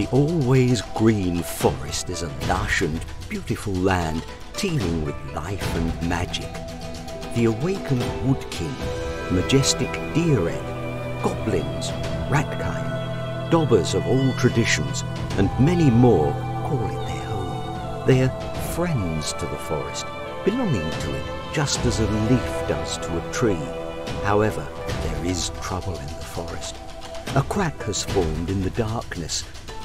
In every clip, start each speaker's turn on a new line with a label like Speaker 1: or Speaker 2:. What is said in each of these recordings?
Speaker 1: The always green forest is a lush and beautiful land teeming with life and magic. The awakened wood king, majestic deer egg, goblins, ratkind, daubers of all traditions, and many more call it their home. They're friends to the forest, belonging to it just as a leaf does to a tree. However, there is trouble in the forest. A crack has formed in the darkness,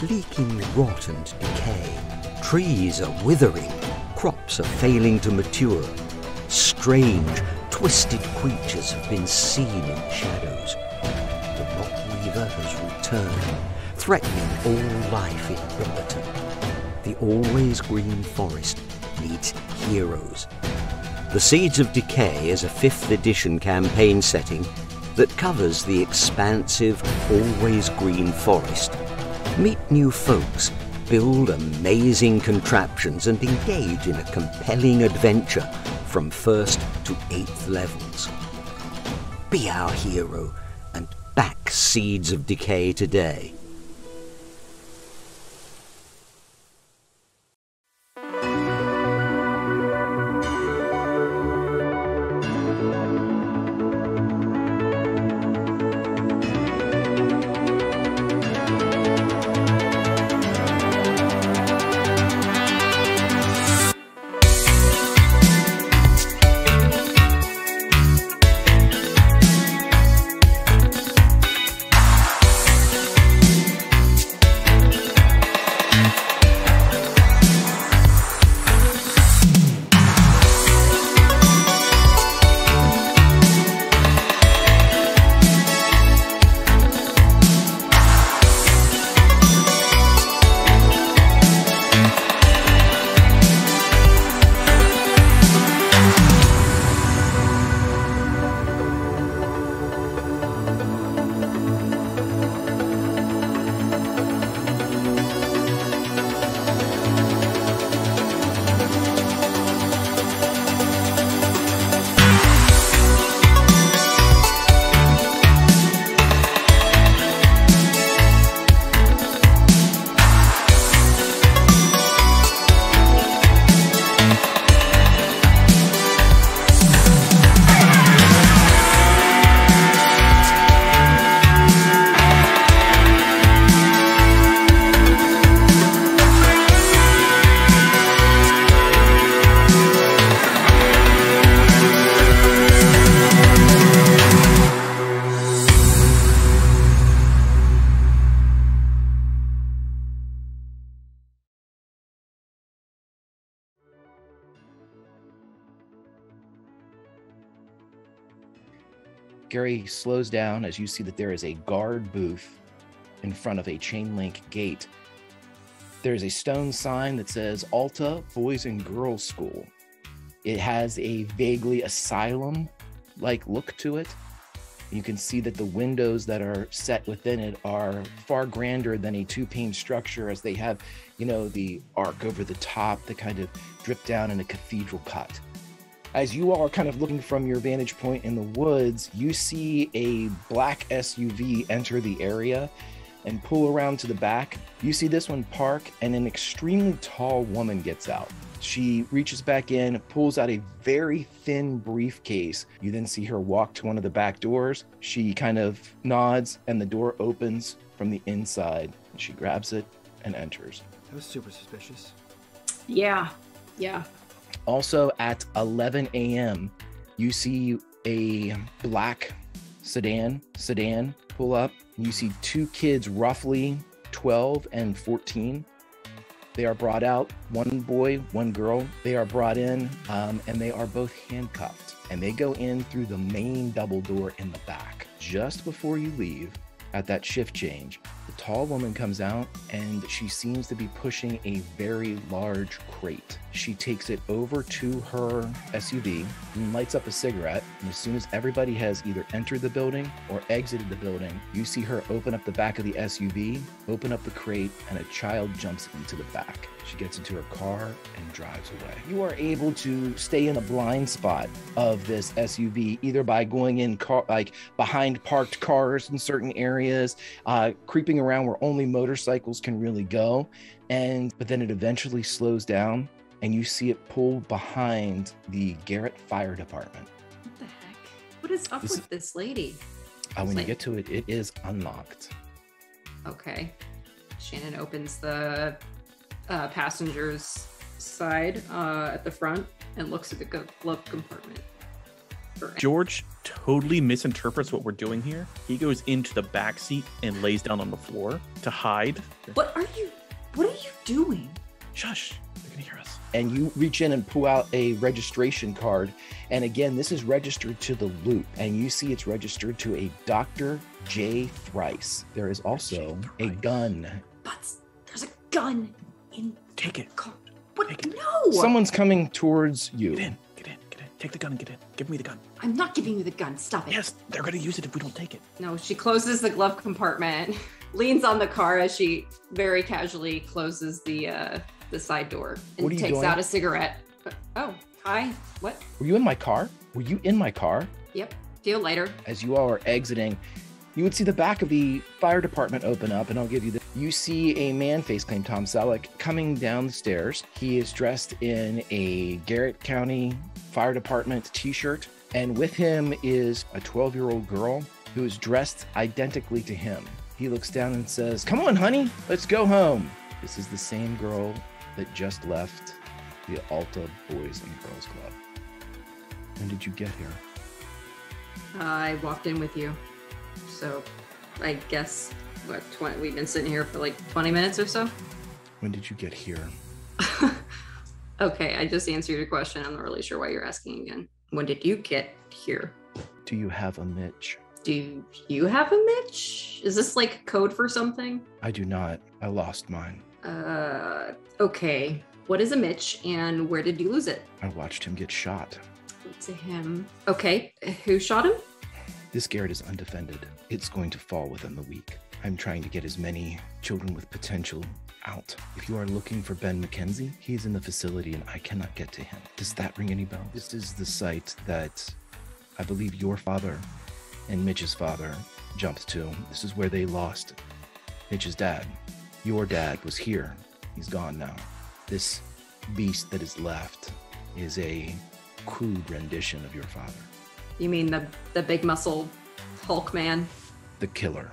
Speaker 1: leaking rot and decay. Trees are withering, crops are failing to mature. Strange, twisted creatures have been seen in shadows. The Rockweaver has returned, threatening all life in Briverton. The always green forest needs heroes. The Seeds of Decay is a 5th edition campaign setting that covers the expansive, always green forest. Meet new folks, build amazing contraptions, and engage in a compelling adventure from 1st to 8th levels. Be our hero and back Seeds of Decay today.
Speaker 2: Gary slows down as you see that there is a guard booth in front of a chain link gate. There's a stone sign that says Alta Boys and Girls School. It has a vaguely asylum-like look to it. You can see that the windows that are set within it are far grander than a two-pane structure, as they have, you know, the arc over the top that kind of drip down in a cathedral cut. As you all are kind of looking from your vantage point in the woods, you see a black SUV enter the area and pull around to the back. You see this one park, and an extremely tall woman gets out. She reaches back in, pulls out a very thin briefcase. You then see her walk to one of the back doors. She kind of nods, and the door opens from the inside. She grabs it and enters.
Speaker 3: That was super suspicious.
Speaker 4: Yeah.
Speaker 2: Also at 11 a.m., you see a black sedan pull up. You see two kids, roughly 12 and 14. They are brought out, one boy, one girl. They are brought in, and they are both handcuffed. And they go in through the main double door in the back. Just before you leave, at that shift change, the tall woman comes out, and she seems to be pushing a very large crate. She takes it over to her SUV and lights up a cigarette. And as soon as everybody has either entered the building or exited the building, you see her open up the back of the SUV, open up the crate, and a child jumps into the back. She gets into her car and drives away. You are able to stay in a blind spot of this SUV, either by going in behind parked cars in certain areas, creeping around where only motorcycles can really go. But then it eventually slows down and you see it pull behind the Garrett Fire Department.
Speaker 3: What the heck? What is up with this lady?
Speaker 2: When you get to it, it is unlocked.
Speaker 3: Okay. Shannon opens the passenger's side at the front and looks at the glove compartment.
Speaker 4: George totally misinterprets what we're doing here. He goes into the back seat and lays down on the floor to hide.
Speaker 3: What are you doing?
Speaker 4: Shush, they're gonna hear us.
Speaker 2: And you reach in and pull out a registration card. And again, this is registered to the loop. And you see it's registered to a Dr. J. Thrice. There is also a gun.
Speaker 3: But there's a gun in
Speaker 4: Take it.
Speaker 3: What?
Speaker 4: Take it.
Speaker 3: No!
Speaker 2: Someone's coming towards you.
Speaker 4: Get in. Take the gun and get in. Give me the gun.
Speaker 3: I'm not giving you the gun. Stop it.
Speaker 4: Yes, they're gonna use it if we don't take it.
Speaker 3: No, she closes the glove compartment, leans on the car as she very casually closes the side door and takes out a cigarette. Oh, hi. What?
Speaker 2: Were you in my car? Were you in my car?
Speaker 3: Yep. Deal later.
Speaker 2: As you all are exiting, you would see the back of the fire department open up, and I'll give you this. You see a man, face claim Tom Selleck, coming down the stairs. He is dressed in a Garrett County Fire Department t-shirt, and with him is a 12-year-old girl who is dressed identically to him. He looks down and says, "Come on, honey, let's go home." This is the same girl that just left the Alta Boys and Girls Club. When did you get here?
Speaker 3: I walked in with you. So I guess, we've been sitting here for like 20 minutes or so?
Speaker 2: When did you get here?
Speaker 3: Okay, I just answered your question. I'm not really sure why you're asking again. When did you get here?
Speaker 2: Do you have a Mitch?
Speaker 3: Do you have a Mitch? Is this like code for something?
Speaker 2: I do not. I lost mine.
Speaker 3: Okay. What is a Mitch and where did you lose it?
Speaker 2: I watched him get shot.
Speaker 3: To him. Okay, who shot him?
Speaker 2: This Garrett is undefended. It's going to fall within the week. I'm trying to get as many children with potential out. If you are looking for Ben McKenzie, he's in the facility and I cannot get to him. Does that ring any bells? This is the site that I believe your father and Mitch's father jumped to. This is where they lost Mitch's dad. Your dad was here. He's gone now. This beast that is left is a crude rendition of your father.
Speaker 3: You mean the big muscle Hulk man?
Speaker 2: The killer.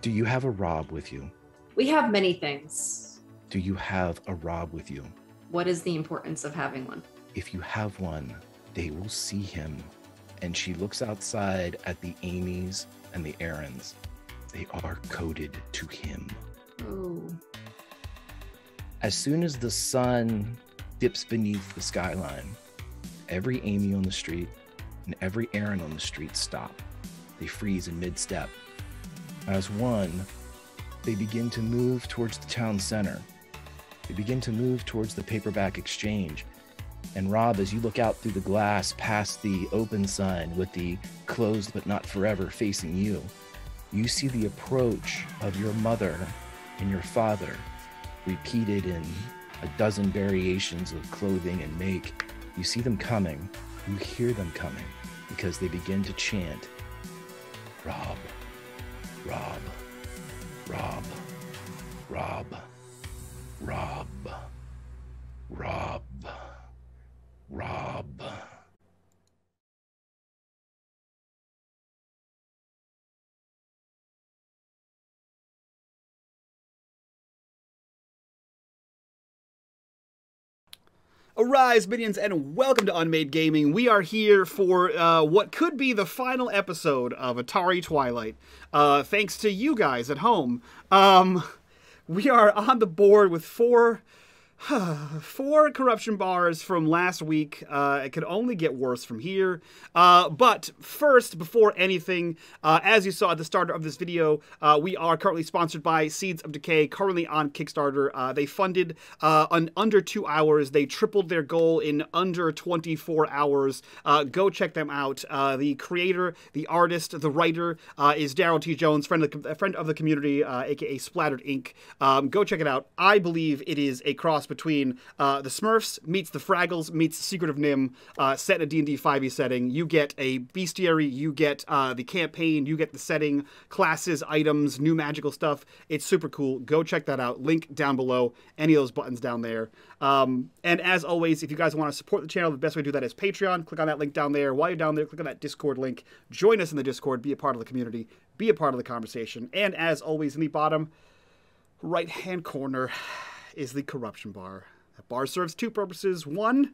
Speaker 2: Do you have a Rob with you?
Speaker 3: We have many things.
Speaker 2: Do you have a Rob with you?
Speaker 3: What is the importance of having one?
Speaker 2: If you have one, they will see him. And she looks outside at the Amy's and the Aarons. They are coded to him.
Speaker 3: Oh.
Speaker 2: As soon as the sun dips beneath the skyline, every Amy on the street and every Aaron on the street stop. They freeze in mid-step. As one, they begin to move towards the town center. They begin to move towards the paperback exchange. And Rob, as you look out through the glass past the open sign with the closed but not forever facing you, you see the approach of your mother and your father repeated in a dozen variations of clothing and make. You see them coming. You hear them coming because they begin to chant, Rob, Rob, Rob, Rob, Rob, Rob, Rob.
Speaker 5: Arise, minions, and welcome to unMadeGaming. We are here for what could be the final episode of Atari Twilight. Thanks to you guys at home. We are on the board with four corruption bars from last week. It could only get worse from here. But first, before anything, as you saw at the start of this video, we are currently sponsored by Seeds of Decay, currently on Kickstarter. They funded in under 2 hours. They tripled their goal in under 24 hours. Go check them out. The creator, the artist, the writer is Daryl T. Jones, friend of the community, aka Splattered Ink. Go check it out. I believe it is a cross between the Smurfs meets the Fraggles meets Secret of Nim set in a D&D 5e setting. You get a bestiary, you get the campaign, you get the setting, classes, items, new magical stuff. It's super cool. Go check that out. Link down below. Any of those buttons down there. And as always, if you guys want to support the channel, the best way to do that is Patreon. Click on that link down there. While you're down there, click on that Discord link. Join us in the Discord. Be a part of the community. Be a part of the conversation. And as always, in the bottom right-hand corner is the corruption bar. That bar serves two purposes. One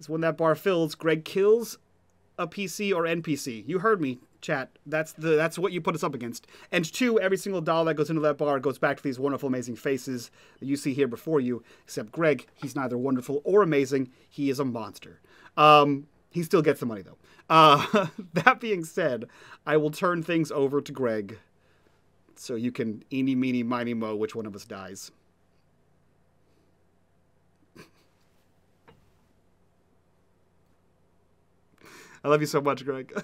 Speaker 5: is when that bar fills, Greg kills a PC or NPC. You heard me, chat. That's what you put us up against. And two, every single dollar that goes into that bar goes back to these wonderful, amazing faces that you see here before you. Except Greg, he's neither wonderful or amazing. He is a monster. He still gets the money, though. That being said, I will turn things over to Greg so you can eeny, meeny, miny, mo which one of us dies. I love you so much, Greg.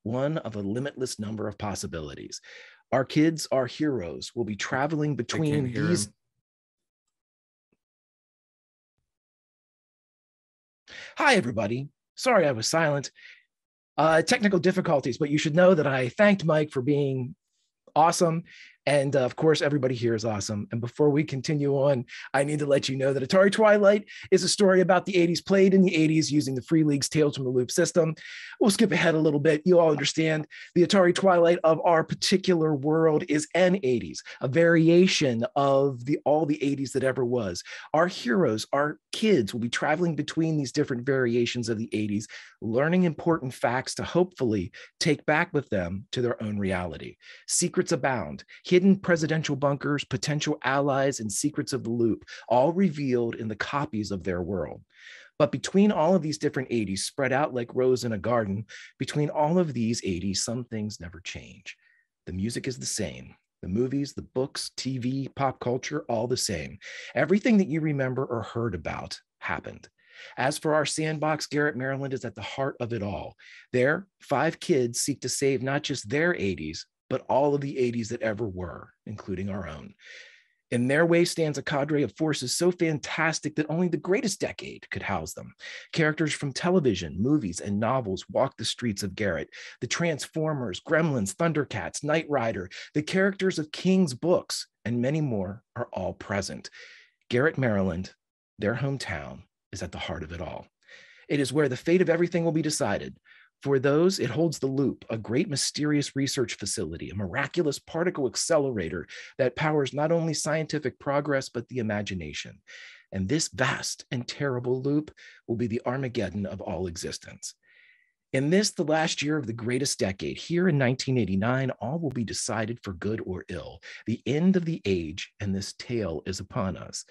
Speaker 2: One of a limitless number of possibilities. Our kids, our heroes, will be traveling between these. Hi, everybody. Sorry I was silent. Technical difficulties, but you should know that I thanked Mike for being awesome. And of course, everybody here is awesome. And before we continue on, I need to let you know that Atari Twilight is a story about the 80s played in the 80s using the Free League's Tales from the Loop system. We'll skip ahead a little bit. You all understand the Atari Twilight of our particular world is an 80s, a variation of all the 80s that ever was. Our heroes, our kids will be traveling between these different variations of the 80s, learning important facts to hopefully take back with them to their own reality. Secrets abound. Hidden presidential bunkers, potential allies, and secrets of the loop, all revealed in the copies of their world. But between all of these different 80s, spread out like rows in a garden, between all of these 80s, some things never change. The music is the same. The movies, the books, TV, pop culture, all the same. Everything that you remember or heard about happened. As for our sandbox, Garrett, Maryland is at the heart of it all. There, 5 kids seek to save not just their 80s, but all of the 80s that ever were, including our own. In their way stands a cadre of forces so fantastic that only the greatest decade could house them. Characters from television, movies, and novels walk the streets of Garrett. The Transformers, Gremlins, Thundercats, Knight Rider, the characters of King's books, and many more are all present. Garrett, Maryland, their hometown, is at the heart of it all. It is where the fate of everything will be decided. For those, it holds the Loop, a great mysterious research facility, a miraculous particle accelerator that powers not only scientific progress, but the imagination. And this vast and terrible loop will be the Armageddon of all existence. In this, the last year of the greatest decade, here in 1989, all will be decided for good or ill. The end of the age, and this tale is upon us.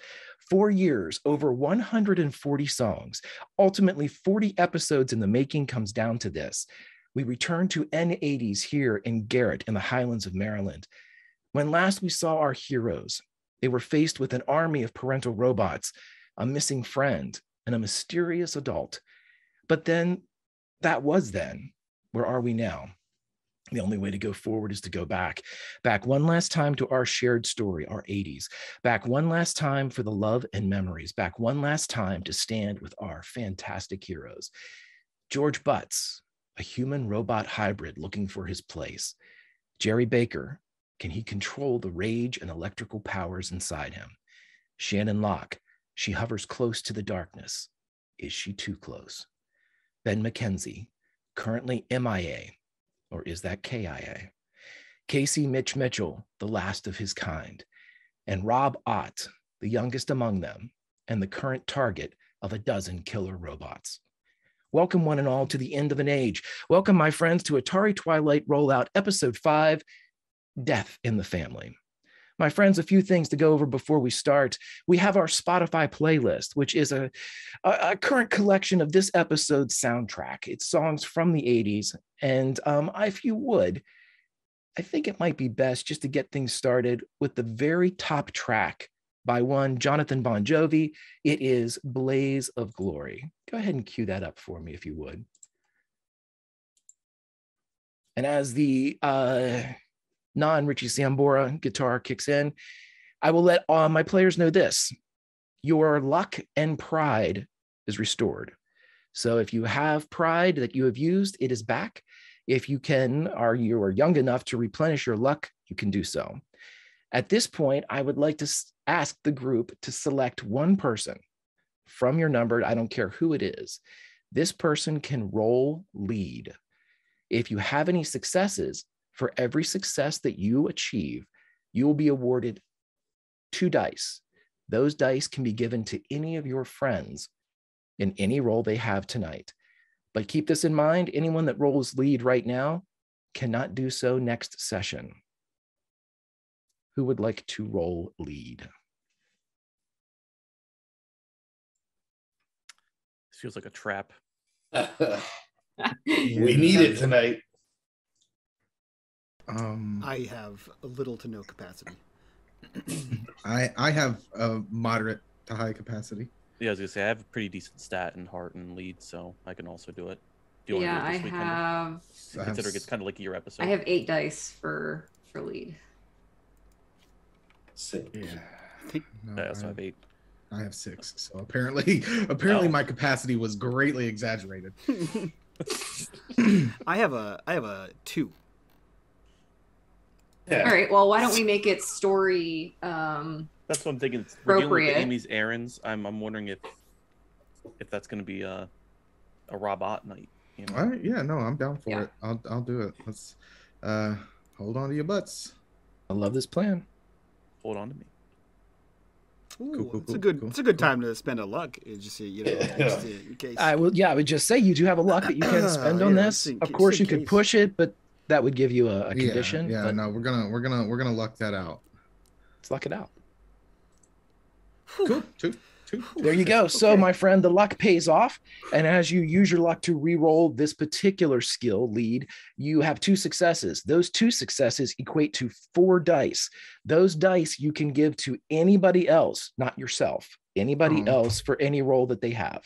Speaker 2: 4 years, over 140 songs, ultimately 40 episodes in the making comes down to this. We return to N80s here in Garrett in the Highlands of Maryland. When last we saw our heroes, they were faced with an army of parental robots, a missing friend, and a mysterious adult. But then, that was then. Where are we now? The only way to go forward is to go back. Back one last time to our shared story, our 80s. Back one last time for the love and memories. Back one last time to stand with our fantastic heroes. George Butts, a human-robot hybrid looking for his place. Jerry Baker, can he control the rage and electrical powers inside him? Shannon Locke, she hovers close to the darkness. Is she too close? Ben McKenzie, currently MIA, or is that KIA? Casey Mitch Mitchell, the last of his kind, and Rob Ott, the youngest among them, and the current target of a dozen killer robots. Welcome one and all to the end of an age. Welcome, my friends, to Atari Twilight Rollout Episode 5, Death in the Family. My friends, a few things to go over before we start. We have our Spotify playlist, which is a current collection of this episode's soundtrack. It's songs from the 80s. And if you would, I think it might be best just to get things started with the very top track by one Jonathan Bon Jovi. It is Blaze of Glory. Go ahead and cue that up for me, if you would. And as the non-Richie Sambora guitar kicks in, I will let my players know this. Your luck and pride is restored. So if you have pride that you have used, it is back. If you are young enough to replenish your luck, you can do so. At this point, I would like to ask the group to select one person from your number. I don't care who it is. This person can roll lead. If you have any successes, for every success that you achieve, you will be awarded 2 dice. Those dice can be given to any of your friends in any role they have tonight. But keep this in mind, anyone that rolls lead right now cannot do so next session. Who would like to roll lead?
Speaker 4: This feels like a trap.
Speaker 6: We need it tonight.
Speaker 5: I have little to no capacity.
Speaker 6: I have a moderate to high capacity.
Speaker 4: Yeah, I was gonna say I have a pretty decent stat in heart and lead, so I can also do it. Do you
Speaker 3: Yeah,
Speaker 4: want to do it this weekend? Considering it's kind of like your episode.
Speaker 3: I have 8 dice for lead.
Speaker 6: Yeah.
Speaker 4: I also have 8.
Speaker 6: I have 6. So apparently my capacity was greatly exaggerated.
Speaker 5: I have a 2.
Speaker 3: Yeah. All right. Well, why don't we make it story?
Speaker 4: That's what I'm thinking. We're dealing with Amy's errands. I'm wondering if that's going to be a robot night. You know?
Speaker 6: All right. Yeah. No, I'm down for it. I'll do it. Let's hold on to your butts.
Speaker 2: I love this plan.
Speaker 4: Hold on to me.
Speaker 5: Ooh, cool, it's a good time to spend a luck. Just in case.
Speaker 2: I would just say you do have a luck that you can spend on this. Of course, you could push it, but that would give you a condition.
Speaker 6: Yeah,
Speaker 2: but
Speaker 6: no, we're gonna luck that out.
Speaker 2: Let's luck it out.
Speaker 6: Cool. Two.
Speaker 2: There you go. So, my friend, the luck pays off. And as you use your luck to re-roll this particular skill lead, you have 2 successes. Those 2 successes equate to 4 dice. Those dice you can give to anybody else, not yourself, anybody else for any role that they have.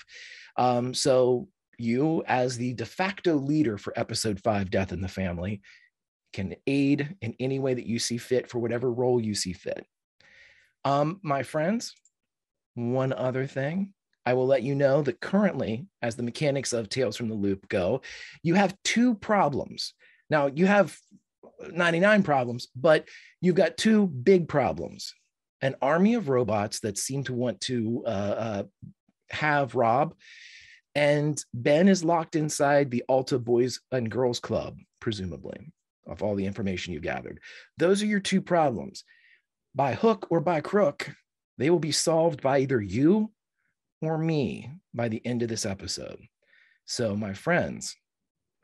Speaker 2: So you, as the de facto leader for episode 5, Death in the Family, can aid in any way that you see fit for whatever role you see fit. My friends, one other thing, I will let you know that currently, as the mechanics of Tales from the Loop go, you have 2 problems. Now, you have 99 problems, but you've got 2 big problems. An army of robots that seem to want to have Rob, and Ben is locked inside the Alta Boys and Girls Club, presumably, of all the information you gathered. Those are your 2 problems. By hook or by crook, they will be solved by either you or me by the end of this episode. So, my friends,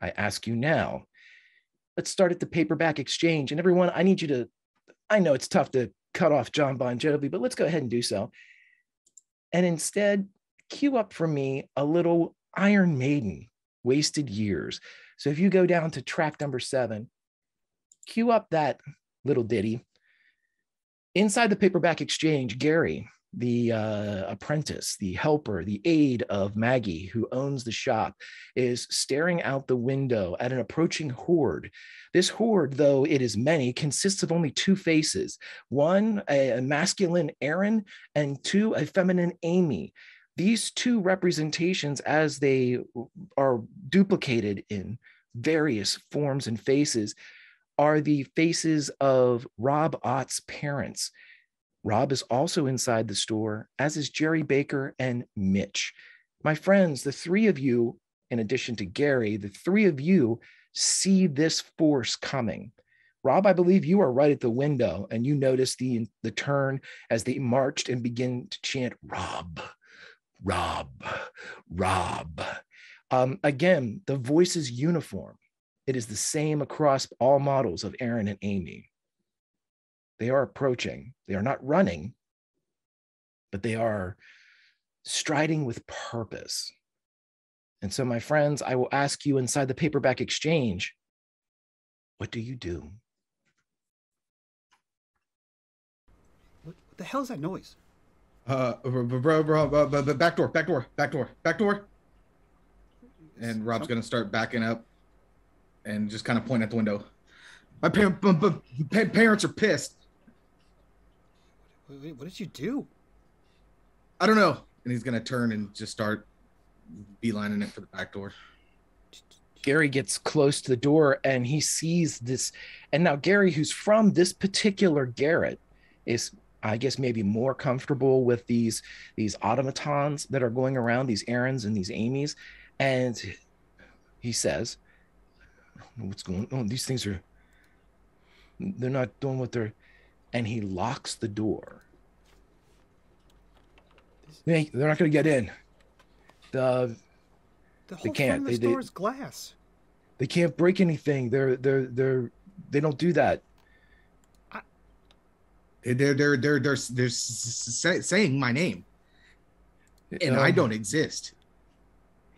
Speaker 2: I ask you now, let's start at the paperback exchange. And everyone, I know it's tough to cut off John Bon Jovi, but let's go ahead and do so. And instead, cue up for me a little Iron Maiden, Wasted Years. So if you go down to track number 7, cue up that little ditty. Inside the paperback exchange, Gary, the apprentice, the helper, the aide of Maggie, who owns the shop, is staring out the window at an approaching horde. This horde, though it is many, consists of only 2 faces. 1, a masculine Aaron, and 2, a feminine Amy. These 2 representations, as they are duplicated in various forms and faces, are the faces of Rob Ott's parents. Rob is also inside the store, as is Jerry Baker and Mitch. My friends, the 3 of you, in addition to Gary, the 3 of you see this force coming. Rob, I believe you are right at the window, and you notice the turn as they marched and begin to chant, Rob, Rob, Rob. Again, the voice is uniform. It is the same across all models of Aaron and Amy. They are approaching. They are not running, but they are striding with purpose. And so, my friends, I will ask you inside the paperback exchange, what do you do?
Speaker 5: What the hell is that noise?
Speaker 6: Bro, back door. And Rob's gonna start backing up and just kind of point at the window. My parents are pissed.
Speaker 5: Wait, what did you do?
Speaker 6: I don't know. And he's gonna turn and just start beelining it for the back door.
Speaker 2: Gary gets close to the door and he sees this. And now Gary, who's from this particular garret, is, I guess, maybe more comfortable with these automatons that are going around, these Aarons and these Amys. And he says, I don't know what's going on. These things they're not doing what they're, and he locks the door. They're not going to get in.
Speaker 5: The whole front of the store is glass.
Speaker 2: They can't break anything. They don't do that.
Speaker 6: They're saying my name, and I don't exist.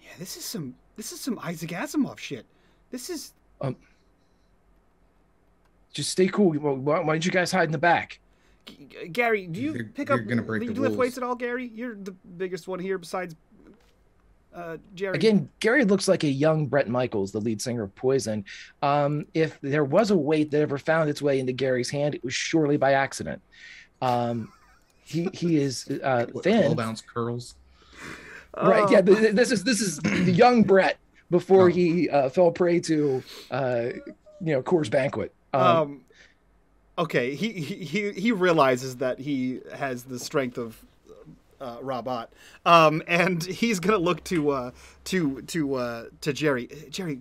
Speaker 5: Yeah, this is some Isaac Asimov shit. This is
Speaker 2: just stay cool. Why don't you guys hide in the back?
Speaker 5: Gary, do you pick up?
Speaker 6: Gonna break
Speaker 5: do you lift weights at all, Gary? You're the biggest one here besides Jerry.
Speaker 2: Again, Gary looks like a young Bret Michaels, the lead singer of Poison. If there was a weight that ever found its way into Gary's hand, it was surely by accident. He is thin.
Speaker 6: 12-ounce curls.
Speaker 2: Right. Yeah. This is the young Bret before he fell prey to Coors Banquet.
Speaker 5: Okay. He realizes that he has the strength of Robot, and he's gonna look to Jerry. Jerry,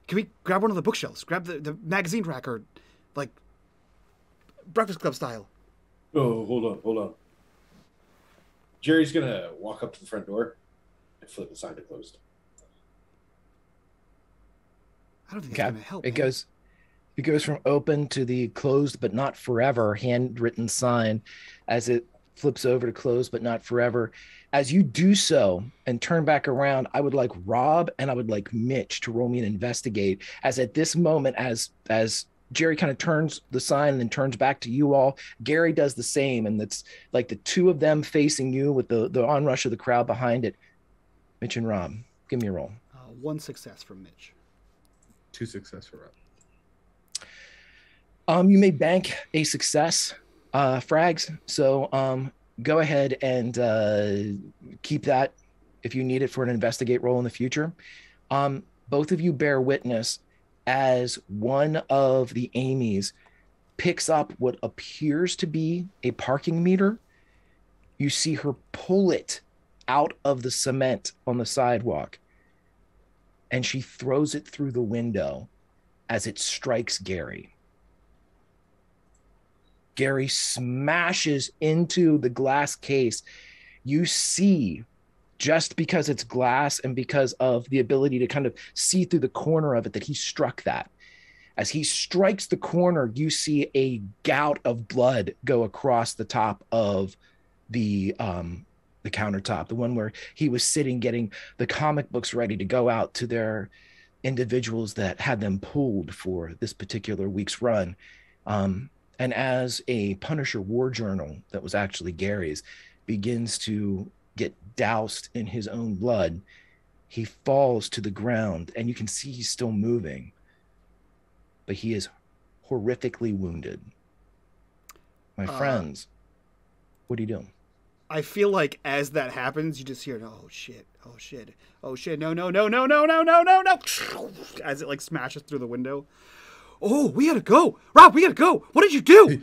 Speaker 5: can we grab one of the bookshelves? Grab the magazine rack, or like Breakfast Club style.
Speaker 7: Oh, hold on. Jerry's gonna walk up to the front door and flip the sign to closed.
Speaker 5: I don't think that's gonna help.
Speaker 2: It goes from open to the closed but not forever handwritten sign as it flips over to closed but not forever. As you do so and turn back around, I would like Rob and I would like Mitch to roll me an investigate, as at this moment, as Jerry kind of turns the sign and then turns back to you all, Gary does the same, and it's like the two of them facing you with the onrush of the crowd behind it. Mitch and Rob, give me a roll.
Speaker 5: 1 success from Mitch.
Speaker 6: 2 success for Rob.
Speaker 2: You may bank a success, Frags. So go ahead and keep that if you need it for an investigate roll in the future. Both of you bear witness as one of the Amys picks up what appears to be a parking meter. You see her pull it out of the cement on the sidewalk, and she throws it through the window as it strikes Gary. Gary smashes into the glass case. You see, just because it's glass and because of the ability to kind of see through the corner of it, that he struck that. As he strikes the corner, you see a gout of blood go across the top of the countertop, the one where he was sitting getting the comic books ready to go out to their individuals that had them pulled for this particular week's run. And as a Punisher war journal that was actually Gary's begins to get doused in his own blood, he falls to the ground, and you can see he's still moving, but he is horrifically wounded. My friends, what are you doing?
Speaker 5: I feel like as that happens, you just hear, oh shit, no, as it like smashes through the window. Oh, we gotta go. Rob, we gotta go. What did you do?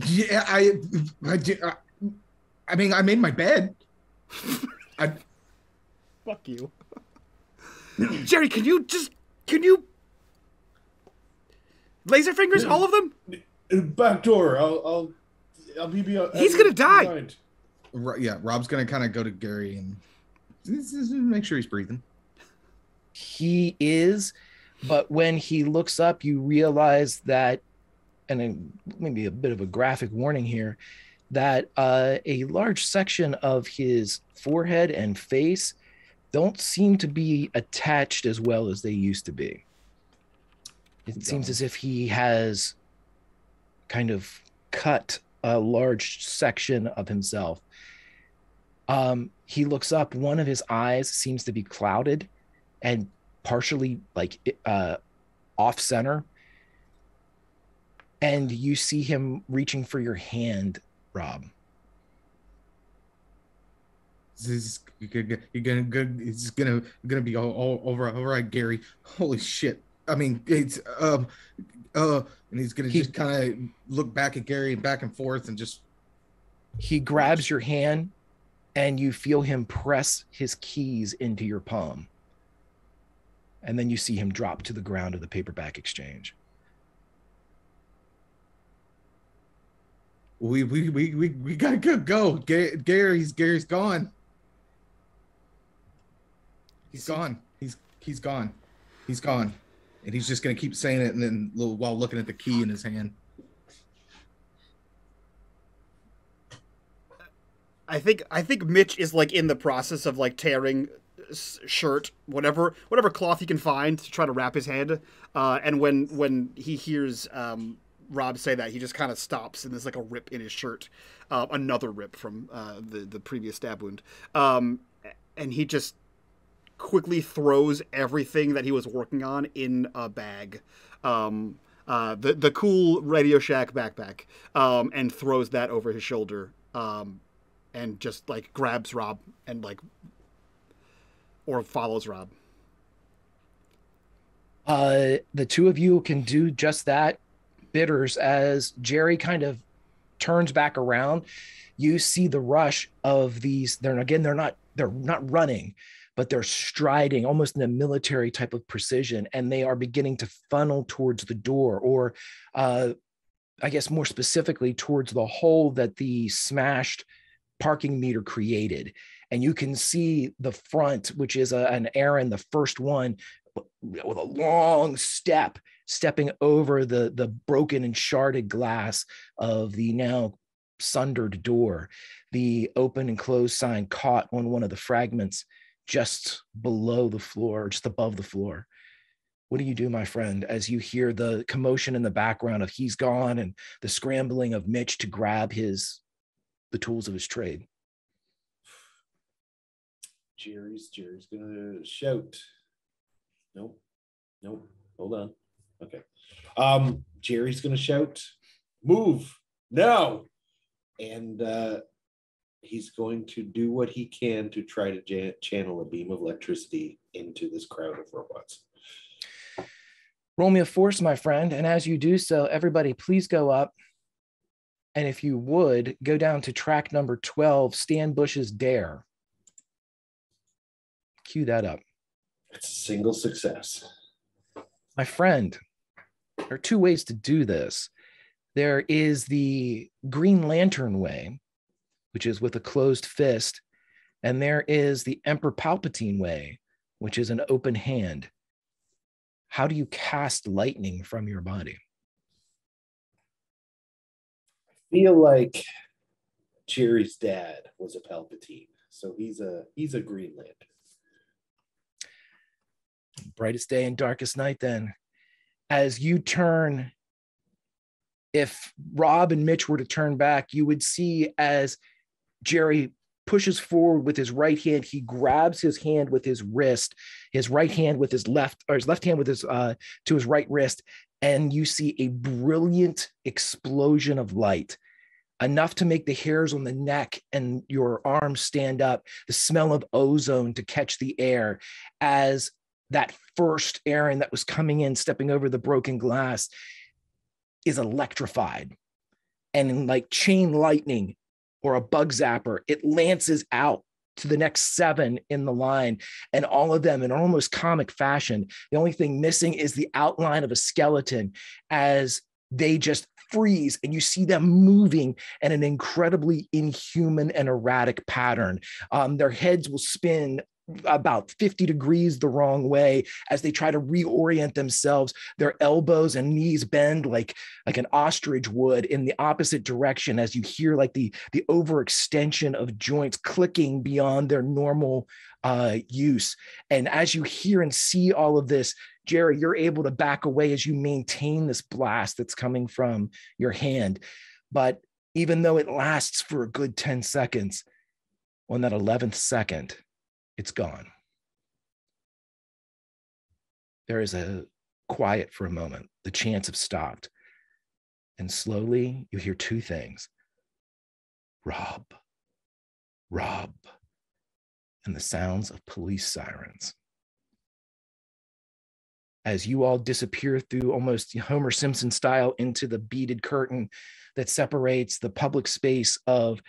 Speaker 6: Yeah, I mean, I made my bed.
Speaker 5: Fuck you. Jerry, can you laser fingers all of them?
Speaker 7: Back door. I'll be
Speaker 5: He's gonna die.
Speaker 6: Yeah, Rob's gonna kind of go to Gary and make sure he's breathing.
Speaker 2: He is. But when he looks up, you realize that, maybe a bit of a graphic warning here, that a large section of his forehead and face don't seem to be attached as well as they used to be. It seems as if he has kind of cut a large section of himself. He looks up, one of his eyes seems to be clouded and partially like off center. And you see him reaching for your hand, Rob.
Speaker 6: It's gonna be all right, Gary. Holy shit. I mean, it's and he's gonna just kind of look back at Gary and back and forth and just.
Speaker 2: He grabs your hand, and you feel him press his keys into your palm. And then you see him drop to the ground of the paperback exchange.
Speaker 6: We gotta go. Gary's gone. He's gone. He's gone. He's gone. And he's just gonna keep saying it, and then while looking at the key in his hand.
Speaker 5: I think Mitch is like in the process of like tearing shirt, whatever cloth he can find to try to wrap his head. And when he hears Rob say that, he just kind of stops, and there's like a rip in his shirt, another rip from the previous stab wound. And he just quickly throws everything that he was working on in a bag, the cool Radio Shack backpack, and throws that over his shoulder, and just like grabs Rob and like, or follows Rob.
Speaker 2: The two of you can do just that. Bitters, as Jerry kind of turns back around, you see the rush of these. They're not running, but they're striding almost in a military type of precision, and they are beginning to funnel towards the door, or I guess more specifically towards the hole that the smashed parking meter created. And you can see the front, which is an Aaron, the first one, with a long stepping over the broken and sharded glass of the now sundered door. The open and closed sign caught on one of the fragments just below the floor, just above the floor. What do you do, my friend, as you hear the commotion in the background of he's gone and the scrambling of Mitch to grab the tools of his trade?
Speaker 7: Jerry's gonna shout. Nope. Hold on. Okay. Jerry's gonna shout, "Move now!" And he's going to do what he can to try to channel a beam of electricity into this crowd of robots.
Speaker 2: Roll me a force, my friend, and as you do so, everybody, please go up. And if you would, go down to track number 12, Stan Bush's Dare. Cue that up.
Speaker 7: It's a single success.
Speaker 2: My friend, there are two ways to do this. There is the Green Lantern way, which is with a closed fist, and there is the Emperor Palpatine way, which is an open hand. How do you cast lightning from your body?
Speaker 7: I feel like Jerry's dad was a Palpatine, so he's a Green Lantern.
Speaker 2: Brightest day and darkest night, then. As you turn, if Rob and Mitch were to turn back, you would see as Jerry pushes forward with his right hand, he grabs his hand with his wrist, his right hand with his left, or his left hand with his to his right wrist, and you see a brilliant explosion of light, enough to make the hairs on the neck and your arms stand up, the smell of ozone to catch the air, as that first Aaron that was coming in, stepping over the broken glass, is electrified. And in like chain lightning or a bug zapper, it lances out to the next 7 in the line, and all of them in almost comic fashion. The only thing missing is the outline of a skeleton as they just freeze, and you see them moving in an incredibly inhuman and erratic pattern. Their heads will spin about 50 degrees the wrong way as they try to reorient themselves. Their elbows and knees bend like an ostrich would in the opposite direction as you hear like the overextension of joints clicking beyond their normal use. And as you hear and see all of this, Jerry, you're able to back away as you maintain this blast that's coming from your hand. But even though it lasts for a good 10 seconds, on that 11th second, it's gone. There is a quiet for a moment. The chants have stopped. And slowly you hear two things. Rob, Rob, and the sounds of police sirens. As you all disappear through almost Homer Simpson style into the beaded curtain that separates the public space of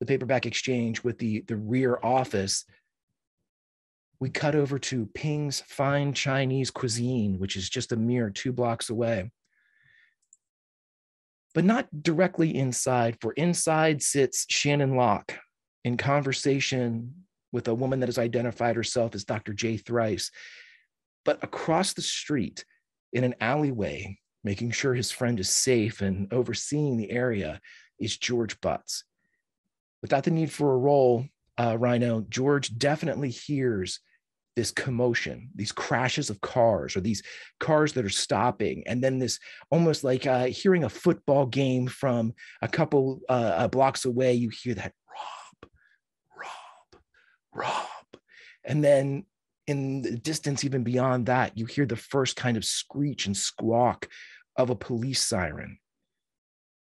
Speaker 2: the paperback exchange with the rear office, we cut over to Ping's Fine Chinese Cuisine, which is just a mere 2 blocks away. But not directly inside, for inside sits Shannon Locke in conversation with a woman that has identified herself as Dr. J. Thrice. But across the street, in an alleyway, making sure his friend is safe and overseeing the area, is George Butts. Without the need for a roll, Rhino, George definitely hears this commotion, these crashes of cars, or these cars that are stopping. And then this almost like hearing a football game from a couple blocks away, you hear that Rob, Rob, Rob. And then in the distance, even beyond that, you hear the first kind of screech and squawk of a police siren.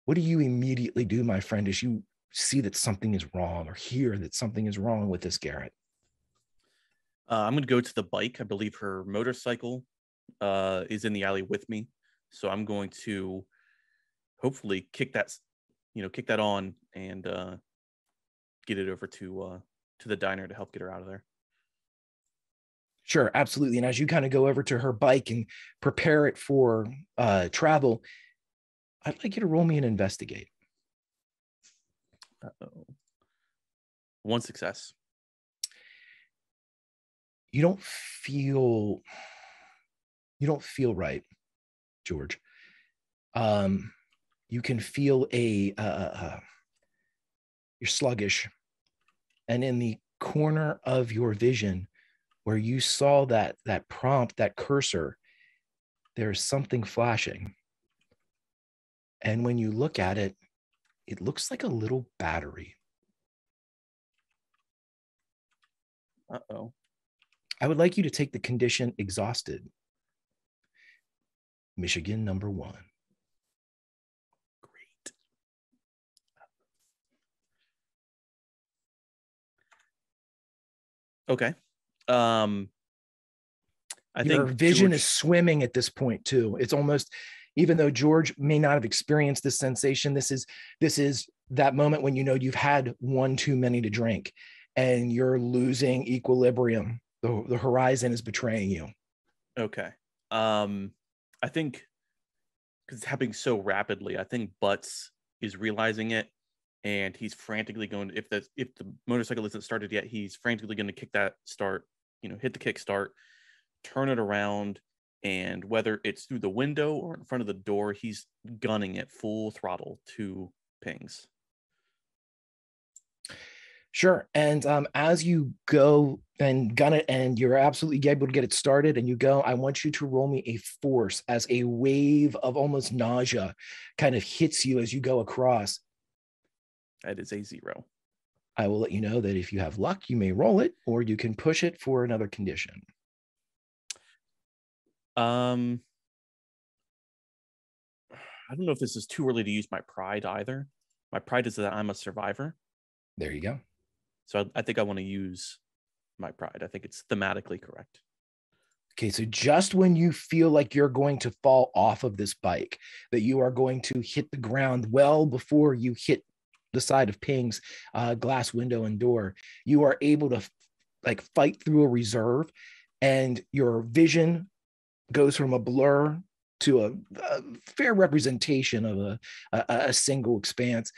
Speaker 2: What do you immediately do, my friend, as you see that something is wrong or hear that something is wrong with this Garrett?
Speaker 4: I'm going to go to the bike. I believe her motorcycle is in the alley with me. So I'm going to hopefully kick that on and get it over to the diner to help get her out of there.
Speaker 2: Sure, absolutely. And as you kind of go over to her bike and prepare it for travel, I'd like you to roll me an investigate.
Speaker 4: Uh-oh. 1 success.
Speaker 2: You don't feel right, George. You can feel you're sluggish. And in the corner of your vision where you saw that prompt, that cursor, there's something flashing. And when you look at it, it looks like a little battery.
Speaker 4: Uh-oh.
Speaker 2: I would like you to take the condition exhausted. Michigan number 1.
Speaker 4: Great. Okay. I think
Speaker 2: your vision
Speaker 4: George
Speaker 2: is swimming at this point too. It's almost, even though George may not have experienced this sensation, this is that moment when you know you've had one too many to drink and you're losing equilibrium. The horizon is betraying you.
Speaker 4: Okay. I think because it's happening so rapidly, I think Butts is realizing it, and he's frantically going. If the motorcycle isn't started yet, he's frantically going to kick that start. Hit the kick start, turn it around, and whether it's through the window or in front of the door, he's gunning it full throttle to Ping's.
Speaker 2: Sure. And as you go and gun it and you're absolutely able to get it started and you go, I want you to roll me a force as a wave of almost nausea kind of hits you as you go across.
Speaker 4: That is a 0.
Speaker 2: I will let you know that if you have luck, you may roll it or you can push it for another condition.
Speaker 4: I don't know if this is too early to use my pride either. My pride is that I'm a survivor.
Speaker 2: There you go.
Speaker 4: So I think I want to use my pride. I think it's thematically correct.
Speaker 2: Okay, so just when you feel like you're going to fall off of this bike, that you are going to hit the ground well before you hit the side of Ping's glass window and door, you are able to fight through a reserve, and your vision goes from a blur to a fair representation of a single expanse.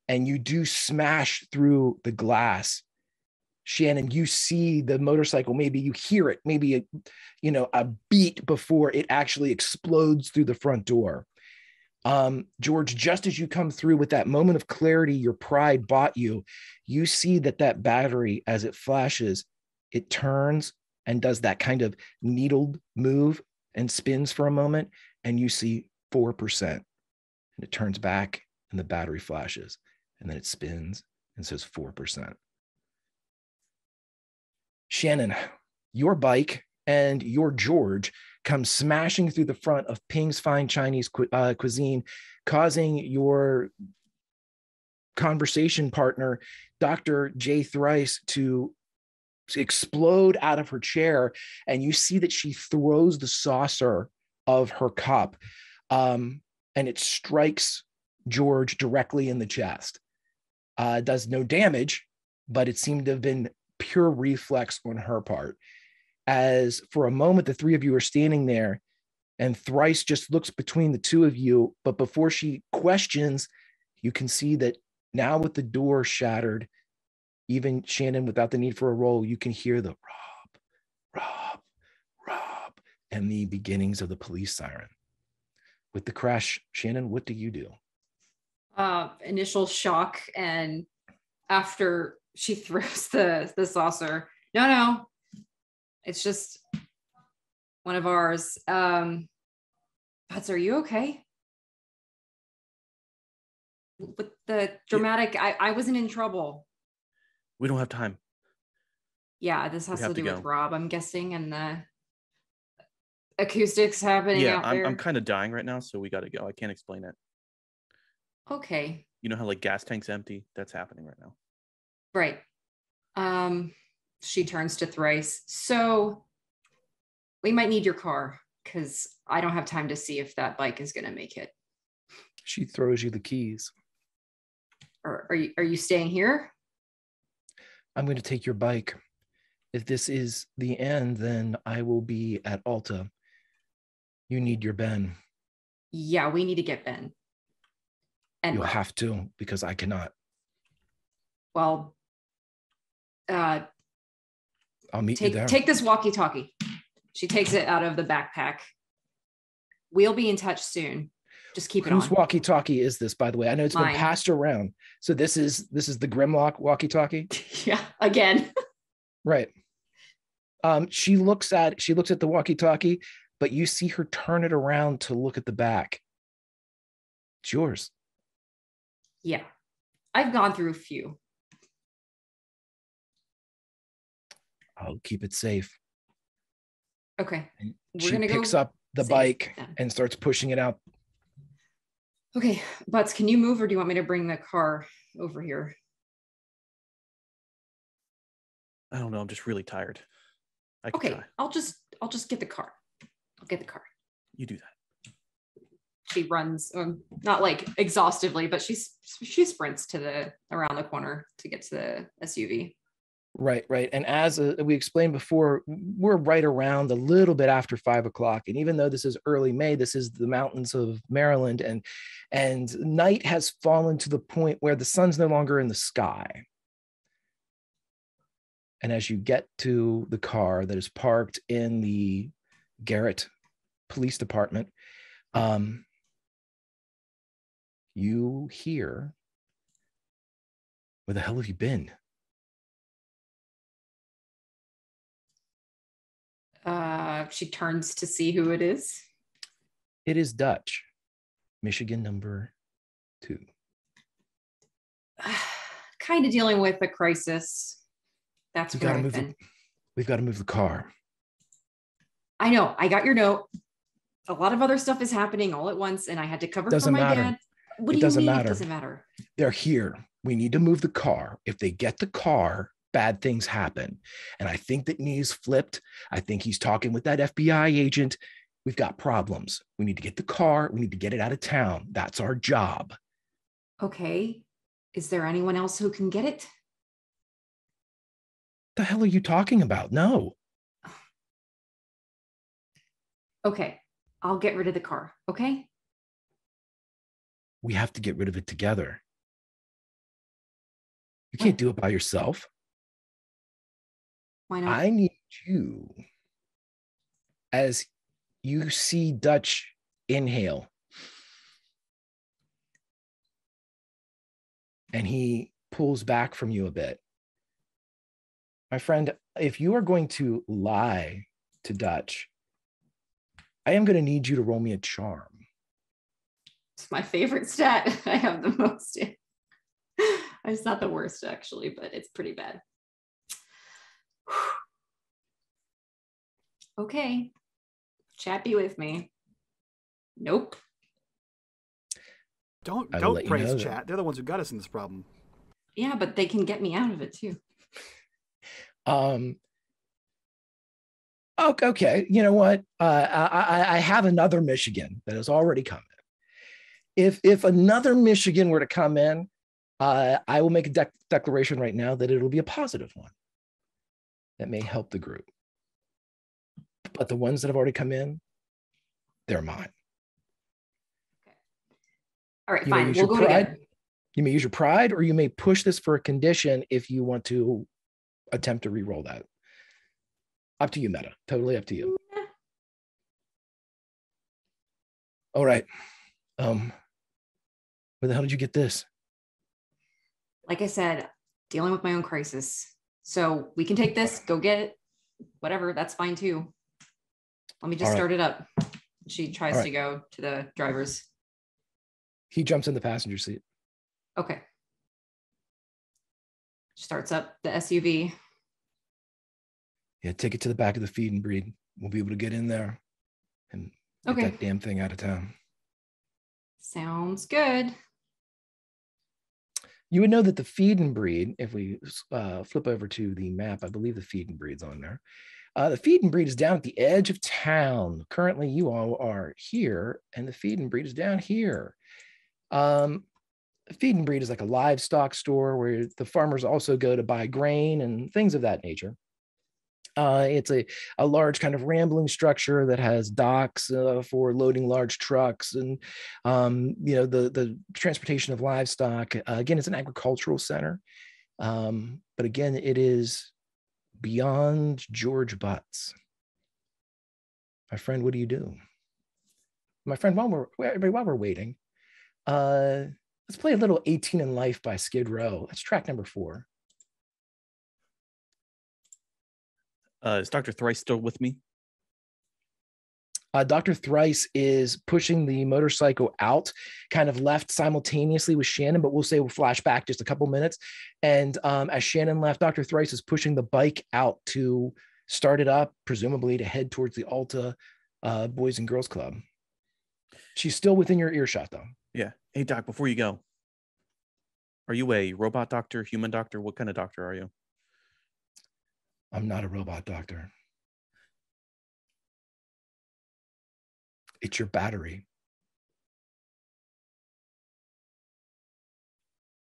Speaker 2: And you do smash through the glass Shannon, you see the motorcycle, maybe you hear it, maybe a beat before it actually explodes through the front door. George, just as you come through with that moment of clarity, your pride bought you, you see that battery, as it flashes, it turns and does that kind of needled move and spins for a moment, and you see 4%. And it turns back and the battery flashes, and then it spins and says 4%. Shannon, your bike and your George come smashing through the front of Ping's Fine Chinese Cuisine, causing your conversation partner, Dr. J. Thrice, to explode out of her chair. And you see that she throws the saucer of her cup, and it strikes George directly in the chest. Does no damage, but it seemed to have been pure reflex on her part. As for a moment, the three of you are standing there, and Thrice just looks between the two of you. But before she questions, you can see that now with the door shattered, even Shannon, without the need for a roll, you can hear the Rob, and the beginnings of the police siren. With the crash, Shannon, what do you do?
Speaker 3: Initial shock, and after she throws the saucer, no, it's just one of ours. Butts, are you okay? With the dramatic, I wasn't in trouble.
Speaker 4: We don't have time.
Speaker 3: Yeah, this has to do with Rob, I'm guessing, and the acoustics happening out there.
Speaker 4: I'm kind of dying right now, so we got to go. I can't explain it.
Speaker 3: Okay.
Speaker 4: You know how like gas tank's empty? That's happening right now.
Speaker 3: Right. She turns to Thrice. So we might need your car, because I don't have time to see if that bike is going to make it.
Speaker 2: She throws you the keys.
Speaker 3: Are you staying here?
Speaker 2: I'm going to take your bike. If this is the end, then I will be at Alta. You need your Ben.
Speaker 3: Yeah, we need to get Ben. And
Speaker 2: you'll have to, because I cannot.
Speaker 3: Well,
Speaker 2: I'll meet you there.
Speaker 3: Take this walkie-talkie. She takes it out of the backpack. We'll be in touch soon. Just keep it on.
Speaker 2: Whose walkie-talkie is this, by the way? I know it's
Speaker 3: Mine.
Speaker 2: Been passed around. So this is the Grimlock walkie-talkie?
Speaker 3: Yeah, again.
Speaker 2: Right. She looks at the walkie-talkie, but you see her turn it around to look at the back. It's yours.
Speaker 3: Yeah. I've gone through a few.
Speaker 2: I'll keep it safe.
Speaker 3: Okay.
Speaker 2: She picks up the bike and starts pushing it out.
Speaker 3: Okay, Butts, can you move, or do you want me to bring the car over here?
Speaker 4: I don't know. I'm just really tired.
Speaker 3: Okay, try. I'll just get the car. I'll get the car.
Speaker 4: You do that.
Speaker 3: She runs, not like exhaustively, but she sprints around the corner to get to the SUV.
Speaker 2: Right. And as we explained before, we're right around a little bit after 5 o'clock. And even though this is early May, this is the mountains of Maryland, and night has fallen to the point where the sun's no longer in the sky. And as you get to the car that is parked in the Garrett Police Department, you hear, where the hell have you been?
Speaker 3: She turns to see who it is.
Speaker 2: It is Dutch, Michigan number 2.
Speaker 3: Kind of dealing with a crisis. That's where I've been.
Speaker 2: We've got to move the car.
Speaker 3: I know. I got your note. A lot of other stuff is happening all at once, and I had to cover for my dad. What do you mean it doesn't matter?
Speaker 2: They're here. We need to move the car. If they get the car, bad things happen. And I think that knee's flipped. I think he's talking with that FBI agent. We've got problems. We need to get the car. We need to get it out of town. That's our job.
Speaker 3: Okay. Is there anyone else who can get it?
Speaker 2: The hell are you talking about? No.
Speaker 3: Okay. I'll get rid of the car. Okay.
Speaker 2: We have to get rid of it together. You can't do it by yourself.
Speaker 3: Why not?
Speaker 2: I need you, as you see Dutch inhale, and he pulls back from you a bit. My friend, if you are going to lie to Dutch, I am going to need you to roll me a charm.
Speaker 3: It's my favorite stat. I have the most. It's not the worst, actually, but it's pretty bad. Okay. Chat be with me. Nope.
Speaker 5: Don't
Speaker 2: you
Speaker 5: praise
Speaker 2: know
Speaker 5: chat. They're the ones who got us in this problem.
Speaker 3: Yeah, but they can get me out of it too.
Speaker 2: Okay. You know what? I have another Michigan that has already come in. If another Michigan were to come in, I will make a declaration right now that it'll be a positive one that may help the group. But the ones that have already come in, they're mine.
Speaker 3: Okay. All right, fine. We'll go together.
Speaker 2: You may use your pride, or you may push this for a condition if you want to attempt to re-roll that. Up to you, Meta. Totally up to you.
Speaker 3: Yeah.
Speaker 2: All right. Where the hell did you get this?
Speaker 3: Like I said, dealing with my own crisis. So we can take this, go get it, whatever. That's fine too. Let me just start it up. She tries to go to the driver's.
Speaker 2: He jumps in the passenger seat.
Speaker 3: Okay. Starts up the SUV.
Speaker 2: Yeah, take it to the back of the feed and breed. We'll be able to get in there and get that damn thing out of town.
Speaker 3: Sounds good.
Speaker 2: You would know that the feed and breed, if we flip over to the map, I believe the feed and breed's on there. The feed and breed is down at the edge of town. Currently, you all are here, and the feed and breed is down here. Feed and breed is like a livestock store where the farmers also go to buy grain and things of that nature. It's a large kind of rambling structure that has docks for loading large trucks and, the transportation of livestock. Again, it's an agricultural center. But again, it is beyond George Butts. My friend, what do you do? My friend, while we're waiting, let's play a little 18 in Life by Skid Row. That's track number 4.
Speaker 4: Is Dr. Thrice still with me?
Speaker 2: Dr. Thrice is pushing the motorcycle out, kind of left simultaneously with Shannon, but we'll flash back just a couple minutes. And as Shannon left, Dr. Thrice is pushing the bike out to start it up, presumably to head towards the Alta Boys and Girls Club. She's still within your earshot, though.
Speaker 4: Yeah. Hey, Doc, before you go, are you a robot doctor, human doctor? What kind of doctor are you?
Speaker 2: I'm not a robot doctor. It's your battery.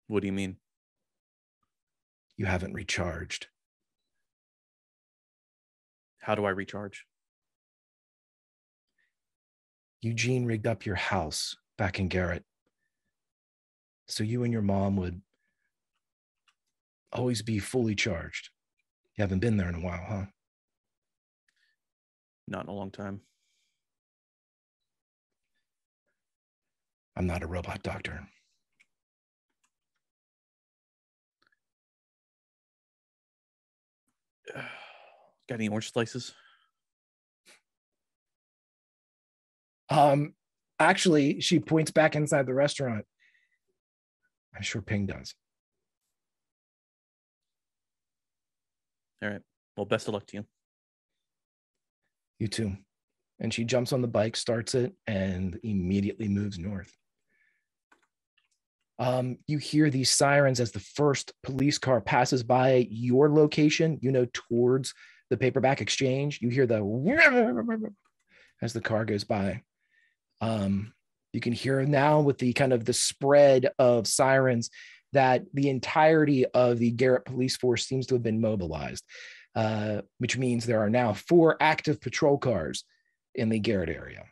Speaker 4: What do you mean?
Speaker 2: You haven't recharged.
Speaker 4: How do I recharge?
Speaker 2: Eugene rigged up your house back in Garrett, so you and your mom would always be fully charged. You haven't been there in a while, huh?
Speaker 4: Not in a long time.
Speaker 2: I'm not a robot doctor.
Speaker 4: Got any orange slices?
Speaker 2: Actually, she points back inside the restaurant. I'm sure Ping does.
Speaker 4: All right. Well, best of luck to you.
Speaker 2: You too. And she jumps on the bike, starts it, and immediately moves north. You hear these sirens as the first police car passes by your location, towards the paperback exchange. You hear the as the car goes by. You can hear now with the kind of the spread of sirens that the entirety of the Garrett police force seems to have been mobilized, which means there are now 4 active patrol cars in the Garrett area.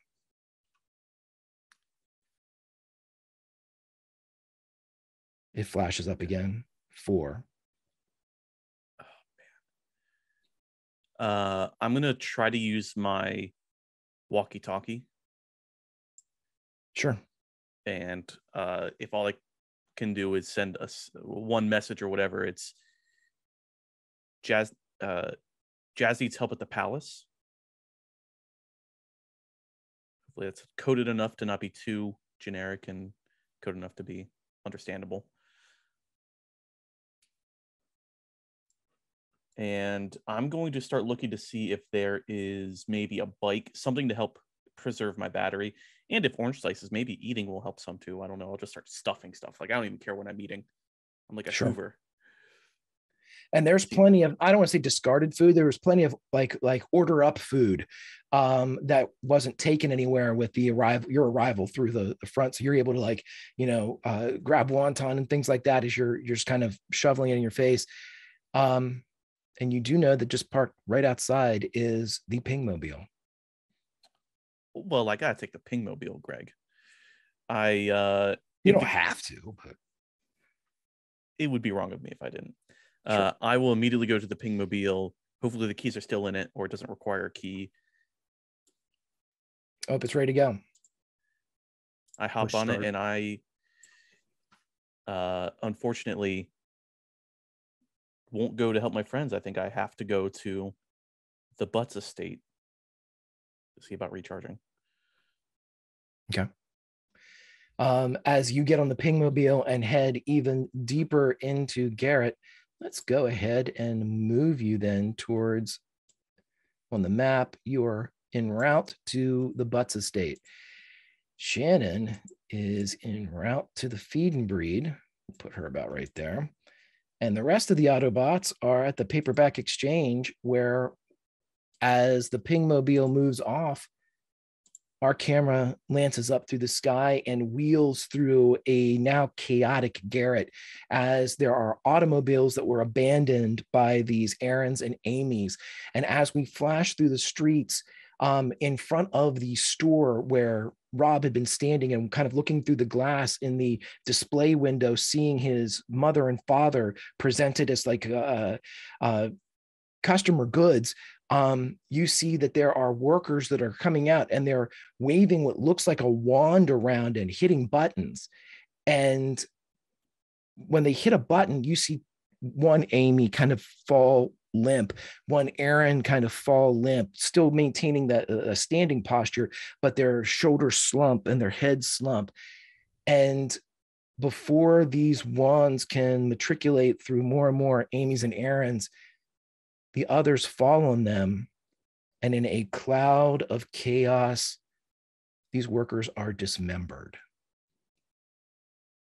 Speaker 2: It flashes up again. 4.
Speaker 4: Oh, I'm gonna try to use my walkie-talkie.
Speaker 2: Sure.
Speaker 4: And if all I can do is send us one message or whatever, it's Jazz needs help at the palace. Hopefully it's coded enough to not be too generic and coded enough to be understandable. And I'm going to start looking to see if there is maybe a bike, something to help preserve my battery. And if orange slices, maybe eating will help some too. I don't know. I'll just start stuffing stuff. Like, I don't even care when I'm eating. I'm like a Hoover.
Speaker 2: And there's plenty of, I don't want to say discarded food. There was plenty of like order up food that wasn't taken anywhere with the your arrival through the front. So you're able to like, grab wonton and things like that as you're just kind of shoveling it in your face. And you do know that just parked right outside is the Pingmobile.
Speaker 4: Well, I gotta take the Pingmobile, Greg.
Speaker 2: You don't have to, but
Speaker 4: it would be wrong of me if I didn't.
Speaker 2: Sure.
Speaker 4: I will immediately go to the Pingmobile. Hopefully the keys are still in it, or it doesn't require a key.
Speaker 2: Oh, it's ready to go.
Speaker 4: I hop on it, and I unfortunately won't go to help my friends. I think I have to go to the Butts estate to see about recharging.
Speaker 2: Okay. As you get on the Pingmobile and head even deeper into Garrett, let's go ahead and move you then towards, on the map, you're en route to the Butts estate. Shannon is en route to the Feed and Breed. We'll put her about right there. And the rest of the Autobots are at the Paperback Exchange, where as the Pingmobile moves off, our camera lances up through the sky and wheels through a now chaotic Garrett, as there are automobiles that were abandoned by these Aarons and Amy's. And as we flash through the streets in front of the store where Rob had been standing and kind of looking through the glass in the display window, seeing his mother and father presented as like customer goods, you see that there are workers that are coming out and they're waving what looks like a wand around and hitting buttons. And when they hit a button, you see one Amy kind of fall limp, one Aaron kind of fall limp, still maintaining that standing posture, but their shoulders slump and their heads slump. And before these wands can matriculate through more and more Amy's and Aaron's, the others fall on them, and in a cloud of chaos, these workers are dismembered.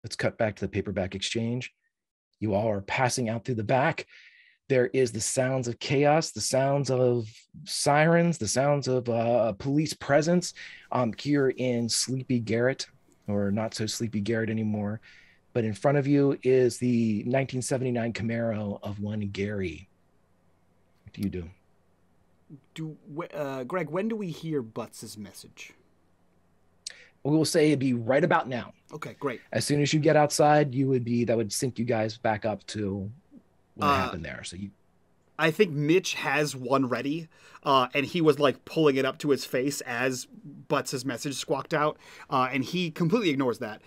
Speaker 2: Let's cut back to the Paperback Exchange. You all are passing out through the back. There is the sounds of chaos, the sounds of sirens, the sounds of police presence here in Sleepy Garrett, or not so Sleepy Garrett anymore. But in front of you is the 1979 Camaro of one Gary. What do you do?
Speaker 5: Greg, when do we hear Butts' message?
Speaker 2: We will say it'd be right about now.
Speaker 5: Okay, great.
Speaker 2: As soon as you get outside, that would sync you guys back up to what happened there. So
Speaker 5: I think Mitch has one ready, and he was like pulling it up to his face as Butts' message squawked out, and he completely ignores that,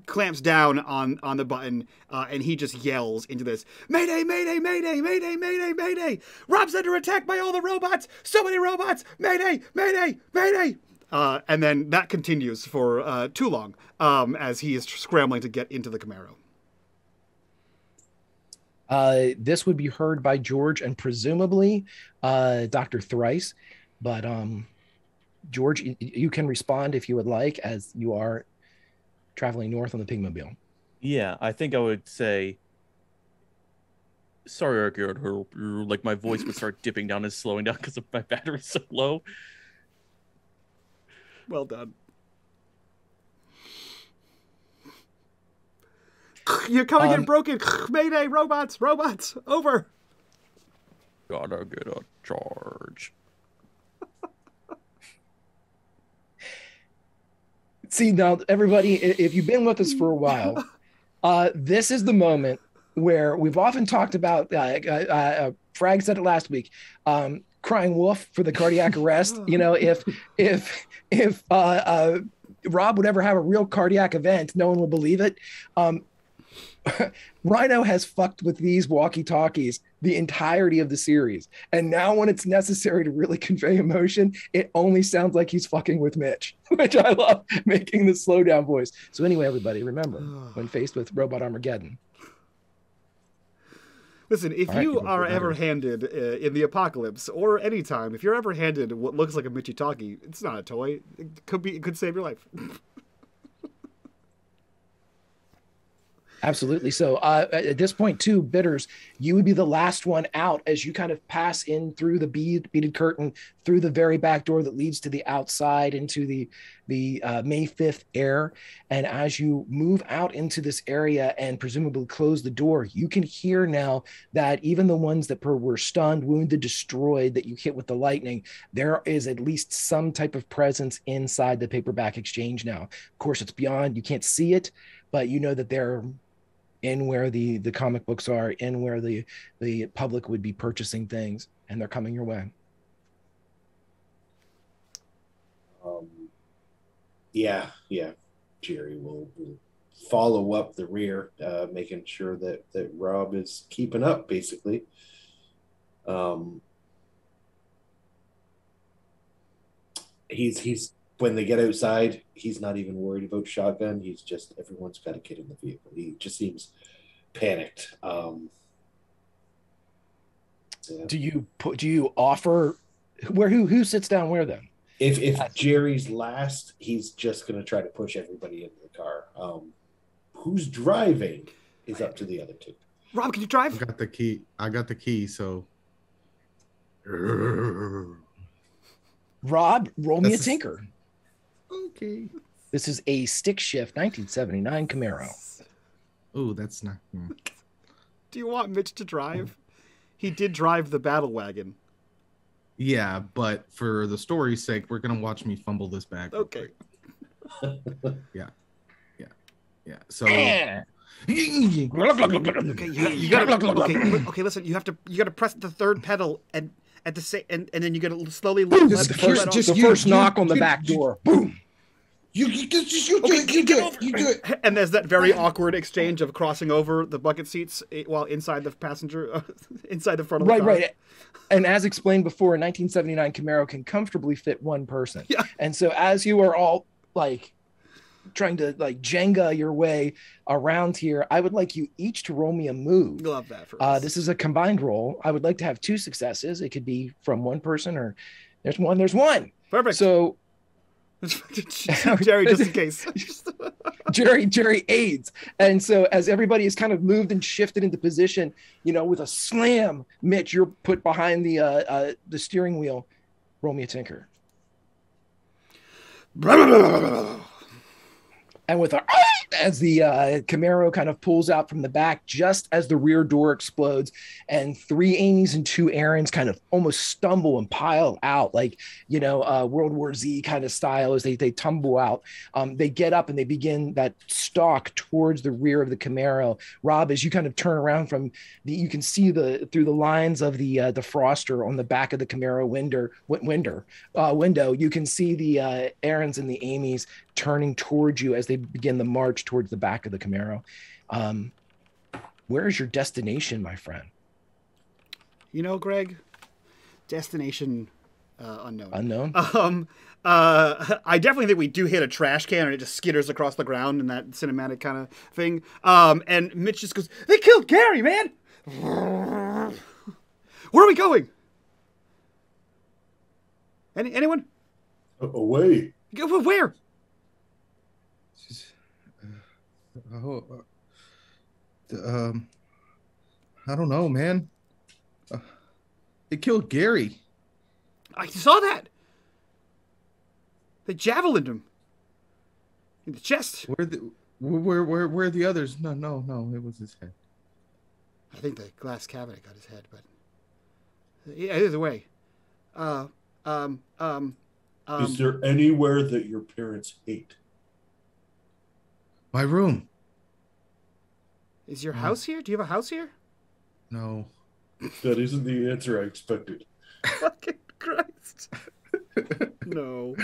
Speaker 5: clamps down on the button, and he just yells into this, "Mayday, mayday, mayday, mayday, mayday, mayday! Rob's under attack by all the robots! So many robots! Mayday, mayday, mayday!" And then that continues for too long as he is scrambling to get into the Camaro.
Speaker 2: This would be heard by George and presumably Dr. Thrice, but George, you can respond if you would like, as you are traveling north on the Pingmobile.
Speaker 4: Yeah, I think I would say, sorry, Eric, like my voice would start dipping down and slowing down because my battery's so low.
Speaker 5: Well done. You're coming in broken. Mayday, robots, over.
Speaker 4: Gotta get a charge.
Speaker 2: See, now, everybody, if you've been with us for a while, this is the moment where we've often talked about, Frag said it last week, crying wolf for the cardiac arrest. You know, if Rob would ever have a real cardiac event, no one would believe it. Rhino has fucked with these walkie-talkies the entirety of the series, and now when it's necessary to really convey emotion, it only sounds like he's fucking with Mitch, which I love, making the slow down voice. So anyway, everybody, remember, when faced with Robot Armageddon,
Speaker 5: listen, if you are ever handed in the apocalypse or anytime, if you're ever handed what looks like a Michitaki, it's not a toy. It could save your life.
Speaker 2: Absolutely. So at this point, too, Bitters, you would be the last one out as you kind of pass in through the beaded curtain, through the very back door that leads to the outside into the May 5th air. And as you move out into this area and presumably close the door, you can hear now that even the ones that were stunned, wounded, destroyed, that you hit with the lightning, there is at least some type of presence inside the paperback exchange now. Of course, it's beyond, you can't see it, but you know that they're in where the comic books are, in where the public would be purchasing things, and they're coming your way.
Speaker 7: Yeah. Jerry will follow up the rear, making sure that Rob is keeping up, basically. He's when they get outside, he's not even worried about shotgun. He's just, everyone's got a kid in the vehicle. He just seems panicked. Yeah.
Speaker 2: Do you offer who sits down where then?
Speaker 7: If Jerry's last, he's just going to try to push everybody into the car. Who's driving is up to the other two.
Speaker 5: Rob, can you drive?
Speaker 6: I got the key. So,
Speaker 2: Rob, roll me a tinker.
Speaker 6: Okay.
Speaker 2: This is a stick shift 1979 Camaro.
Speaker 6: Oh, that's not.
Speaker 5: Do you want Mitch to drive? He did drive the battle wagon.
Speaker 6: Yeah, but for the story's sake, we're gonna watch me fumble this bag.
Speaker 5: Okay.
Speaker 6: Yeah. So. Okay, you gotta. Okay, listen. You gotta press the third pedal and at the same, and then you gotta slowly.
Speaker 2: The first knock on the back door. Boom.
Speaker 6: You do it.
Speaker 5: And there's that very awkward exchange of crossing over the bucket seats while inside the passenger, inside the front of the car.
Speaker 2: Right. And as explained before, a 1979 Camaro can comfortably fit one person.
Speaker 5: Yeah.
Speaker 2: And so as you are all like trying to like Jenga your way around here, I would like you each to roll me a move.
Speaker 5: Love that for us.
Speaker 2: This is a combined roll. I would like to have 2 successes. It could be from one person, or there's one.
Speaker 5: Perfect.
Speaker 2: So
Speaker 5: Jerry, just in case.
Speaker 2: Jerry aids. And so as everybody is kind of moved and shifted into position, you know, with a slam, Mitch, you're put behind the steering wheel. Roll me a tinker. And with a as the Camaro kind of pulls out from the back, just as the rear door explodes, and 3 Amy's and 2 Aarons kind of almost stumble and pile out, like, you know, World War Z kind of style, as they tumble out. They get up and they begin that stalk towards the rear of the Camaro. Rob, as you kind of turn around you can see through the lines of the defroster on the back of the Camaro window. You can see the Aarons and the Amy's turning towards you as they begin the march towards the back of the Camaro. Where is your destination, my friend?
Speaker 5: You know, Greg, destination unknown. I definitely think we do hit a trash can and it just skitters across the ground in that cinematic kind of thing. And Mitch just goes, "They killed Gary, man!" Where are we going? Anyone?
Speaker 7: Away.
Speaker 5: Where?
Speaker 6: I don't know, man. They killed Gary.
Speaker 5: I saw that. They javelined him in the chest.
Speaker 6: Where are the others? No, it was his head.
Speaker 5: I think the glass cabinet got his head, but yeah, either way.
Speaker 7: Is there anywhere that your parents hate?
Speaker 6: My room.
Speaker 5: Is your house here? Do you have a house here?
Speaker 6: No.
Speaker 7: That isn't the answer I expected.
Speaker 5: Fucking Christ. No.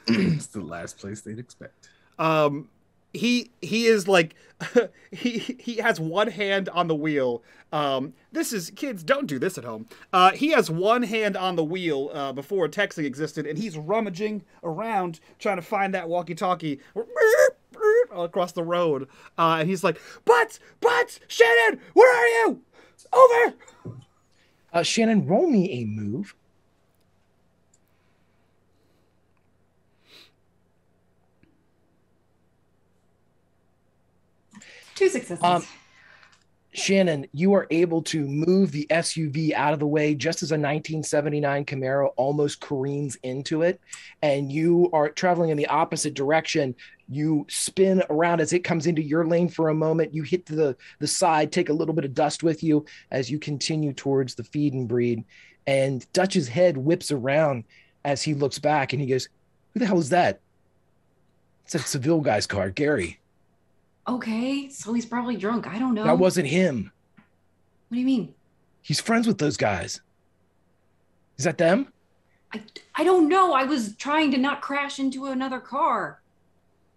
Speaker 6: It's the last place they'd expect.
Speaker 5: He is like he has one hand on the wheel. This is, kids, don't do this at home. He has one hand on the wheel before texting existed, and he's rummaging around trying to find that walkie-talkie across the road. And he's like, "But, Shannon, where are you? Over!"
Speaker 2: Shannon, roll me a move.
Speaker 3: Two successes.
Speaker 2: Shannon, you are able to move the SUV out of the way just as a 1979 Camaro almost careens into it, and you are traveling in the opposite direction. You spin around as it comes into your lane for a moment. You hit the side, take a little bit of dust with you as you continue towards the feed and breed. And Dutch's head whips around as he looks back, and he goes, "Who the hell is that?" It's a Seville guy's car, Gary.
Speaker 3: Okay, so he's probably drunk. I don't know.
Speaker 2: That wasn't him.
Speaker 3: What do you mean?
Speaker 2: He's friends with those guys. Is that them?
Speaker 3: I don't know. I was trying to not crash into another car.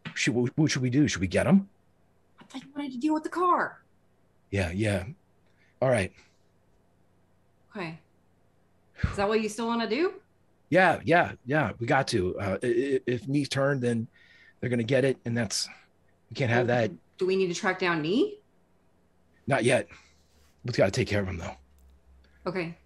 Speaker 2: What should we do? Should we get them?
Speaker 3: I thought you wanted to deal with the car.
Speaker 2: Yeah. All right.
Speaker 3: Okay. Is that what you still want to do?
Speaker 2: Yeah. We got to. If Nee's turned, then they're going to get it, and we can't have that.
Speaker 3: Do we need to track down Nee?
Speaker 2: Not yet. We've got to take care of him, though.
Speaker 3: Okay.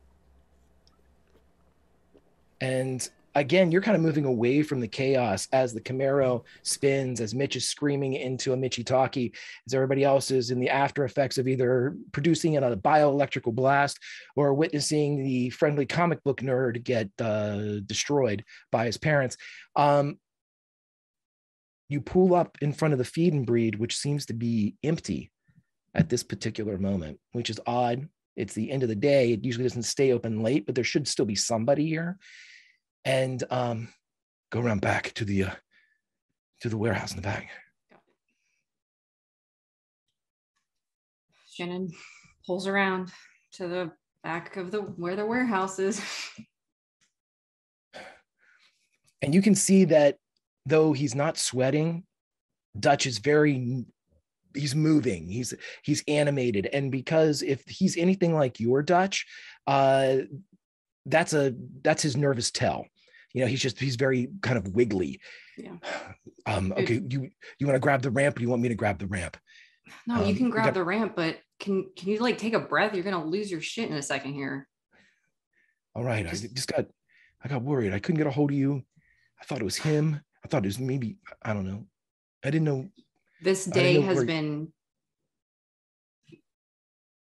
Speaker 2: And again, you're kind of moving away from the chaos as the Camaro spins, as Mitch is screaming into a Mitchy talkie, as everybody else is in the after effects of either producing a bioelectrical blast or witnessing the friendly comic book nerd get destroyed by his parents. You pull up in front of the feed and breed, which seems to be empty at this particular moment, which is odd. It's the end of the day. It usually doesn't stay open late, but there should still be somebody here. And go around back to the warehouse in the back.
Speaker 3: Shannon pulls around to the back of where the warehouse is.
Speaker 2: And you can see that though he's not sweating, Dutch is he's moving, he's animated. And because if he's anything like your Dutch, that's his nervous tell. He's very kind of wiggly.
Speaker 3: Yeah.
Speaker 2: Okay, you want to grab the ramp, or you want me to grab the ramp?
Speaker 3: No, you can grab the ramp, but can you like take a breath? You're gonna lose your shit in a second here.
Speaker 2: All right, I got worried. I couldn't get a hold of you. I thought it was him. I thought it was maybe, I don't know. I didn't know.
Speaker 3: This day has been,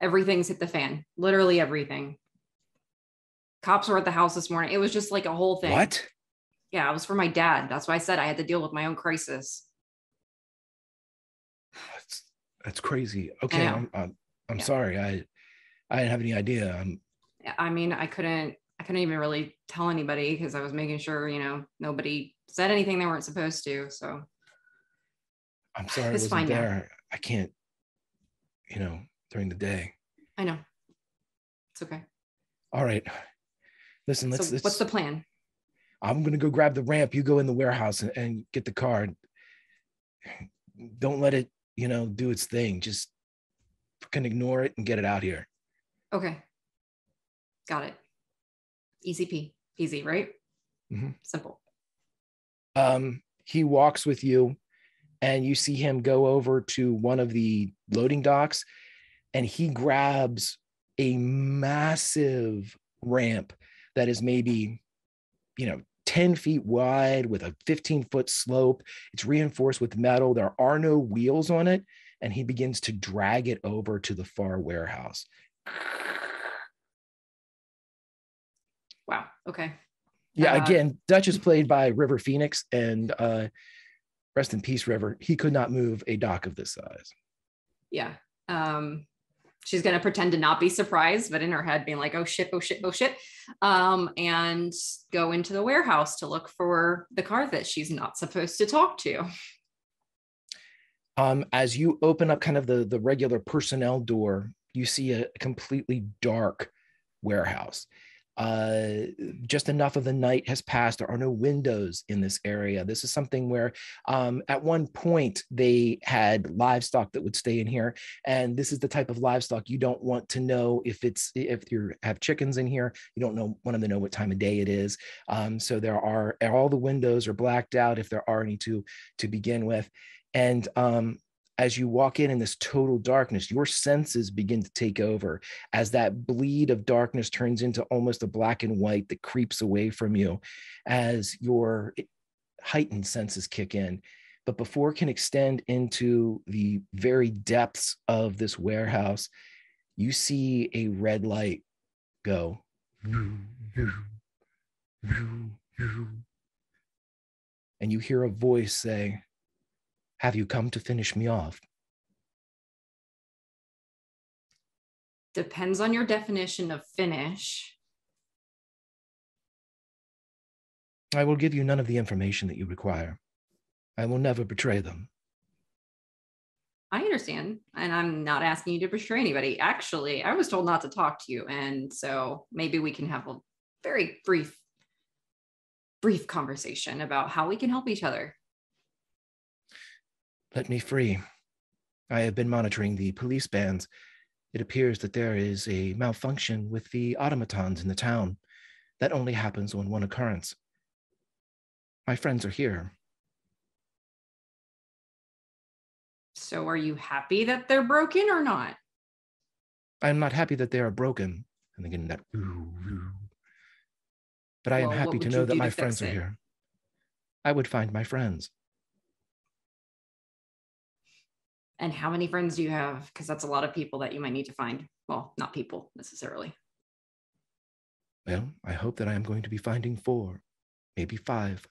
Speaker 3: everything's hit the fan. Literally everything. Cops were at the house this morning. It was just like a whole thing.
Speaker 2: What?
Speaker 3: Yeah, it was for my dad. That's why I said I had to deal with my own crisis.
Speaker 2: That's crazy. Okay, I'm sorry. I didn't have any idea.
Speaker 3: I mean, I couldn't even really tell anybody because I was making sure, nobody said anything they weren't supposed to. So
Speaker 2: I'm sorry I wasn't there. Now. I can't, during the day.
Speaker 3: I know. It's okay.
Speaker 2: All right. Listen,
Speaker 3: what's the plan?
Speaker 2: I'm going to go grab the ramp. You go in the warehouse and get the car. Don't let it, do its thing. Just fucking ignore it and get it out here.
Speaker 3: Okay. Got it. Easy, right?
Speaker 2: Mm-hmm.
Speaker 3: Simple.
Speaker 2: He walks with you and you see him go over to one of the loading docks and he grabs a massive ramp that is maybe, 10 feet wide with a 15-foot slope. It's reinforced with metal. There are no wheels on it. And he begins to drag it over to the far warehouse.
Speaker 3: Wow. Okay.
Speaker 2: Yeah. Again, Dutch is played by River Phoenix, and rest in peace, River. He could not move a dock of this size.
Speaker 3: Yeah. She's going to pretend to not be surprised, but in her head being like, oh shit. And go into the warehouse to look for the car that she's not supposed to talk to.
Speaker 2: As you open up kind of the regular personnel door, you see a completely dark warehouse. Just enough of the night has passed. There are no windows in this area. This is something where at one point they had livestock that would stay in here. And this is the type of livestock you don't want to know if you have chickens in here, you don't want them to know what time of day it is. So all the windows are blacked out if there are any to begin with. And as you walk in this total darkness, your senses begin to take over as that bleed of darkness turns into almost a black and white that creeps away from you as your heightened senses kick in. But before it can extend into the very depths of this warehouse, you see a red light go. And you hear a voice say, "Have you come to finish me off?"
Speaker 3: Depends on your definition of finish.
Speaker 2: I will give you none of the information that you require. I will never betray them.
Speaker 3: I understand. And I'm not asking you to betray anybody. Actually, I was told not to talk to you. And so maybe we can have a very brief conversation about how we can help each other.
Speaker 2: Let me free. I have been monitoring the police bands. It appears that there is a malfunction with the automatons in the town. That only happens on one occurrence. My friends are here.
Speaker 3: So are you happy that they're broken or not?
Speaker 2: I'm not happy that they are broken. And again, that but I am happy to know that my friends are here. I would find my friends.
Speaker 3: And how many friends do you have? Because that's a lot of people that you might need to find. Well, not people necessarily.
Speaker 2: Well, I hope that I am going to be finding 4, maybe 5.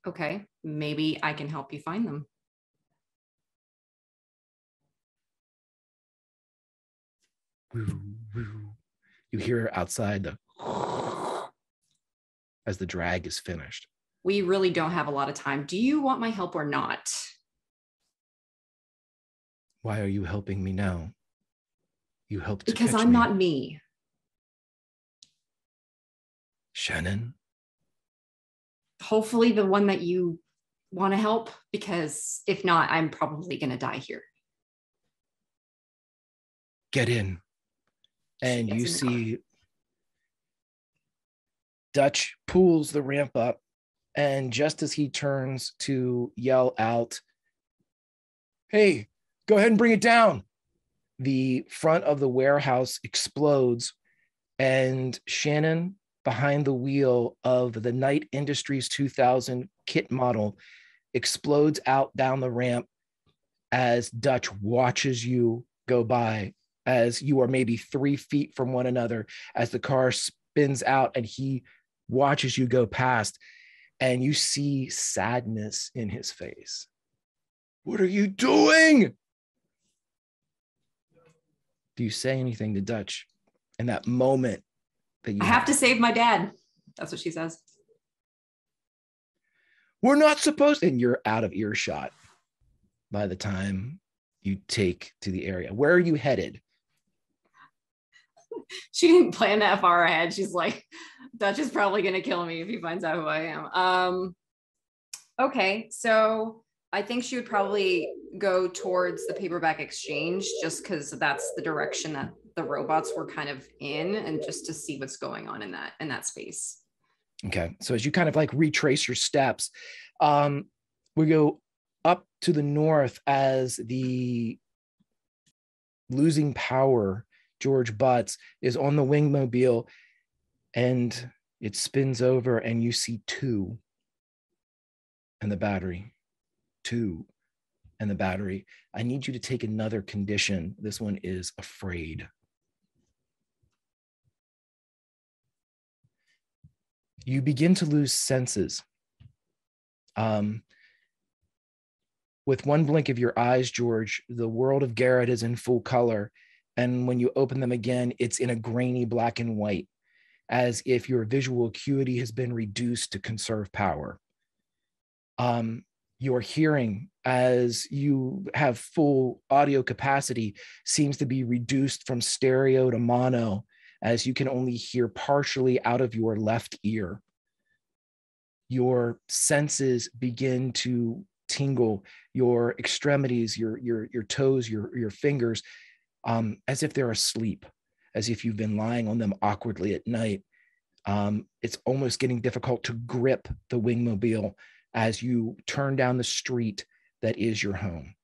Speaker 3: Okay, maybe I can help you find them.
Speaker 2: You hear outside the as the drag is finished.
Speaker 3: We really don't have a lot of time. Do you want my help or not?
Speaker 2: Why are you helping me now? You helped
Speaker 3: because I'm not me.
Speaker 2: Shannon?
Speaker 3: Hopefully the one that you want to help, because if not, I'm probably going to die here.
Speaker 2: Get in. And you see Dutch pulls the ramp up, and just as he turns to yell out, "Hey, go ahead and bring it down," the front of the warehouse explodes, and Shannon, behind the wheel of the Knight Industries 2000 kit model, explodes out down the ramp as Dutch watches you go by, as you are maybe 3 feet from one another, as the car spins out and he watches you go past, and you see sadness in his face. What are you doing? Do you say anything to Dutch in that moment that you
Speaker 3: I have to save my dad? That's what she says.
Speaker 2: We're not supposed, and you're out of earshot by the time you take to the area. Where are you headed?
Speaker 3: She didn't plan that far ahead. She's like, Dutch is probably going to kill me if he finds out who I am. Okay, so I think she would probably go towards the paperback exchange, just because that's the direction that the robots were kind of in, and just to see what's going on in that space.
Speaker 2: Okay, so as you kind of like retrace your steps, we go up to the north as the losing power George Butts is on the wingmobile, and it spins over, and you see 2 and the battery. 2 and the battery. I need you to take another condition. This one is afraid. You begin to lose senses. With one blink of your eyes, George, the world of Garrett is in full color. And when you open them again, it's in a grainy black and white, as if your visual acuity has been reduced to conserve power. Your hearing, as you have full audio capacity, seems to be reduced from stereo to mono, as you can only hear partially out of your left ear. Your senses begin to tingle, your extremities, your toes, your fingers, as if they're asleep, as if you've been lying on them awkwardly at night. It's almost getting difficult to grip the wingmobile as you turn down the street that is your home.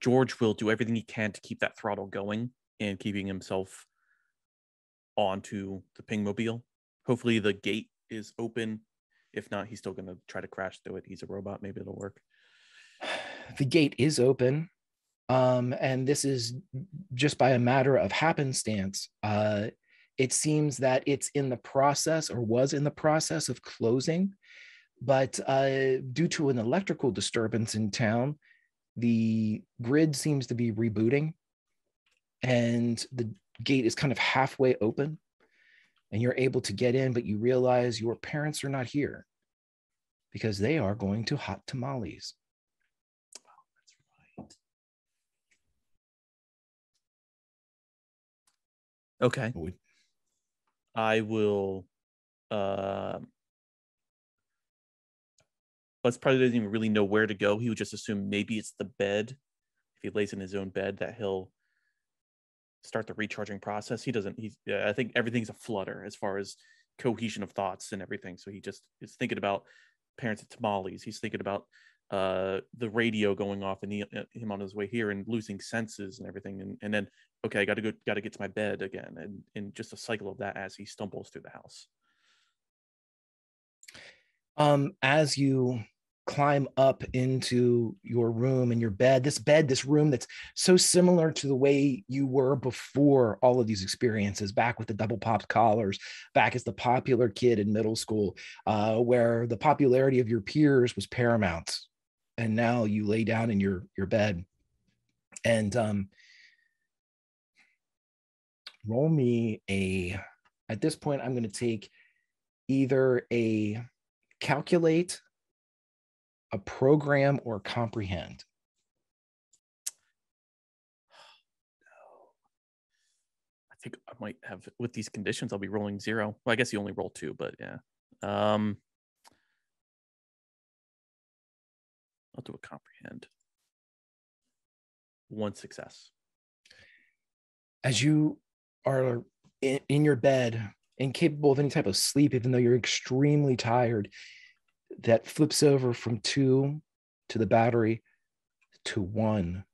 Speaker 4: George will do everything he can to keep that throttle going and keeping himself onto the pingmobile. Hopefully the gate is open. If not, he's still going to try to crash through it. He's a robot. Maybe it'll work.
Speaker 2: The gate is open. And this is just by a matter of happenstance. It seems that it's in the process, or was in the process, of closing, but due to an electrical disturbance in town, the grid seems to be rebooting, and the gate is kind of halfway open, and you're able to get in, but you realize your parents are not here because they are going to hot tamales.
Speaker 4: Okay. I will Butts probably doesn't even really know where to go. He would just assume maybe it's the bed. If he lays in his own bed, that he'll start the recharging process. I think everything's a flutter as far as cohesion of thoughts and everything. So he just is thinking about parents at tamales. He's thinking about the radio going off and him on his way here and losing senses and everything. And then, okay, I got to get to my bed again. And just a cycle of that as he stumbles through the house.
Speaker 2: As you climb up into your room and your bed, this room that's so similar to the way you were before all of these experiences, back with the double popped collars, back as the popular kid in middle school, where the popularity of your peers was paramount. And now you lay down in your bed and roll me at this point, I'm going to take either a calculate, a program, or comprehend.
Speaker 4: I think I might have, with these conditions, I'll be rolling 0. Well, I guess you only roll 2, but yeah. I'll do a comprehend. 1 success.
Speaker 2: As you are in your bed, incapable of any type of sleep, even though you're extremely tired, that flips over from 2 to the battery to 1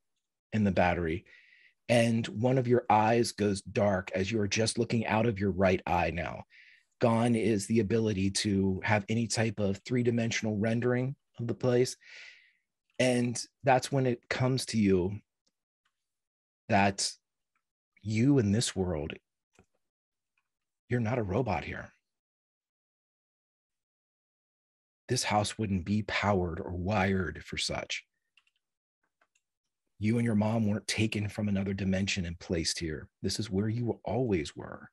Speaker 2: in the battery. And one of your eyes goes dark as you're just looking out of your right eye now. Gone is the ability to have any type of 3-dimensional rendering of the place. And that's when it comes to you that you in this world, you're not a robot here. This house wouldn't be powered or wired for such. You and your mom weren't taken from another dimension and placed here. This is where you always were.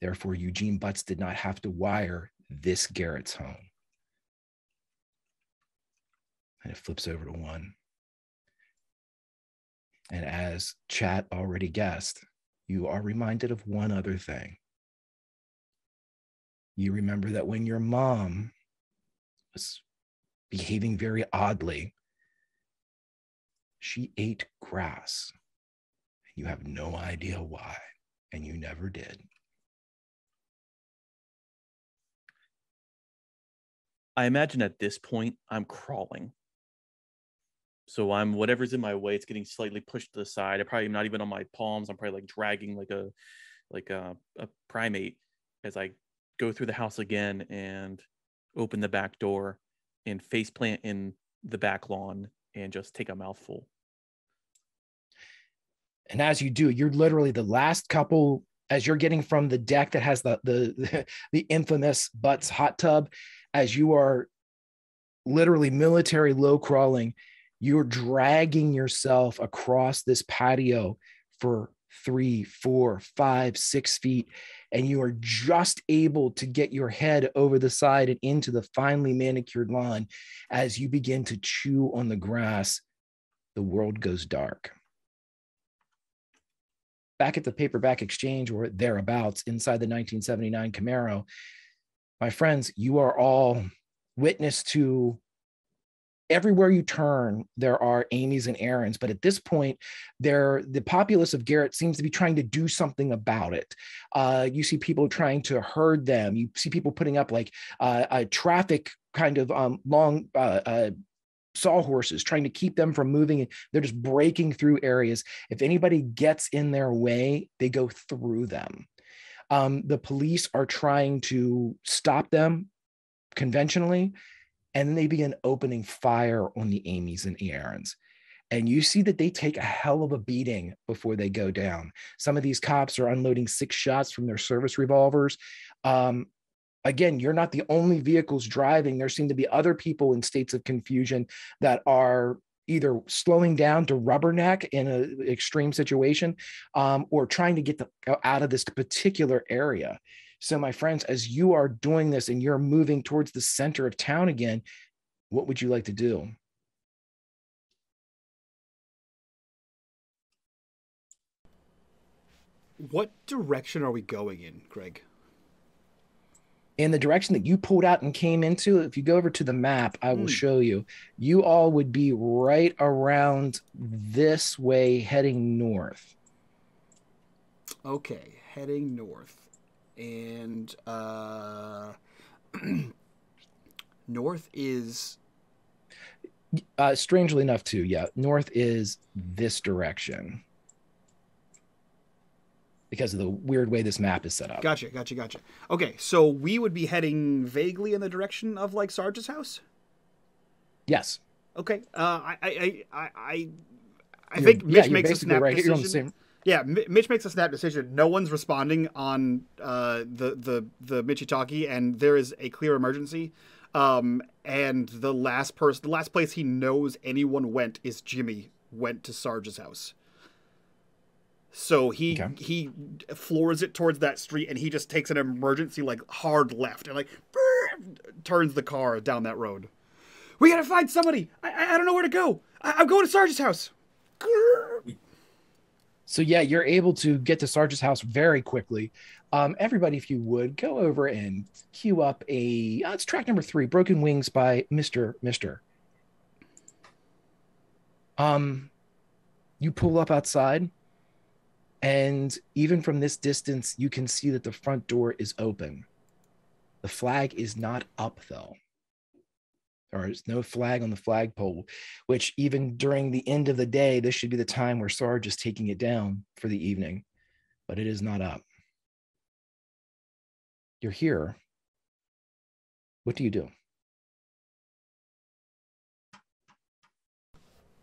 Speaker 2: Therefore, Eugene Butts did not have to wire this Garrett's home. And it flips over to 1. And as chat already guessed, you are reminded of one other thing. You remember that when your mom was behaving very oddly, she ate grass. You have no idea why, and you never did.
Speaker 4: I imagine at this point, I'm crawling. So I'm, whatever's in my way, it's getting slightly pushed to the side. I probably am not even on my palms. I'm probably like dragging like a primate as I go through the house again and open the back door and face plant in the back lawn and just take a mouthful.
Speaker 2: And as you do, you're literally the last couple, as you're getting from the deck that has the infamous Butts hot tub, as you are literally military low crawling, you're dragging yourself across this patio for 3, 4, 5, 6 feet, and you are just able to get your head over the side and into the finely manicured lawn. As you begin to chew on the grass, the world goes dark. Back at the paperback exchange or thereabouts inside the 1979 Camaro, my friends, you are all witness to everywhere you turn, there are Amy's and Aaron's, but at this point, the populace of Garrett seems to be trying to do something about it. You see people trying to herd them. You see people putting up like a traffic kind of long sawhorses, trying to keep them from moving. They're just breaking through areas. If anybody gets in their way, they go through them. The police are trying to stop them conventionally, and then they begin opening fire on the Amy's and Aaron's. And you see that they take a hell of a beating before they go down. Some of these cops are unloading 6 shots from their service revolvers. Again, you're not the only vehicles driving. There seem to be other people in states of confusion that are either slowing down to rubberneck in an extreme situation, or trying to get out of this particular area. So my friends, as you are doing this and you're moving towards the center of town again, what would you like to do?
Speaker 5: What direction are we going in, Greg?
Speaker 2: In the direction that you pulled out and came into. If you go over to the map, I will show you. You all would be right around this way, heading north.
Speaker 5: Okay, heading north. And north is...
Speaker 2: strangely enough, too, yeah. North is this direction, because of the weird way this map is set up.
Speaker 5: Gotcha. Okay, so we would be heading vaguely in the direction of like Sarge's house?
Speaker 2: Yes.
Speaker 5: Okay. I think Mitch makes a snap decision.
Speaker 2: You're on the same...
Speaker 5: Yeah, Mitch makes a snap decision. No one's responding on the Michitaki, and there is a clear emergency. And the last place he knows anyone went is Jimmy went to Sarge's house. So he floors it towards that street, and he just takes an emergency like hard left and like turns the car down that road. We gotta find somebody. I don't know where to go. I'm going to Sarge's house.
Speaker 2: So yeah, you're able to get to Sarge's house very quickly. Everybody, if you would, go over and queue up it's track number 3, Broken Wings by Mr. You pull up outside, and even from this distance, you can see that the front door is open. The flag is not up, though. There is no flag on the flagpole, which even during the end of the day, this should be the time where Sarge is taking it down for the evening, but it is not up. You're here. What do you do?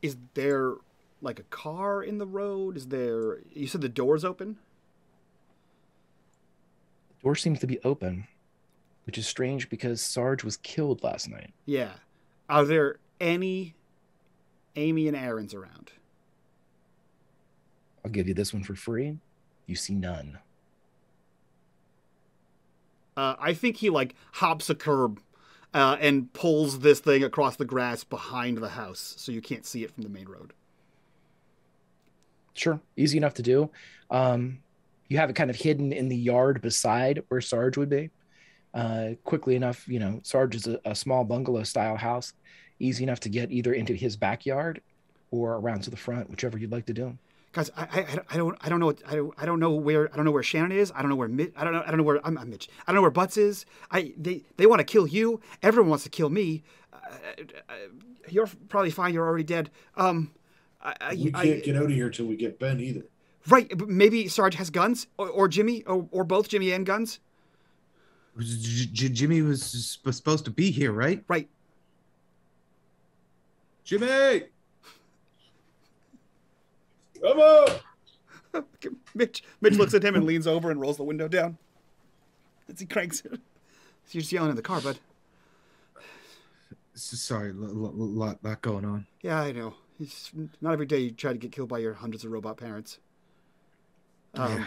Speaker 5: Is there like a car in the road? You said the door's open?
Speaker 2: The door seems to be open, which is strange because Sarge was killed last night.
Speaker 5: Yeah. Are there any Amy and Aaron's around?
Speaker 2: I'll give you this one for free. You see none.
Speaker 5: I think he like hops a curb and pulls this thing across the grass behind the house so you can't see it from the main road.
Speaker 2: Sure. Easy enough to do. You have it kind of hidden in the yard beside where Sarge would be. Quickly enough, Sarge is a small bungalow style house. Easy enough to get either into his backyard or around to the front, whichever you'd like to do.
Speaker 5: Guys, I don't know where Shannon is. I don't know where Mitch. I don't know where I'm Mitch. I don't know where Butts is. They want to kill you. Everyone wants to kill me. You're probably fine. You're already dead.
Speaker 7: We can't get out of here till we get Ben either.
Speaker 5: Right, but maybe Sarge has guns, or Jimmy, or both Jimmy and guns.
Speaker 6: Jimmy was supposed to be here, right?
Speaker 5: Right.
Speaker 7: Jimmy! Come on!
Speaker 5: Mitch looks at him and leans over and rolls the window down as he cranks it. You're just yelling in the car, bud.
Speaker 6: Sorry, lot going on.
Speaker 5: Yeah, I know. It's not every day you try to get killed by your hundreds of robot parents. And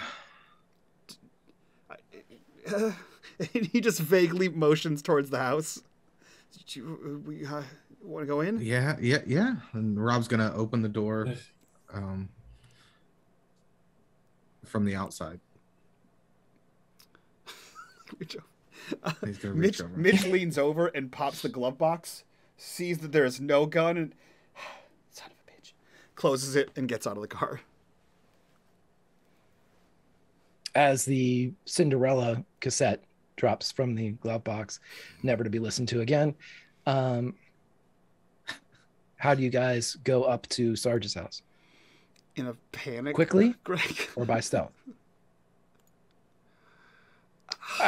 Speaker 5: he just vaguely motions towards the house. We want to go in?
Speaker 6: Yeah. And Rob's gonna open the door from the outside. He's gonna reach over.
Speaker 5: Mitch leans over and pops the glove box, sees that there is no gun, and son of a bitch, closes it and gets out of the car.
Speaker 2: As the Cinderella cassette drops from the glove box, never to be listened to again. How do you guys go up to Sarge's house?
Speaker 5: In a panic?
Speaker 2: Quickly?
Speaker 5: Greg?
Speaker 2: Or by stealth?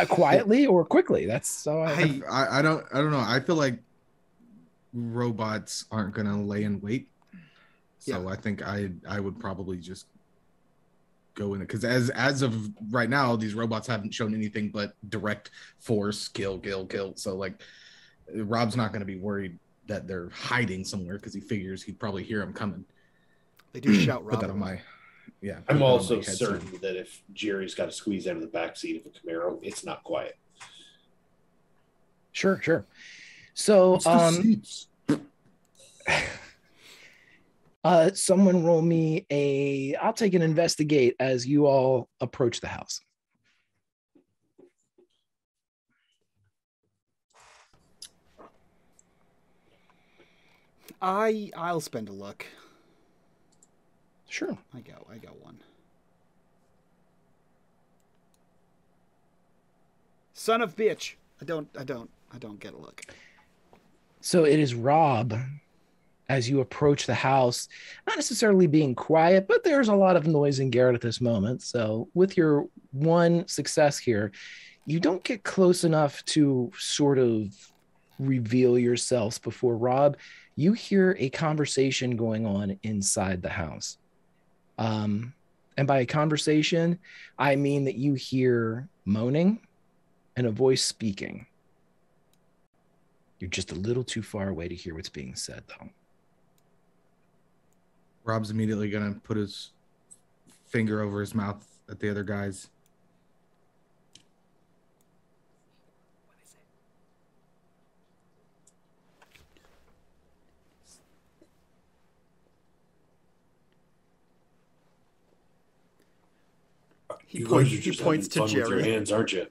Speaker 2: Quietly or quickly? That's so
Speaker 6: I don't know. I feel like robots aren't gonna lay in wait. So yeah. I think I would probably just go in it, because as of right now, these robots haven't shown anything but direct force, kill. So like, Rob's not going to be worried that they're hiding somewhere, because he figures he'd probably hear them coming.
Speaker 5: They do shout Rob.
Speaker 6: Put that on my, yeah.
Speaker 7: I'm also certain that if Jerry's got to squeeze out of the back seat of a Camaro, it's not quiet.
Speaker 2: Sure. So someone roll me I'll take an investigate as you all approach the house.
Speaker 5: I'll spend a look.
Speaker 2: Sure.
Speaker 5: I got one. Son of bitch. I don't get a look.
Speaker 2: So it is Rob. As you approach the house, not necessarily being quiet, but there's a lot of noise in Garrett at this moment. So with your one success here, you don't get close enough to sort of reveal yourselves before Rob. You hear a conversation going on inside the house. And by a conversation, I mean that you hear moaning and a voice speaking. You're just a little too far away to hear what's being said, though.
Speaker 6: Rob's immediately going to put his finger over his mouth at the other guys.
Speaker 5: What is it? He points to Jerry.
Speaker 7: With your hands, aren't you?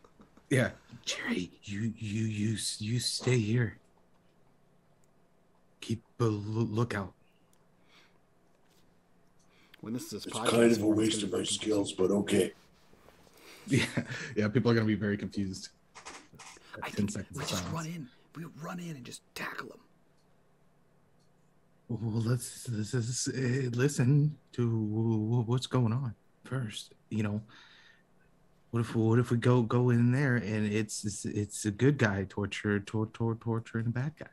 Speaker 6: Yeah. Jerry, you stay here. Keep a lookout.
Speaker 5: When this is
Speaker 7: it's kind of a waste of my skills, but okay.
Speaker 6: Yeah, people are going to be very confused.
Speaker 5: I think we just run in. We run in and just tackle them.
Speaker 6: Well, let's listen to what's going on first. You know, what if we go in there and it's a good guy torturing a bad guy?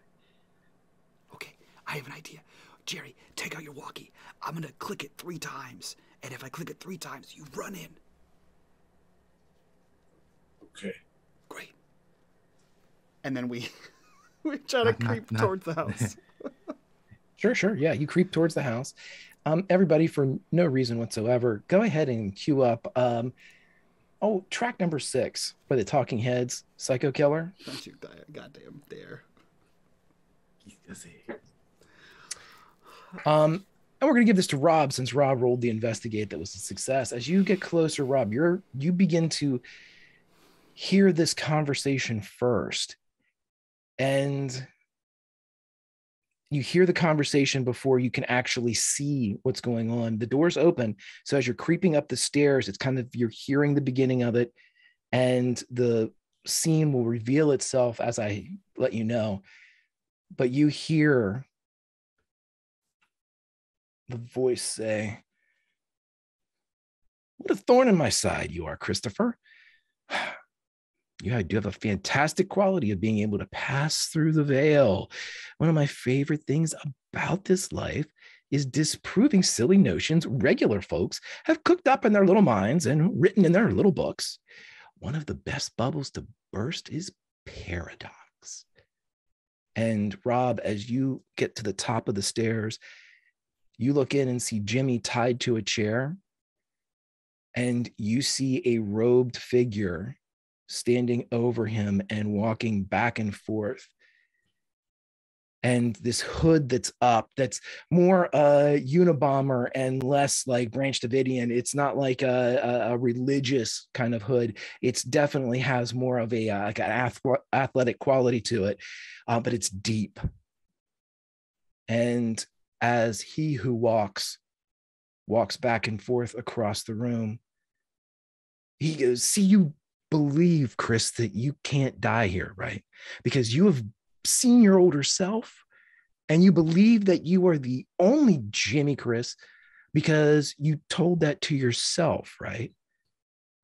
Speaker 5: Okay, I have an idea. Jerry, take out your walkie. I'm going to click it 3 times. And if I click it 3 times, you run in.
Speaker 7: Okay.
Speaker 5: Great. And then we try to creep towards the house.
Speaker 2: Sure. Yeah, you creep towards the house. Everybody, for no reason whatsoever, go ahead and queue up. Track number 6 for the Talking Heads, Psycho Killer.
Speaker 5: Don't you goddamn dare.
Speaker 2: And we're going to give this to Rob, since Rob rolled the investigate that was a success. As you get closer, Rob, you begin to hear this conversation first. And you hear the conversation before you can actually see what's going on. The door's open. So as you're creeping up the stairs, it's kind of, you're hearing the beginning of it. And the scene will reveal itself as I let you know. But you hear the voice say, "What a thorn in my side you are, Christopher. You do have a fantastic quality of being able to pass through the veil. One of my favorite things about this life is disproving silly notions regular folks have cooked up in their little minds and written in their little books. One of the best bubbles to burst is paradox." And Rob, as you get to the top of the stairs, you look in and see Jimmy tied to a chair. and you see a robed figure standing over him and walking back and forth. And this hood that's up, that's more Unabomber and less like Branch Davidian. It's not like a religious kind of hood. It's definitely has more of a like an athletic quality to it, but it's deep. And as he who walks back and forth across the room, he goes, see, you believe, Chris, that you can't die here, right? Because you have seen your older self and you believe that you are the only Jimmy Chris because you told that to yourself, right?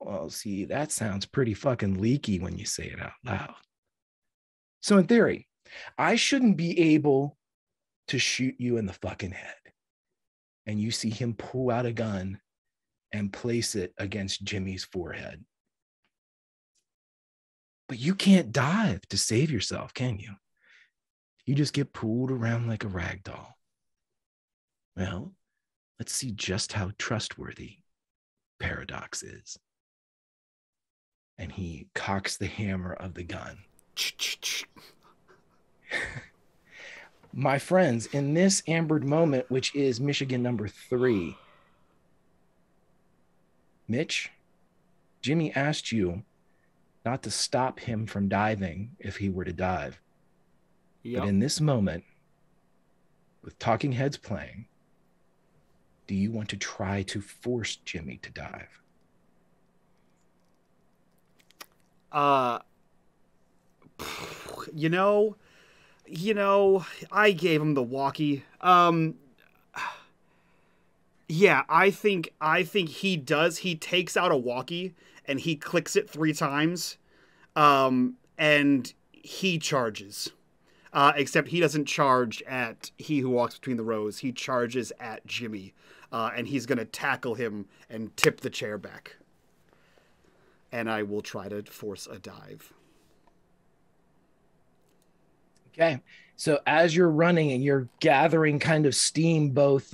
Speaker 2: Well, see, that sounds pretty fucking leaky when you say it out loud. So in theory, I shouldn't be able to shoot you in the fucking head. And you see him pull out a gun and place it against Jimmy's forehead. But you can't dive to save yourself, can you? You just get pulled around like a rag doll. Well, let's see just how trustworthy Paradox is. And he cocks the hammer of the gun. My friends, in this ambered moment, which is Michigan number 3, Mitch, Jimmy asked you not to stop him from diving if he were to dive. Yep. But in this moment, with talking heads playing, do you want to try to force Jimmy to dive?
Speaker 5: You know, I gave him the walkie. Yeah, I think he does. He takes out a walkie and he clicks it 3 times, and he charges. Except he doesn't charge at He Who Walks Between the Rows. He charges at Jimmy, and he's going to tackle him and tip the chair back. And I will try to force a dive.
Speaker 2: Okay. So as you're running and you're gathering kind of steam, both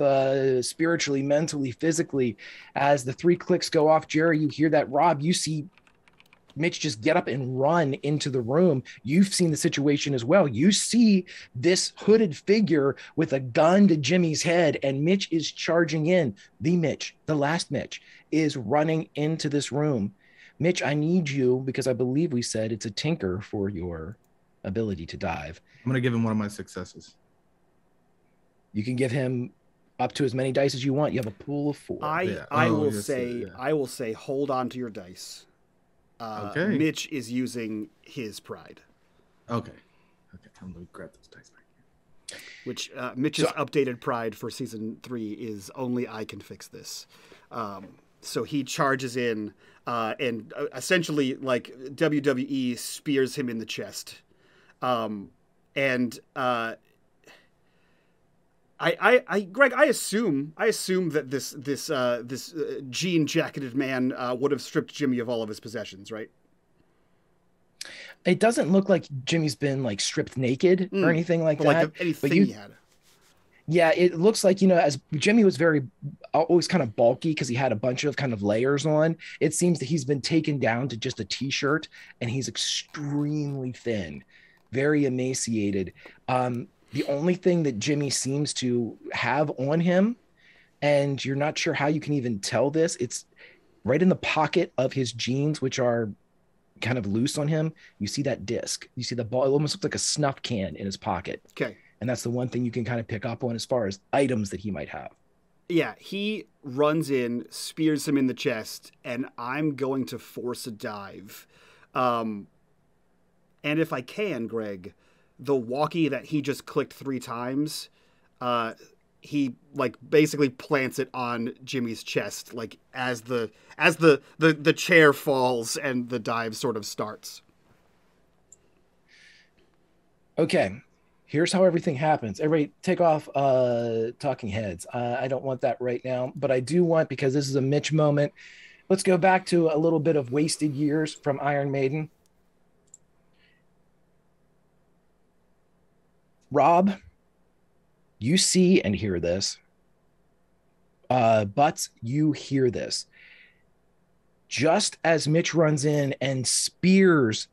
Speaker 2: spiritually, mentally, physically, as the 3 clicks go off, Jerry, you hear that. Rob, you see Mitch just get up and run into the room. You've seen the situation as well. You see this hooded figure with a gun to Jimmy's head, and Mitch is charging in. The last Mitch, is running into this room. Mitch, I need you, because I believe we said it's a tinker for your ability to dive.
Speaker 6: I'm going to give him one of my successes.
Speaker 2: You can give him up to as many dice as you want. You have a pool of 4.
Speaker 5: I will say, hold on to your dice.
Speaker 6: Okay.
Speaker 5: Mitch is using his pride.
Speaker 6: Okay. I'm going to grab those dice back here.
Speaker 5: Which Mitch's updated pride for season 3 is only I can fix this. So he charges in and essentially, like WWE, spears him in the chest. Greg, I assume that this jean-jacketed man would have stripped Jimmy of all of his possessions, right?
Speaker 2: It doesn't look like Jimmy's been like stripped naked or anything like that.
Speaker 5: Like anything he had.
Speaker 2: Yeah, it looks like, as Jimmy was always kind of bulky because he had a bunch of kind of layers on. It seems that he's been taken down to just a t-shirt, and he's extremely thin, very emaciated. The only thing that Jimmy seems to have on him, and you're not sure how you can even tell this, it's right in the pocket of his jeans, which are kind of loose on him. You see that disc. You see the ball. It almost looks like a snuff can in his pocket.
Speaker 5: Okay.
Speaker 2: And that's the one thing you can kind of pick up on as far as items that he might have.
Speaker 5: Yeah, he runs in, spears him in the chest, and I'm going to force a dive. And if I can, Greg, the walkie that he just clicked 3 times, he like basically plants it on Jimmy's chest, like as the chair falls and the dive sort of starts.
Speaker 2: Okay. Here's how everything happens. Everybody take off talking heads. I don't want that right now, but I do want, because this is a Mitch moment, let's go back to a little bit of wasted years from Iron Maiden. Rob, you see and hear this. Butts, you hear this. just as Mitch runs in and spears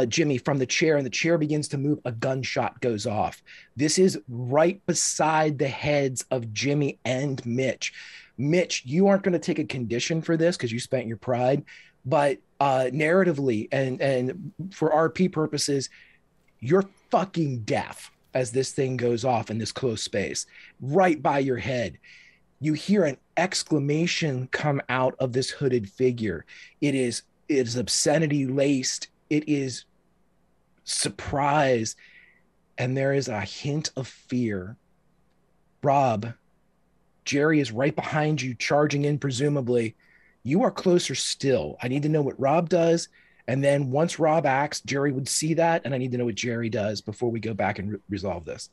Speaker 2: Jimmy from the chair, and the chair begins to move, a gunshot goes off. This is right beside the heads of Jimmy and Mitch. Mitch, you aren't going to take a condition for this because you spent your pride, but narratively and for RP purposes, you're fucking deaf as this thing goes off in this close space right by your head. You hear an exclamation come out of this hooded figure. It is obscenity laced. It is surprise, and there is a hint of fear. Rob, Jerry is right behind you, charging in, presumably. You are closer still. I need to know what Rob does, and then once Rob acts, Jerry would see that, and I need to know what Jerry does before we go back and resolve this.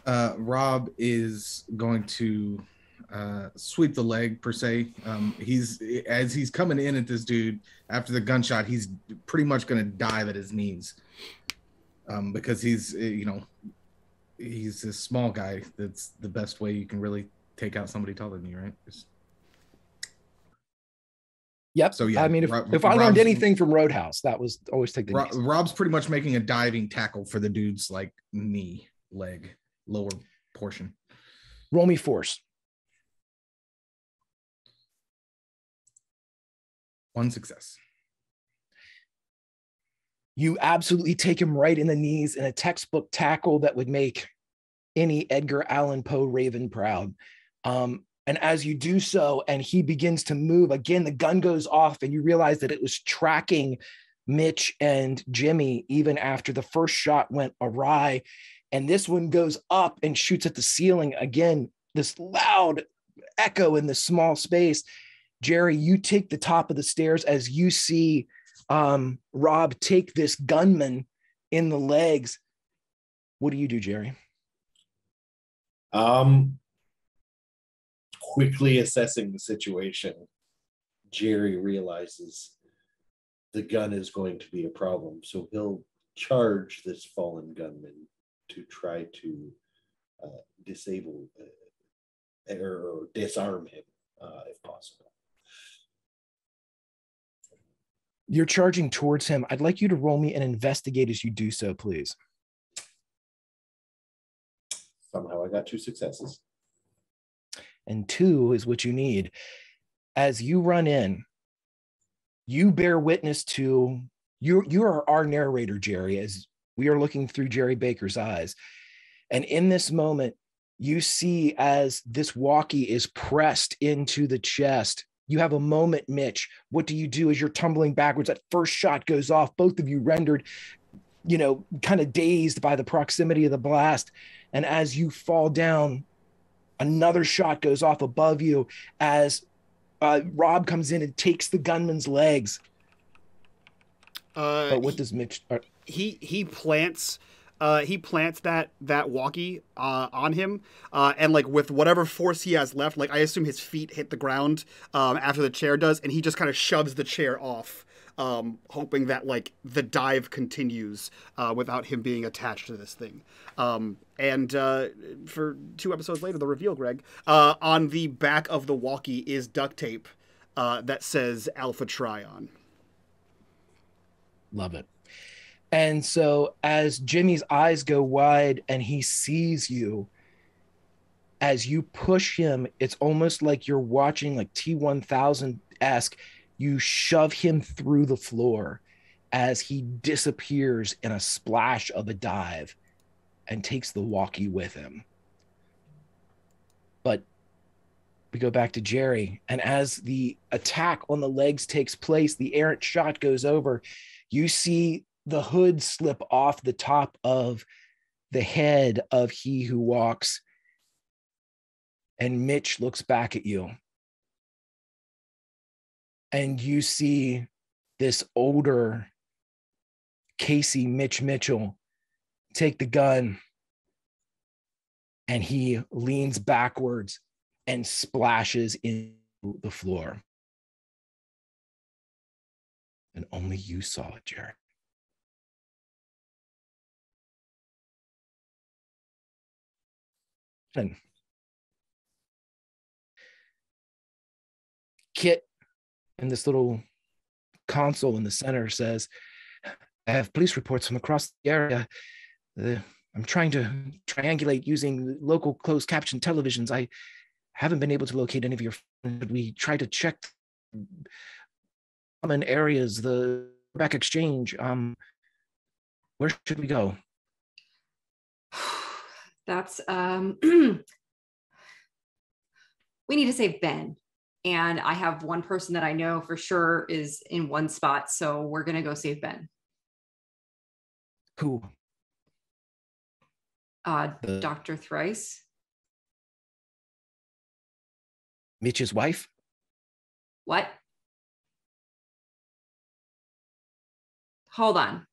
Speaker 6: Rob is going to sweep the leg per se. As he's coming in at this dude after the gunshot, he's pretty much going to dive at his knees because he's he's a small guy. That's the best way you can really take out somebody taller than you, right?
Speaker 2: Yep. So yeah, I mean, if I learned anything from Roadhouse, that was always take the knees.
Speaker 6: Rob's pretty much making a diving tackle for the dude's like knee, leg, lower portion.
Speaker 2: Roll me force.
Speaker 6: 1 success.
Speaker 2: You absolutely take him right in the knees in a textbook tackle that would make any Edgar Allan Poe Raven proud. And as you do so, and he begins to move, again, the gun goes off, and you realize that it was tracking Mitch and Jimmy even after the first shot went awry. And this one goes up and shoots at the ceiling. Again, this loud echo in this small space. Jerry, you take the top of the stairs as you see Rob take this gunman in the legs. What do you do, Jerry?
Speaker 7: Quickly assessing the situation, Jerry realizes the gun is going to be a problem. So he'll charge this fallen gunman to try to disable or disarm him if possible.
Speaker 2: You're charging towards him. I'd like you to roll me and investigate as you do so, please.
Speaker 7: Somehow I got 2 successes.
Speaker 2: And 2 is what you need. As you run in, you bear witness to, you are our narrator, Jerry, as we are looking through Jerry Baker's eyes. And in this moment, you see as this walkie is pressed into the chest. You have a moment, Mitch. What do you do as you're tumbling backwards? That first shot goes off, both of you rendered, kind of dazed by the proximity of the blast. And as you fall down, another shot goes off above you as Rob comes in and takes the gunman's legs. But what does Mitch?
Speaker 5: He plants that walkie on him, and like with whatever force he has left, like I assume his feet hit the ground after the chair does, and he just kind of shoves the chair off, hoping that like the dive continues without him being attached to this thing. And for 2 episodes later, the reveal, Greg, on the back of the walkie is duct tape that says Alpha Trion.
Speaker 2: Love it. And so as Jimmy's eyes go wide and he sees you, as you push him, it's almost like you're watching like T-1000-esque. You shove him through the floor as he disappears in a splash of a dive and takes the walkie with him. But we go back to Jerry, and as the attack on the legs takes place, the errant shot goes over. You see the hood slip off the top of the head of he who walks, and Mitch looks back at you. And you see this older Casey Mitch Mitchell take the gun, and he leans backwards and splashes into the floor. And only you saw it, Jared. And Kit And this little console in the center says, I have police reports from across the area. I'm trying to triangulate using local closed caption televisions. I haven't been able to locate any of your friends, but we try to check common areas, the back exchange. Where should we go?
Speaker 3: That's we need to save Ben. And I have one person that I know for sure is in one spot. So we're gonna go save Ben.
Speaker 2: Who?
Speaker 3: Dr. Thrice.
Speaker 2: Mitch's wife?
Speaker 3: What? Hold on.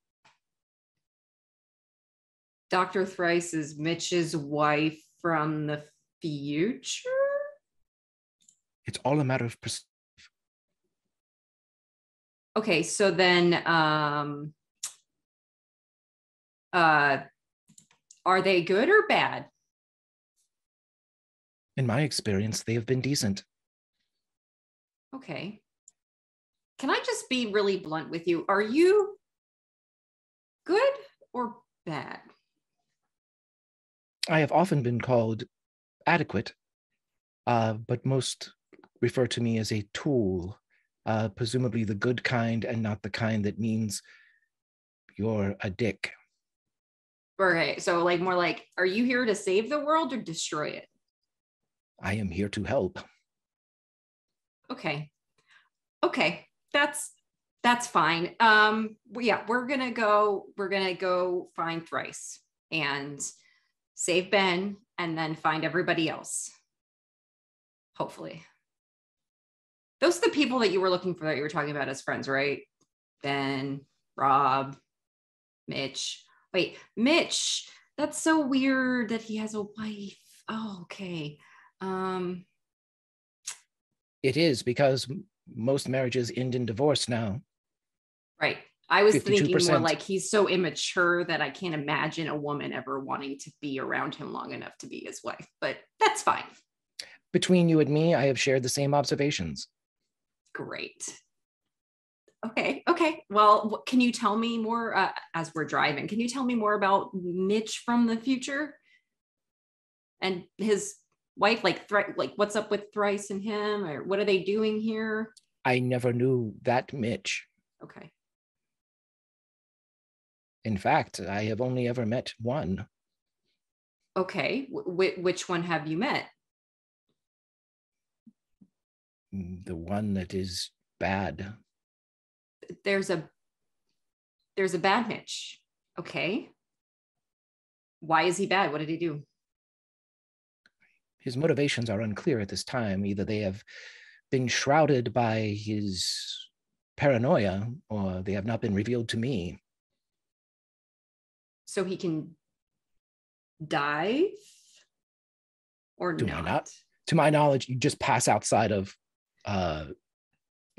Speaker 3: Dr. Thrice is Mitch's wife from the future?
Speaker 2: It's all a matter of perspective.
Speaker 3: Okay, so then are they good or bad?
Speaker 2: In my experience, they have been decent.
Speaker 3: Okay. Can I just be really blunt with you? Are you good or bad?
Speaker 2: I have often been called adequate, but most refer to me as a tool, presumably the good kind and not the kind that means you're a dick.
Speaker 3: Okay, so like more like, are you here to save the world or destroy it?
Speaker 2: I am here to help.
Speaker 3: Okay. Okay, that's fine. Yeah, we're gonna go find Thrice and save Ben and then find everybody else. Hopefully. Those are the people that you were looking for that you were talking about as friends, right? Ben, Rob, Mitch. Wait, Mitch. That's so weird that he has a wife. Oh, okay.
Speaker 2: It is because most marriages end in divorce now.
Speaker 3: Right. I was 52%. Thinking more like he's so immature that I can't imagine a woman ever wanting to be around him long enough to be his wife, but that's fine.
Speaker 2: Between you and me, I have shared the same observations.
Speaker 3: Great. Okay. Well, can you tell me more as we're driving? Can you tell me more about Mitch from the future and his wife? Like what's up with Thrice and him, or what are they doing here?
Speaker 2: I never knew that Mitch.
Speaker 3: Okay.
Speaker 2: In fact, I have only ever met one.
Speaker 3: Okay. Which one have you met?
Speaker 2: The one that is bad.
Speaker 3: There's a bad Mitch. Okay. Why is he bad? What did he do?
Speaker 2: His motivations are unclear at this time. Either they have been shrouded by his paranoia or they have not been revealed to me.
Speaker 3: So he can dive or not?
Speaker 2: To my knowledge, you just pass outside of,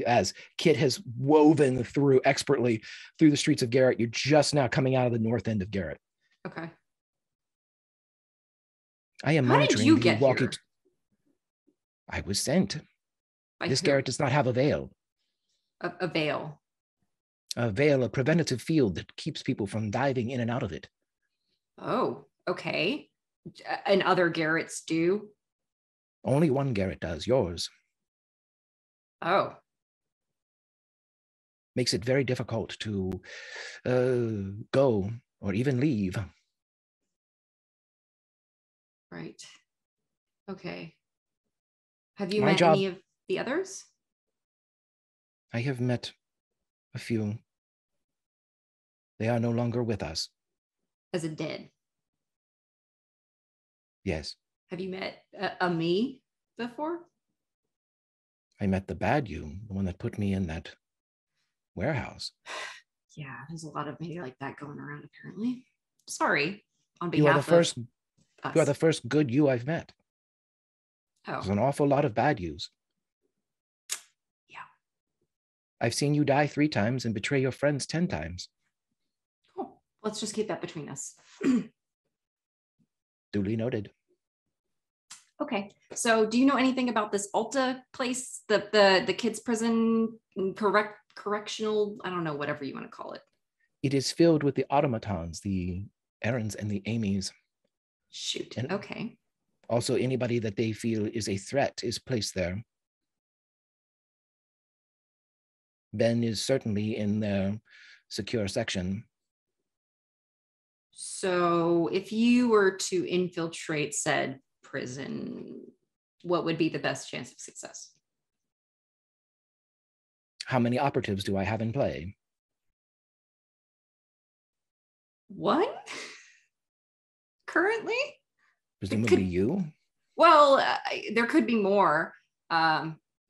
Speaker 2: as Kit has woven through expertly through the streets of Garrett, you're just now coming out of the north end of Garrett.
Speaker 3: Okay.
Speaker 2: I am
Speaker 3: monitoring. How did you get here?
Speaker 2: I was sent.
Speaker 3: By
Speaker 2: this
Speaker 3: who?
Speaker 2: Garrett does not have a veil.
Speaker 3: A veil?
Speaker 2: A veil, a preventative field that keeps people from diving in and out of it.
Speaker 3: Oh, okay. And other Garretts do?
Speaker 2: Only one Garrett does, yours.
Speaker 3: Oh.
Speaker 2: Makes it very difficult to go or even leave.
Speaker 3: Right. Okay. Have you met any of the others?
Speaker 2: I have met a few. They are no longer with us.
Speaker 3: As in dead?
Speaker 2: Yes.
Speaker 3: Have you met a me before?
Speaker 2: I met the bad you, the one that put me in that warehouse.
Speaker 3: Yeah, there's a lot of me like that going around apparently. Sorry on behalf of
Speaker 2: you are the
Speaker 3: us.
Speaker 2: first good you I've met.
Speaker 3: Oh.
Speaker 2: There's an awful lot of bad yous.
Speaker 3: Yeah.
Speaker 2: I've seen you die 3 times and betray your friends 10 times.
Speaker 3: Cool. Let's just keep that between us.
Speaker 2: Duly noted.
Speaker 3: Okay. So do you know anything about this Alta place? The kids' prison, correctional, I don't know, whatever you want to call it.
Speaker 2: It is filled with the automatons, the Aarons and the Amys.
Speaker 3: Shoot.
Speaker 2: And
Speaker 3: okay.
Speaker 2: also anybody that they feel is a threat is placed there. Ben is certainly in the secure section.
Speaker 3: So if you were to infiltrate said prison, what would be the best chance of success?
Speaker 2: How many operatives do I have in play?
Speaker 3: One? Currently?
Speaker 2: Presumably you?
Speaker 3: Well, there could be more,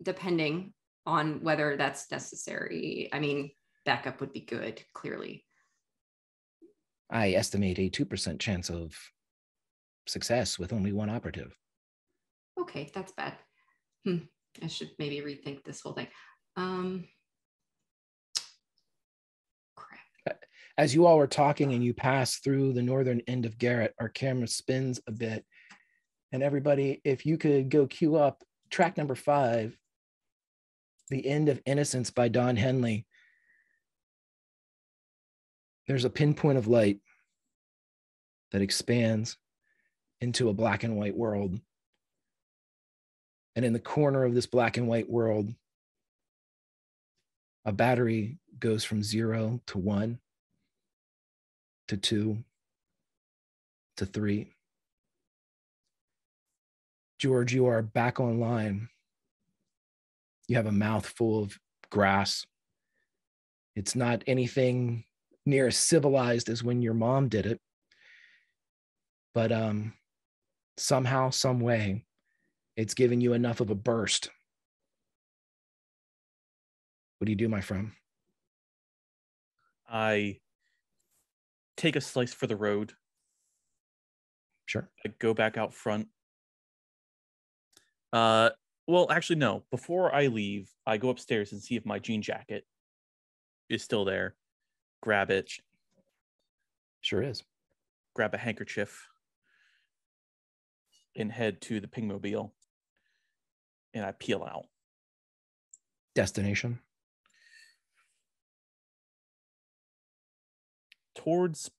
Speaker 3: depending on whether that's necessary. I mean, backup would be good, clearly.
Speaker 2: I estimate a 2% chance of success with only one operative.
Speaker 3: Okay, that's bad. I should maybe rethink this whole thing. Crap.
Speaker 2: As you all were talking and you pass through the northern end of Garrett, our camera spins a bit. And everybody, if you could go queue up track number 5, The End of Innocence by Don Henley. There's a pinpoint of light that expands into a black and white world. And in the corner of this black and white world, a battery goes from 0 to 1 to 2 to 3. George, you are back online. You have a mouth full of grass. It's not anything near as civilized as when your mom did it. But somehow, some way, it's given you enough of a burst. What do you do, my friend?
Speaker 4: I take a slice for the road.
Speaker 2: Sure.
Speaker 4: I go back out front. Well, actually, no. Before I leave, I go upstairs and see if my jean jacket is still there. Grab it.
Speaker 2: Sure is.
Speaker 4: Grab a handkerchief and head to the Pingmobile. And I peel out.
Speaker 2: Destination?
Speaker 4: Towards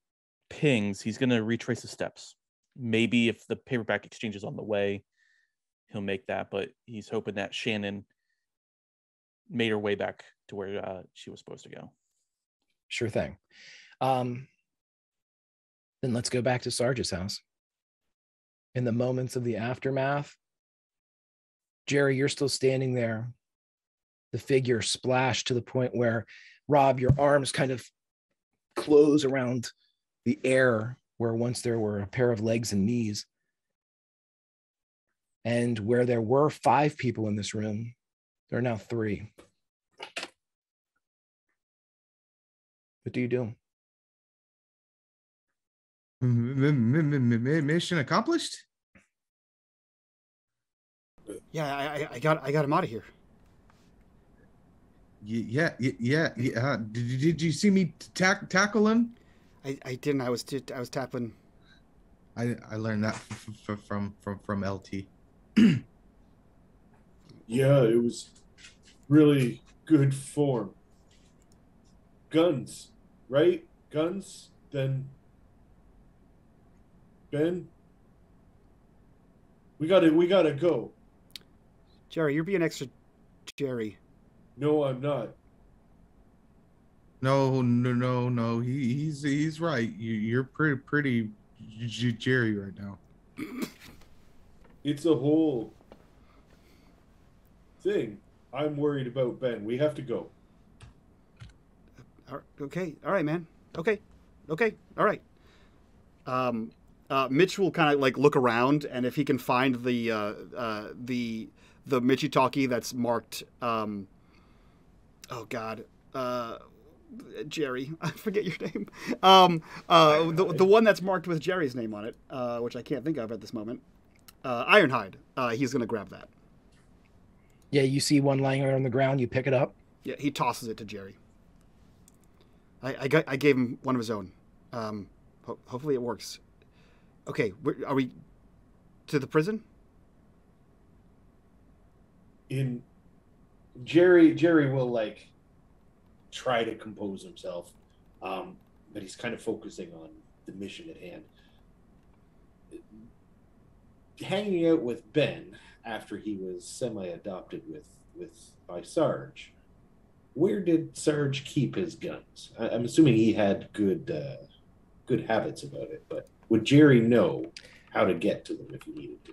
Speaker 4: Ping's, he's going to retrace the steps. Maybe if the paperback exchange is on the way, he'll make that, but he's hoping that Shannon made her way back to where she was supposed to go.
Speaker 2: Sure thing. Then let's go back to Sarge's house. In the moments of the aftermath, Jerry, you're still standing there. The figure splashed to the point where, Rob, your arms kind of close around the air where once there were a pair of legs and knees. And where there were 5 people in this room, there are now 3. What do you do?
Speaker 6: Mission accomplished?
Speaker 5: Yeah, I got him out of here.
Speaker 6: Yeah. Did you see me tackle him?
Speaker 5: I didn't. I was tapping.
Speaker 6: I learned that from LT.
Speaker 7: Yeah, it was really good form. Guns, right? Guns, then Ben. We gotta go.
Speaker 5: Jerry, you're being extra Jerry.
Speaker 7: No, I'm not.
Speaker 6: No. He's right. You're pretty Jerry right now.
Speaker 7: It's a whole thing. I'm worried about Ben. We have to go.
Speaker 5: Okay. All right, man. Okay. All right. Mitch will kind of like look around, and if he can find the Michitaki that's marked. Oh God. Jerry, I forget your name. The one that's marked with Jerry's name on it, which I can't think of at this moment. Ironhide. He's gonna grab that.
Speaker 2: Yeah, you see one lying on the ground. You pick it up.
Speaker 5: Yeah, he tosses it to Jerry. I gave him one of his own. Hopefully it works. Okay, are we to the prison?
Speaker 7: in Jerry will like try to compose himself, but he's kind of focusing on the mission at hand. Hanging out with Ben after he was semi-adopted by Sarge. Where did Sarge keep his guns? I'm assuming he had good habits about it, but would Jerry know how to get to them if he needed to?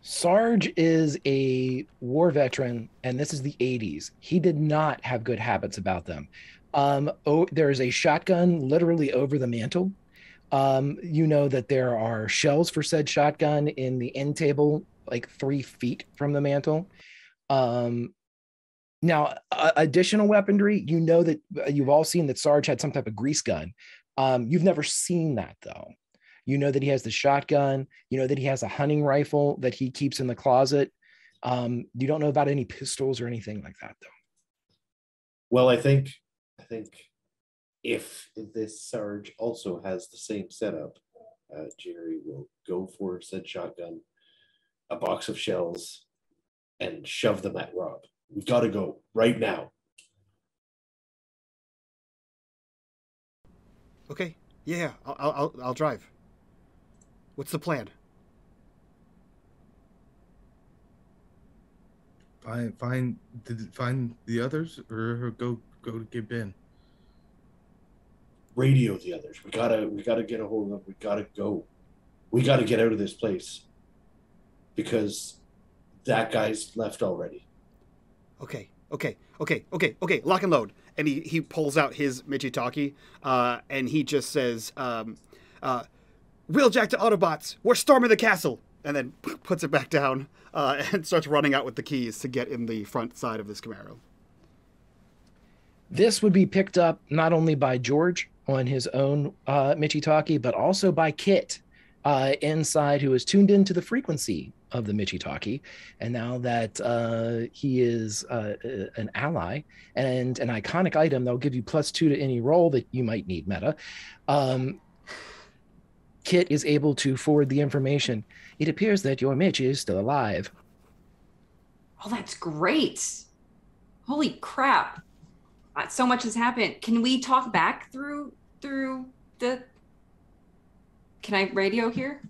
Speaker 2: Sarge is a war veteran, and this is the 80s. He did not have good habits about them. There is a shotgun literally over the mantle. You know that there are shells for said shotgun in the end table, like 3 feet from the mantle. Now, additional weaponry, you know that you've all seen that Sarge had some type of grease gun. You've never seen that, though. You know that he has the shotgun. You know that he has a hunting rifle that he keeps in the closet. You don't know about any pistols or anything like that, though.
Speaker 7: Well, I think if this Sarge also has the same setup, Jerry will go for said shotgun, a box of shells, and shove them at Rob. We gotta go right now.
Speaker 5: Okay. Yeah, I'll drive. What's the plan?
Speaker 6: Find the others, or go to get Ben.
Speaker 7: Radio the others. We gotta get a hold of them. We gotta go. We gotta get out of this place because that guy's left already.
Speaker 5: Okay. Lock and load. And he pulls out his Michitaki, and he just says, "Wheeljack to Autobots. We're storming the castle." And then puts it back down and starts running out with the keys to get in the front side of this Camaro.
Speaker 2: This would be picked up not only by George on his own Michitaki, but also by Kit inside, who is tuned into the frequency of the Michitaki. And now that he is an ally and an iconic item, they'll give you +2 to any roll that you might need meta. Kit is able to forward the information. It appears that your Mitch is still alive.
Speaker 3: Oh, that's great. Holy crap. So much has happened. Can we talk back through the... Can I radio here?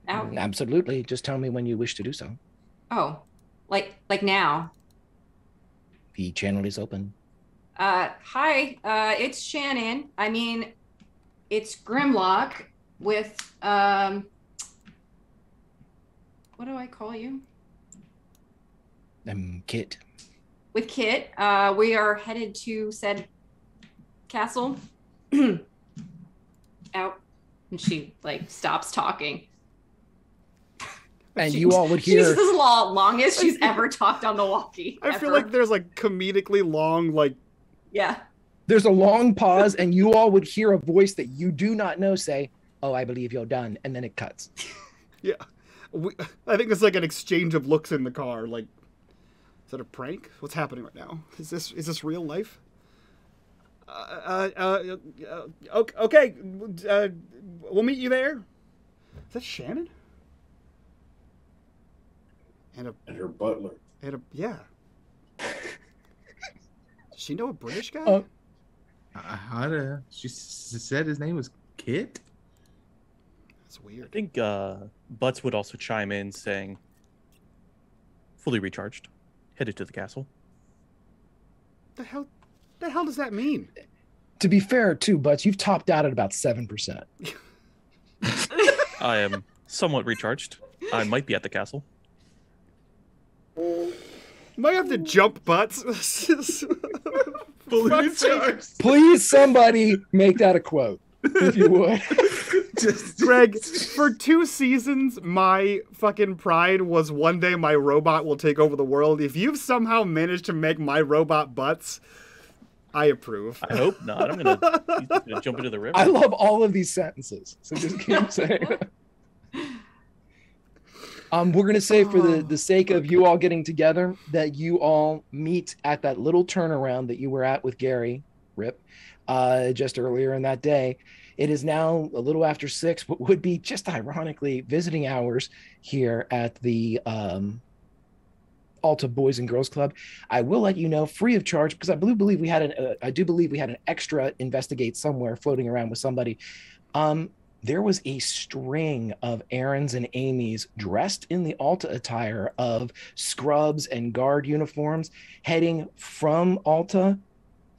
Speaker 3: Out?
Speaker 2: Absolutely. Just tell me when you wish to do so.
Speaker 3: Oh, like now?
Speaker 2: The channel is open.
Speaker 3: Hi, it's Shannon. I mean, it's Grimlock with, what do I call you?
Speaker 2: Kit.
Speaker 3: With Kit. We are headed to said castle. Out. And she, like, stops talking.
Speaker 2: And you all would hear...
Speaker 3: She's the longest she's ever talked on the walkie.
Speaker 5: I feel like there's, like, comedically long, like...
Speaker 3: Yeah.
Speaker 2: There's a long pause, and you all would hear a voice that you do not know say, "Oh, I believe you're done," and then it cuts.
Speaker 5: Yeah. I think it's like an exchange of looks in the car, like... Is that a prank? What's happening right now? Is this real life? Okay. We'll meet you there. Is that Shannon? And
Speaker 7: her butler.
Speaker 5: Yeah. Does she know a British guy?
Speaker 6: She said his name was Kit?
Speaker 5: That's weird.
Speaker 4: I think Butts would also chime in saying, "Fully recharged. Headed to the castle."
Speaker 5: The hell does that mean?
Speaker 2: To be fair, too, Butts, you've topped out at about 7%.
Speaker 4: I am somewhat recharged. I might be at the castle.
Speaker 5: Might have to jump Butts.
Speaker 6: Fully recharged.
Speaker 2: Please, somebody make that a quote, if you would.
Speaker 5: Greg, for 2 seasons, my fucking pride was one day my robot will take over the world. If you've somehow managed to make my robot Butts, I approve.
Speaker 4: I hope not. He's gonna jump into the river.
Speaker 2: I love all of these sentences, so just keep saying it. We're going to say, for the sake of you all getting together, that you all meet at that little turnaround that you were at with Gary, Rip, just earlier in that day. It is now a little after 6, what would be just ironically visiting hours here at the Alta Boys and Girls Club. I will let you know free of charge because I do believe we had an extra investigate somewhere floating around with somebody. There was a string of Aaron's and Amy's dressed in the Alta attire of scrubs and guard uniforms heading from Alta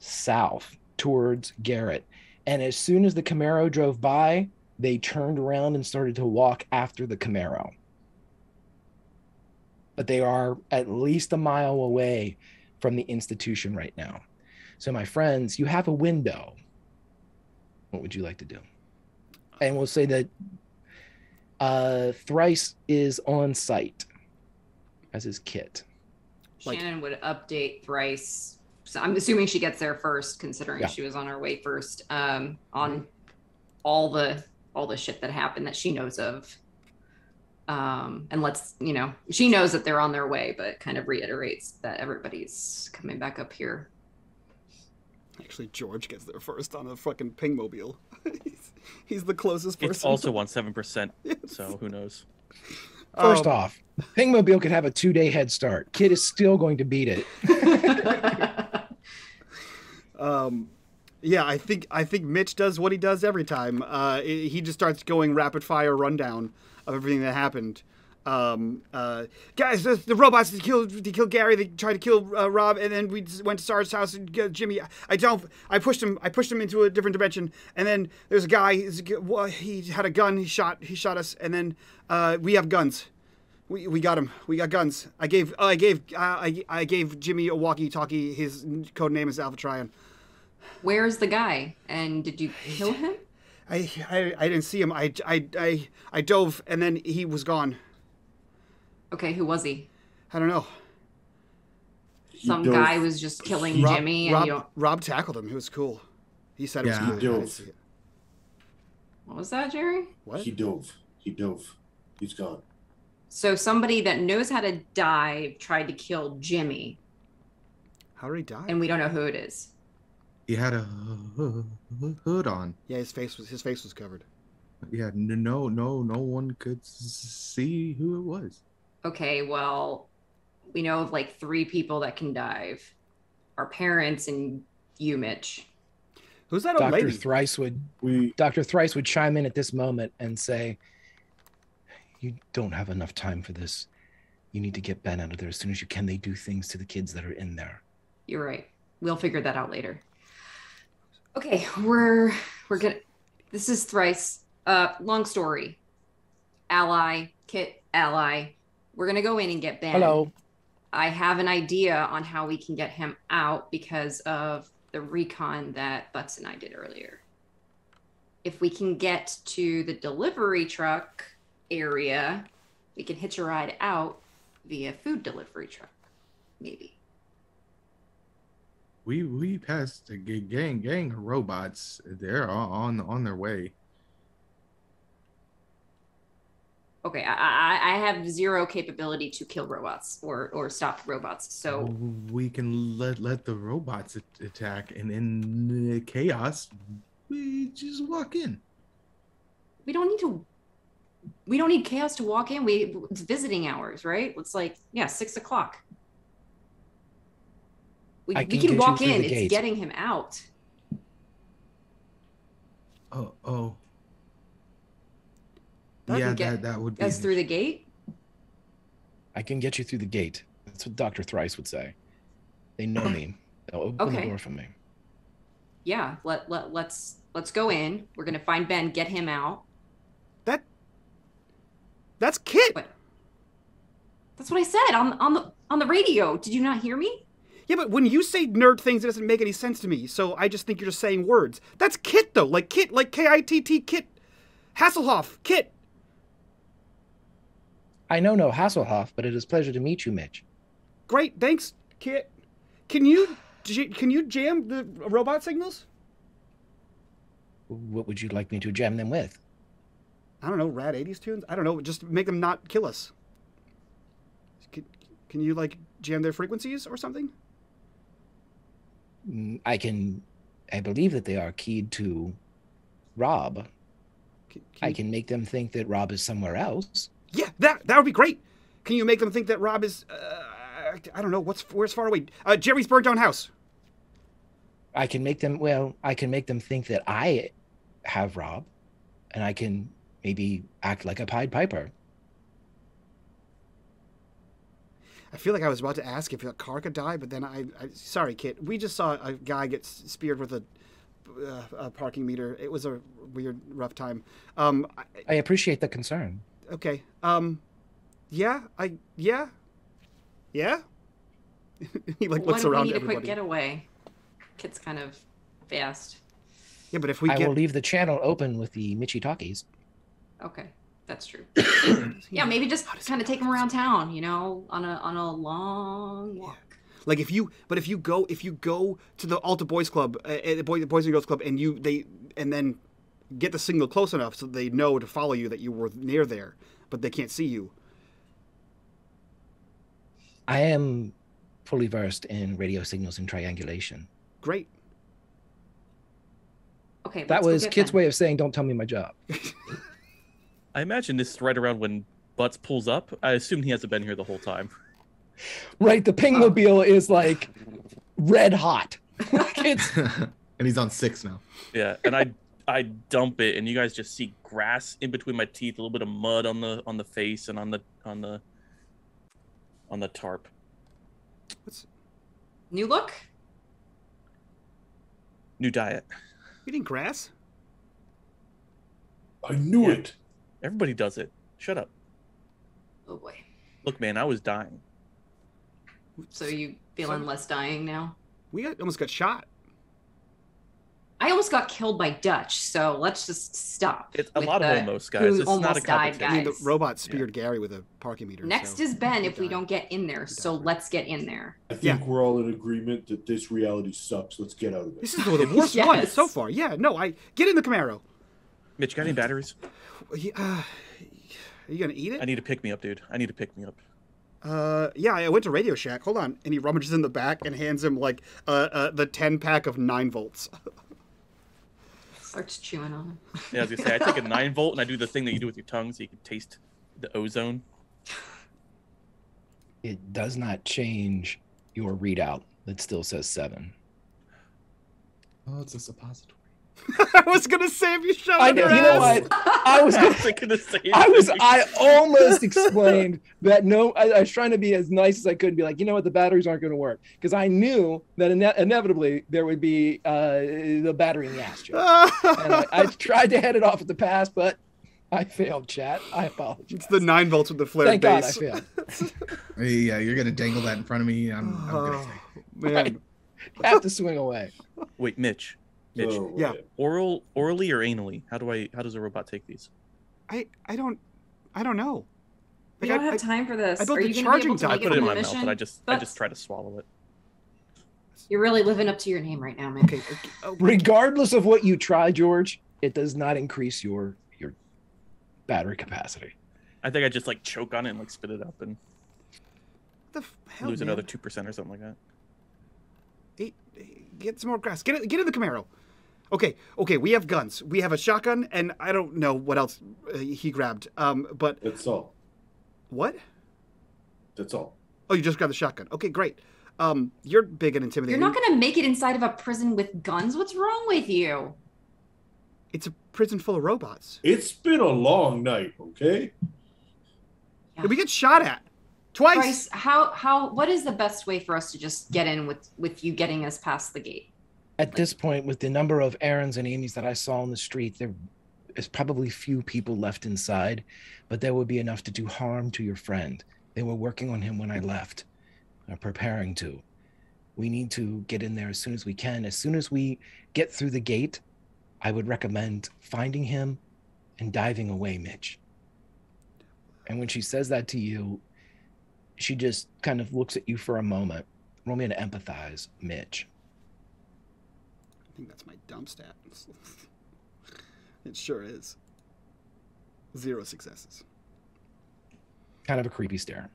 Speaker 2: south towards Garrett. And as soon as the Camaro drove by, they turned around and started to walk after the Camaro. But they are at least a mile away from the institution right now. So my friends, you have a window. What would you like to do? And we'll say that Thrice is on site as his kit.
Speaker 3: Shannon would update Thrice. So I'm assuming she gets there first, considering she was on her way first, on all the shit that happened that she knows of. And she knows that they're on their way, but kind of reiterates that everybody's coming back up here.
Speaker 5: Actually, George gets there first on a fucking pingmobile. He's the closest person.
Speaker 4: It's also on 7%, so who knows?
Speaker 2: First off, pingmobile could have a 2-day head start. Kid is still going to beat it.
Speaker 5: Yeah, I think Mitch does what he does every time. He just starts going rapid fire rundown of everything that happened. Guys, the robots they killed Gary. They tried to kill Rob, and then we went to Sarge's house and Jimmy. I pushed him into a different dimension, and then there's a guy. He had a gun. He shot us, and then we have guns. We got him. We got guns. I gave Jimmy a walkie-talkie. His code name is Alpha Trion.
Speaker 3: Where's the guy? And did you kill him?
Speaker 5: I didn't see him. I dove, and then he was gone.
Speaker 3: Okay, who was he?
Speaker 5: I don't know.
Speaker 3: Some guy was just killing Jimmy, and
Speaker 5: Rob tackled him. It was cool. He said it was cool.
Speaker 7: He dove.
Speaker 3: What was that, Jerry?
Speaker 5: What?
Speaker 7: He dove. He's gone.
Speaker 3: So somebody that knows how to dive tried to kill Jimmy.
Speaker 5: How did he die?
Speaker 3: And we don't know who it is.
Speaker 6: He had a hood on.
Speaker 5: Yeah, his face was covered.
Speaker 6: Yeah, no one could see who it was.
Speaker 3: Okay, well, we know of like 3 people that can dive. Our parents and you, Mitch.
Speaker 5: Who's that old lady?
Speaker 2: Dr. Thrice would chime in at this moment and say, "You don't have enough time for this. You need to get Ben out of there as soon as you can. They do things to the kids that are in there."
Speaker 3: You're right. We'll figure that out later. Okay, we're gonna. This is Thrice. Long story. Ally, Kit, ally. We're gonna go in and get Ben.
Speaker 2: Hello.
Speaker 3: I have an idea on how we can get him out because of the recon that Butts and I did earlier. If we can get to the delivery truck area, we can hitch a ride out via food delivery truck, maybe.
Speaker 6: We passed a gang of robots. They're on their way.
Speaker 3: Okay, I have 0 capability to kill robots or stop robots. So
Speaker 6: we can let the robots attack, and in the chaos, we just walk in.
Speaker 3: We don't need chaos to walk in. It's visiting hours, right? It's like 6 o'clock. We can walk in. It's getting him out.
Speaker 6: Oh. That would be.
Speaker 3: That's through the gate?
Speaker 2: I can get you through the gate. That's what Dr. Thrice would say. They know me. They'll open the door for me.
Speaker 3: Yeah, let's go in. We're gonna find Ben, get him out.
Speaker 5: That's Kit.
Speaker 3: What? That's what I said on the radio. Did you not hear me?
Speaker 5: Yeah, but when you say nerd things, it doesn't make any sense to me. So I just think you're just saying words. That's Kit though, like Kit, like K-I-T-T, Kit Hasselhoff, Kit.
Speaker 2: I know no Hasselhoff, but it is a pleasure to meet you, Mitch.
Speaker 5: Great, thanks, Kit. Can you jam the robot signals?
Speaker 2: What would you like me to jam them with?
Speaker 5: I don't know, rad 80s tunes? I don't know, just make them not kill us. Can you, like, jam their frequencies or something?
Speaker 2: I believe that they are keyed to Rob. I can make them think that Rob is somewhere else.
Speaker 5: Yeah, that would be great. Can you make them think that Rob is I don't know where's far away. Jerry's burnt down house.
Speaker 2: I can make them. Well, I can make them think that I have Rob, and I can maybe act like a Pied Piper.
Speaker 5: I feel like I was about to ask if a car could die, but then sorry, Kit. We just saw a guy get speared with a parking meter. It was a weird, rough time.
Speaker 2: I appreciate the concern.
Speaker 5: Okay. Yeah. Yeah. He like looks around.
Speaker 3: We need
Speaker 5: everybody.
Speaker 3: a quick getaway. Kit's kind of fast.
Speaker 5: Yeah, but if we
Speaker 2: I will leave the channel open with the Mitchy Talkies.
Speaker 3: Okay, that's true. Yeah, maybe just kind of take him around town, you know, on a long walk.
Speaker 5: Yeah. Like if you go to the Alta Boys Club, the Boys and Girls Club, and then get the signal close enough so they know to follow you that you were near there, but they can't see you.
Speaker 2: I am fully versed in radio signals and triangulation.
Speaker 5: Great.
Speaker 3: Okay,
Speaker 2: That was Kit's way of saying, "Don't tell me my job."
Speaker 4: I imagine this is right around when Butts pulls up. I assume he hasn't been here the whole time.
Speaker 2: Right, the Pingmobile is like red hot. It's
Speaker 6: And he's on 6 now.
Speaker 4: Yeah, and I dump it, and you guys just see grass in between my teeth, a little bit of mud on the face and on the tarp.
Speaker 3: New look?
Speaker 4: New diet.
Speaker 5: Eating grass?
Speaker 7: I knew it.
Speaker 4: Everybody does it. Shut up.
Speaker 3: Oh boy.
Speaker 4: Look, man, I was dying.
Speaker 3: So you feeling less dying now?
Speaker 5: We almost got shot.
Speaker 3: I almost got killed by Dutch, so let's just stop.
Speaker 4: It's a
Speaker 3: with
Speaker 4: lot of
Speaker 3: the
Speaker 4: almost, guys.
Speaker 3: who
Speaker 4: It's not a
Speaker 3: almost died,
Speaker 4: competition.
Speaker 5: I mean, the
Speaker 3: guys.
Speaker 5: robot speared Gary with a parking meter.
Speaker 3: Next
Speaker 5: so
Speaker 3: is Ben
Speaker 5: he
Speaker 3: if we
Speaker 5: died.
Speaker 3: don't get in there, so let's get in there.
Speaker 7: I think we're all in agreement that this reality sucks. Let's get out of it.
Speaker 5: This is the worst one
Speaker 3: Yes.
Speaker 5: so far. Yeah, no, get in the Camaro.
Speaker 4: Mitch, got any batteries?
Speaker 5: Are you gonna eat it?
Speaker 4: I need to pick me up, dude. I need to pick me up.
Speaker 5: Yeah, I went to Radio Shack. Hold on, and he rummages in the back and hands him like the 10-pack of 9 volts.
Speaker 3: Starts chewing on him.
Speaker 4: Yeah, I was gonna say, I take a 9 volt and I do the thing that you do with your tongue so you can taste the ozone.
Speaker 2: It does not change your readout. It still says 7.
Speaker 6: Oh, it's a suppository.
Speaker 5: I was gonna say if you shove
Speaker 2: I
Speaker 5: it in
Speaker 2: know.
Speaker 5: your
Speaker 2: You know
Speaker 5: ass.
Speaker 2: what? I was gonna
Speaker 4: Gonna say
Speaker 2: I almost explained that I was trying to be as nice as I could and be like, you know what, the batteries aren't going to work. Because I knew that inevitably there would be the battery in the ass joke. And I tried to head it off at the pass, but I failed, chat. I apologize.
Speaker 5: It's the 9 volts with the flared
Speaker 2: Thank God I
Speaker 5: base.
Speaker 2: failed.
Speaker 6: Yeah, you're gonna dangle that in front of me. I'm gonna say.
Speaker 5: Man.
Speaker 2: Have to swing away.
Speaker 4: Wait, Mitch.
Speaker 7: Oh,
Speaker 5: Yeah.
Speaker 4: Orally or anally? How does a robot take these?
Speaker 5: I don't know.
Speaker 3: We
Speaker 5: Like,
Speaker 3: don't have time for this.
Speaker 5: I built
Speaker 3: Are
Speaker 5: the
Speaker 3: you going to be
Speaker 5: charging
Speaker 3: able to
Speaker 5: dock.
Speaker 4: I
Speaker 3: make
Speaker 4: put it in
Speaker 3: from
Speaker 4: my
Speaker 3: the
Speaker 4: mouth,
Speaker 3: mission?
Speaker 4: but I just try to swallow it.
Speaker 3: You're really living up to your name right now, man.
Speaker 5: Okay.
Speaker 2: Regardless of what you try, George, it does not increase your battery capacity.
Speaker 4: I think I just like choke on it and like spit it up and
Speaker 5: What the hell,
Speaker 4: lose
Speaker 5: man?
Speaker 4: another 2% or something like that.
Speaker 5: Get some more grass. Get in the Camaro. Okay, we have guns. We have a shotgun, and I don't know what else he grabbed. But
Speaker 7: That's all.
Speaker 5: what?
Speaker 7: That's all.
Speaker 5: Oh, you just grabbed the shotgun. Okay, great. You're big and intimidating.
Speaker 3: You're not going to make it inside of a prison with guns. What's wrong with you?
Speaker 5: It's a prison full of robots.
Speaker 7: It's been a long night, okay?
Speaker 3: Yeah.
Speaker 5: We get shot at twice.
Speaker 3: Bryce, what is the best way for us to just get in with you getting us past the gate?
Speaker 2: At this point, with the number of Aarons and Amy's that I saw on the street, there is probably few people left inside, but there would be enough to do harm to your friend. They were working on him when I left, preparing to. We need to get in there as soon as we can. As soon as we get through the gate, I would recommend finding him and diving away, Mitch. And when she says that to you, she just kind of looks at you for a moment. Roll me to empathize, Mitch.
Speaker 5: I think that's my dump stat. It sure is. 0 successes.
Speaker 2: Kind of a creepy stare.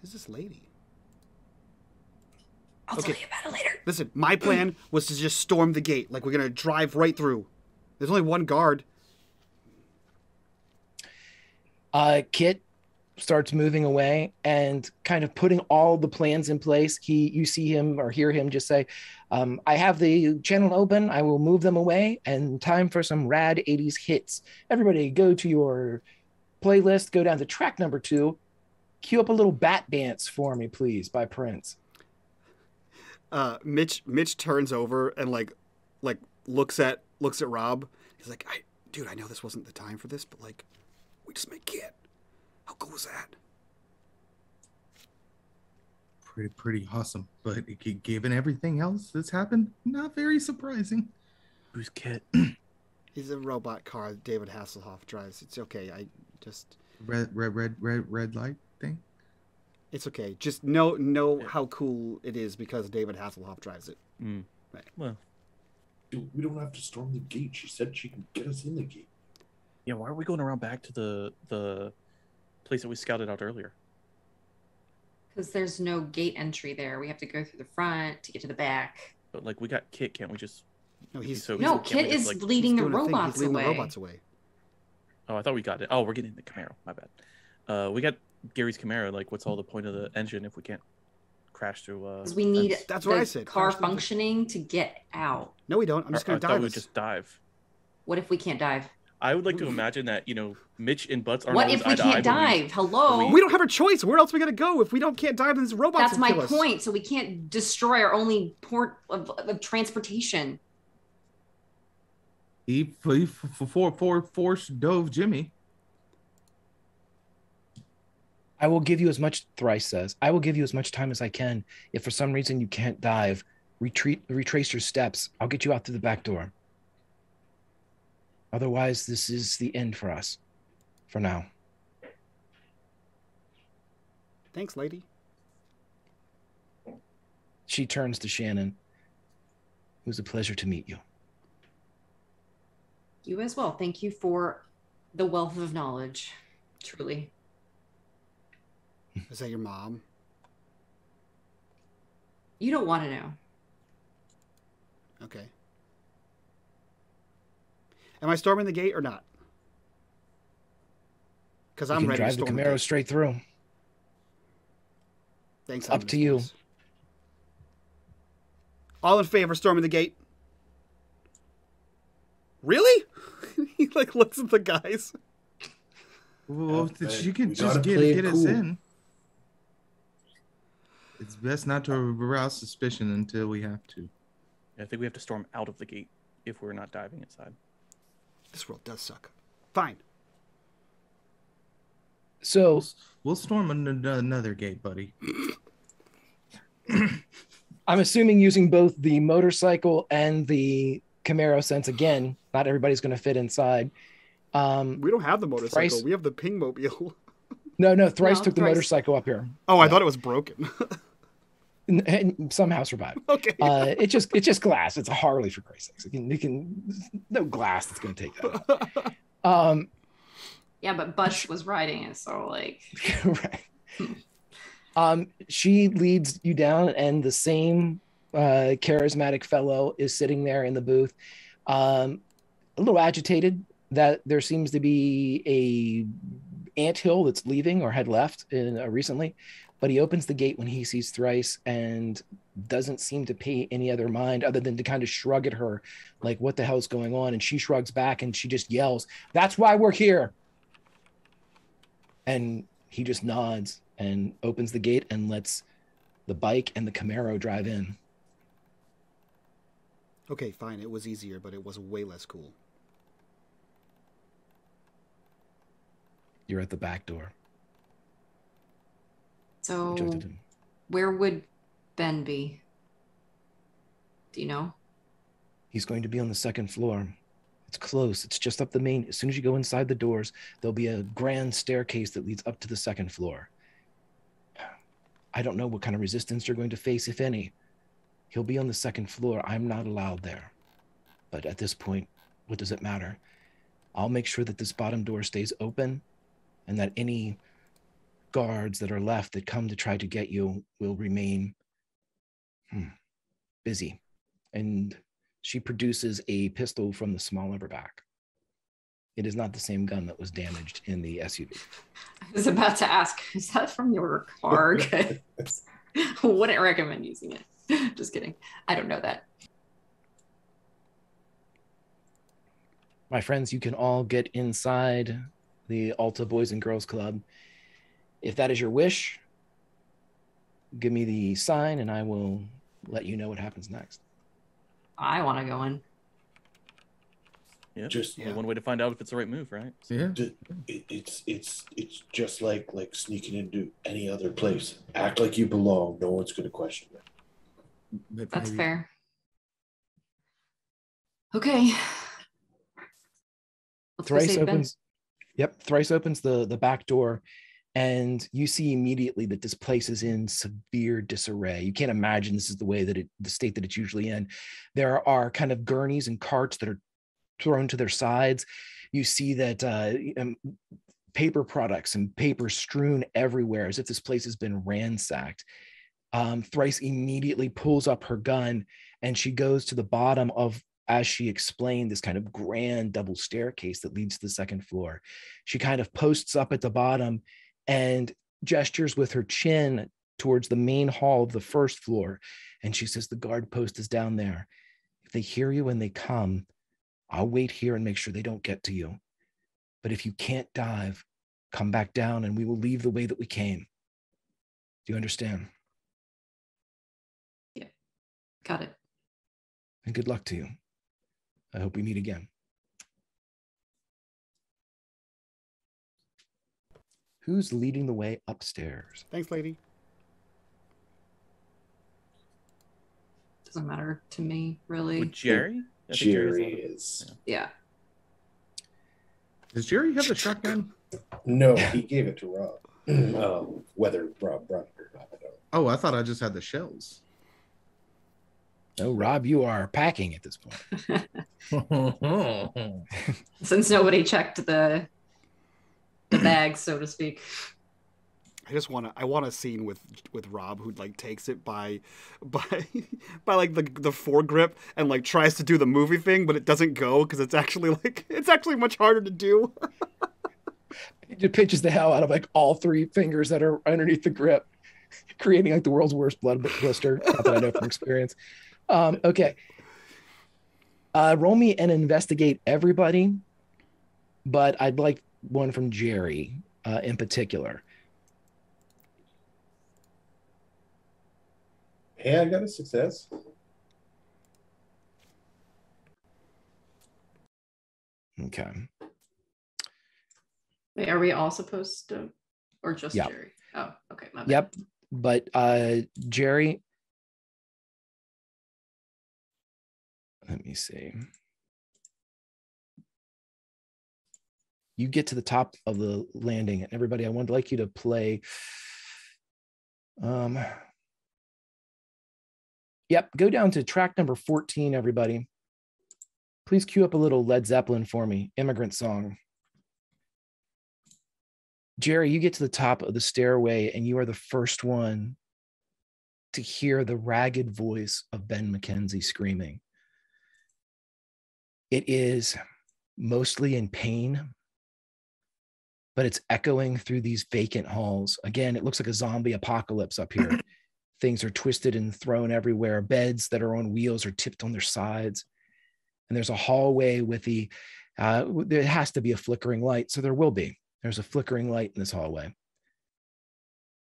Speaker 5: Who's this lady?
Speaker 3: I'll tell you about it later.
Speaker 5: Listen, my plan was to just storm the gate. Like, we're going to drive right through. There's only one guard.
Speaker 2: Kit, starts moving away and kind of putting all the plans in place. You see him or hear him just say, I have the channel open. I will move them away, and time for some rad 80s hits. Everybody go to your playlist, go down to track number 2, cue up a little Bat Dance for me, please, by Prince.
Speaker 5: Mitch turns over and like looks at Rob. He's like, dude, I know this wasn't the time for this, but like, we just made Kit. How cool was that?
Speaker 6: Pretty awesome. But given everything else that's happened, not very surprising.
Speaker 4: Who's Kit?
Speaker 5: He's a robot car that David Hasselhoff drives. It's okay. I just
Speaker 6: red light thing.
Speaker 5: It's okay. Just know how cool it is because David Hasselhoff drives it.
Speaker 4: Mm.
Speaker 5: Right.
Speaker 4: Well,
Speaker 7: dude, we don't have to storm the gate. She said she can get us in the gate.
Speaker 4: yeah. Why are we going around back to the place that we scouted out earlier?
Speaker 3: Because there's no gate entry there. We have to go through the front to get to the back.
Speaker 4: But like, we got Kit. Can't we just?
Speaker 5: No,
Speaker 3: no. Kit is leading the robots
Speaker 5: away.
Speaker 3: away.
Speaker 5: The robots away.
Speaker 4: Oh, I thought we got it. Oh, we're getting the Camaro. My bad. We got Gary's Camaro. Like, what's all the point of the engine if we can't crash through?
Speaker 3: Because we need
Speaker 5: that's what I said.
Speaker 3: Car functioning to get out.
Speaker 5: No, we don't. I'm just gonna dive.
Speaker 4: I thought we just dive.
Speaker 3: What if we can't dive?
Speaker 4: I would like to imagine that, Mitch and Butts aren't.
Speaker 3: What if we can't dive? Hello.
Speaker 5: We don't have a choice. Where else are we gonna go if we can't dive? These robots.
Speaker 3: That's my point. So we can't destroy our only port of transportation.
Speaker 6: He forced dove Jimmy.
Speaker 2: I will give you as much, Thrice says, I will give you as much time as I can. If for some reason you can't dive, retrace your steps. I'll get you out through the back door. Otherwise, this is the end for us. For now.
Speaker 5: Thanks, lady.
Speaker 2: She turns to Shannon. It was a pleasure to meet you.
Speaker 3: You as well. Thank you for the wealth of knowledge. Truly.
Speaker 5: Is that your mom?
Speaker 3: You don't want to know.
Speaker 5: Okay. Am I storming the gate or not? Because I'm ready to storm
Speaker 2: the Camaro straight through.
Speaker 5: Thanks.
Speaker 2: Up to you.
Speaker 5: All in favor storming the gate?
Speaker 7: Really?
Speaker 5: He like looks at the guys.
Speaker 6: Well, you can just get us in. It's best not to arouse suspicion until we have to.
Speaker 4: Yeah, I think we have to storm out of the gate if we're not diving inside.
Speaker 5: This world does suck. Fine.
Speaker 2: So
Speaker 6: we'll storm another gate, buddy.
Speaker 2: I'm assuming using both the motorcycle and the Camaro, since again, not everybody's going to fit inside.
Speaker 5: We don't have the motorcycle.
Speaker 2: Thrice...
Speaker 5: We have the ping mobile.
Speaker 2: No, Thrice took the motorcycle up here.
Speaker 5: Oh, I thought it was broken.
Speaker 2: And somehow survived.
Speaker 5: Okay.
Speaker 2: It's just glass. It's a Harley, for Christ's sakes. It can no glass that's going to take that out.
Speaker 3: Yeah, but Butch was riding it, so like.
Speaker 2: Right. She leads you down, and the same charismatic fellow is sitting there in the booth, a little agitated that there seems to be a anthill that's leaving or had left recently. But he opens the gate when he sees Thrice and doesn't seem to pay any other mind other than to kind of shrug at her, like, what the hell's going on? And she shrugs back and she just yells, "That's why we're here." And he just nods and opens the gate and lets the bike and the Camaro drive in.
Speaker 5: Okay, fine. It was easier, but it was way less cool.
Speaker 2: You're at the back door.
Speaker 3: So where would Ben be? Do you know?
Speaker 2: He's going to be on the second floor. It's close. It's just up the main. As soon as you go inside the doors, there'll be a grand staircase that leads up to the second floor. I don't know what kind of resistance you're going to face, if any. He'll be on the second floor. I'm not allowed there. But at this point, what does it matter? I'll make sure that this bottom door stays open and that any guards that are left that come to try to get you will remain busy. And she produces a pistol from the small of her back. It is not the same gun that was damaged in the SUV.
Speaker 3: I was about to ask, is that from your car? Wouldn't recommend using it. Just kidding. I don't know that.
Speaker 2: My friends, you can all get inside the Alta Boys and Girls Club. If that is your wish, give me the sign and I will let you know what happens next.
Speaker 3: I want to go in.
Speaker 4: Yeah,
Speaker 7: Just
Speaker 4: only one way to find out if it's the right move, right?
Speaker 6: Yeah.
Speaker 7: It's just like sneaking into any other place. Act like you belong. No one's going to question it.
Speaker 3: That's fair. Okay. Let's go
Speaker 2: Thrice
Speaker 3: save Ben.
Speaker 2: opens. Yep, Thrice opens the back door, and you see immediately that this place is in severe disarray. You can't imagine this is the way that the state that it's usually in. There are kind of gurneys and carts that are thrown to their sides. You see that paper products and paper strewn everywhere, as if this place has been ransacked. Thrice immediately pulls up her gun, and she goes to the bottom of, as she explained, this kind of grand double staircase that leads to the second floor. She kind of posts up at the bottom and gestures with her chin towards the main hall of the first floor. And she says, the guard post is down there. If they hear you when they come, I'll wait here and make sure they don't get to you. But if you can't dive, come back down and we will leave the way that we came. Do you understand?
Speaker 3: Yeah, got it.
Speaker 2: And good luck to you. I hope we meet again. Who's leading the way upstairs?
Speaker 5: Thanks, lady.
Speaker 3: Doesn't matter to me, really.
Speaker 4: With Jerry? I think
Speaker 7: Jerry
Speaker 4: Jerry's
Speaker 7: is.
Speaker 3: Yeah.
Speaker 6: Does Jerry have the shotgun?
Speaker 7: No, he gave it to Rob. Whether Rob brought it or not, I don't know.
Speaker 6: Oh, I thought I just had the shells.
Speaker 2: No, Rob, you are packing at this point.
Speaker 3: Since nobody checked the bag, so to speak.
Speaker 5: I want a scene with Rob who like takes it by like the foregrip and like tries to do the movie thing, but it doesn't go because it's actually much harder to do.
Speaker 2: It pinches the hell out of like all three fingers that are underneath the grip, creating like the world's worst blood blister. Not that I know from experience. Okay. Roll me and investigate everybody, but I'd like one from Jerry in particular.
Speaker 7: Hey, I got a success.
Speaker 2: Okay.
Speaker 3: Wait, are we all supposed to, or just
Speaker 2: Yep.
Speaker 3: Jerry? Oh, okay. My bad.
Speaker 2: Yep. But Jerry, let me see. You get to the top of the landing, and everybody, I would like you to play. Yep, go down to track number 14, everybody. Please cue up a little Led Zeppelin for me, Immigrant Song. Jerry, you get to the top of the stairway, and you are the first one to hear the ragged voice of Ben McKenzie screaming. It is mostly in pain, but it's echoing through these vacant halls. Again, it looks like a zombie apocalypse up here. Things are twisted and thrown everywhere. Beds that are on wheels are tipped on their sides. And there's a hallway with there has to be a flickering light. So there will be. There's a flickering light in this hallway.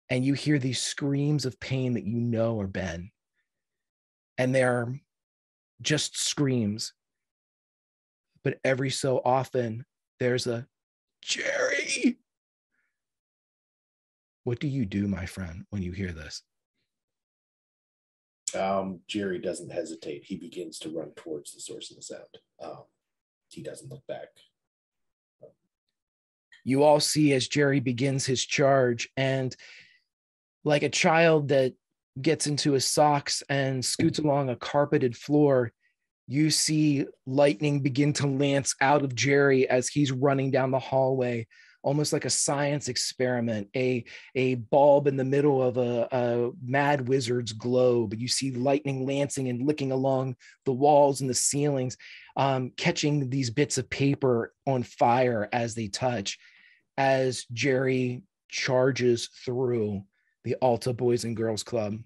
Speaker 2: And you hear these screams of pain that you know are Ben. And they're just screams. But every so often, there's a Jerry. What do you do, my friend, when you hear this?
Speaker 7: Jerry doesn't hesitate. He begins to run towards the source of the sound. He doesn't look back.
Speaker 2: You all see as Jerry begins his charge, and like a child that gets into his socks and scoots along a carpeted floor, you see lightning begin to lance out of Jerry as he's running down the hallway, almost like a science experiment, a bulb in the middle of a mad wizard's globe. You see lightning lancing and licking along the walls and the ceilings, catching these bits of paper on fire as they touch, as Jerry charges through the Alta Boys and Girls Club.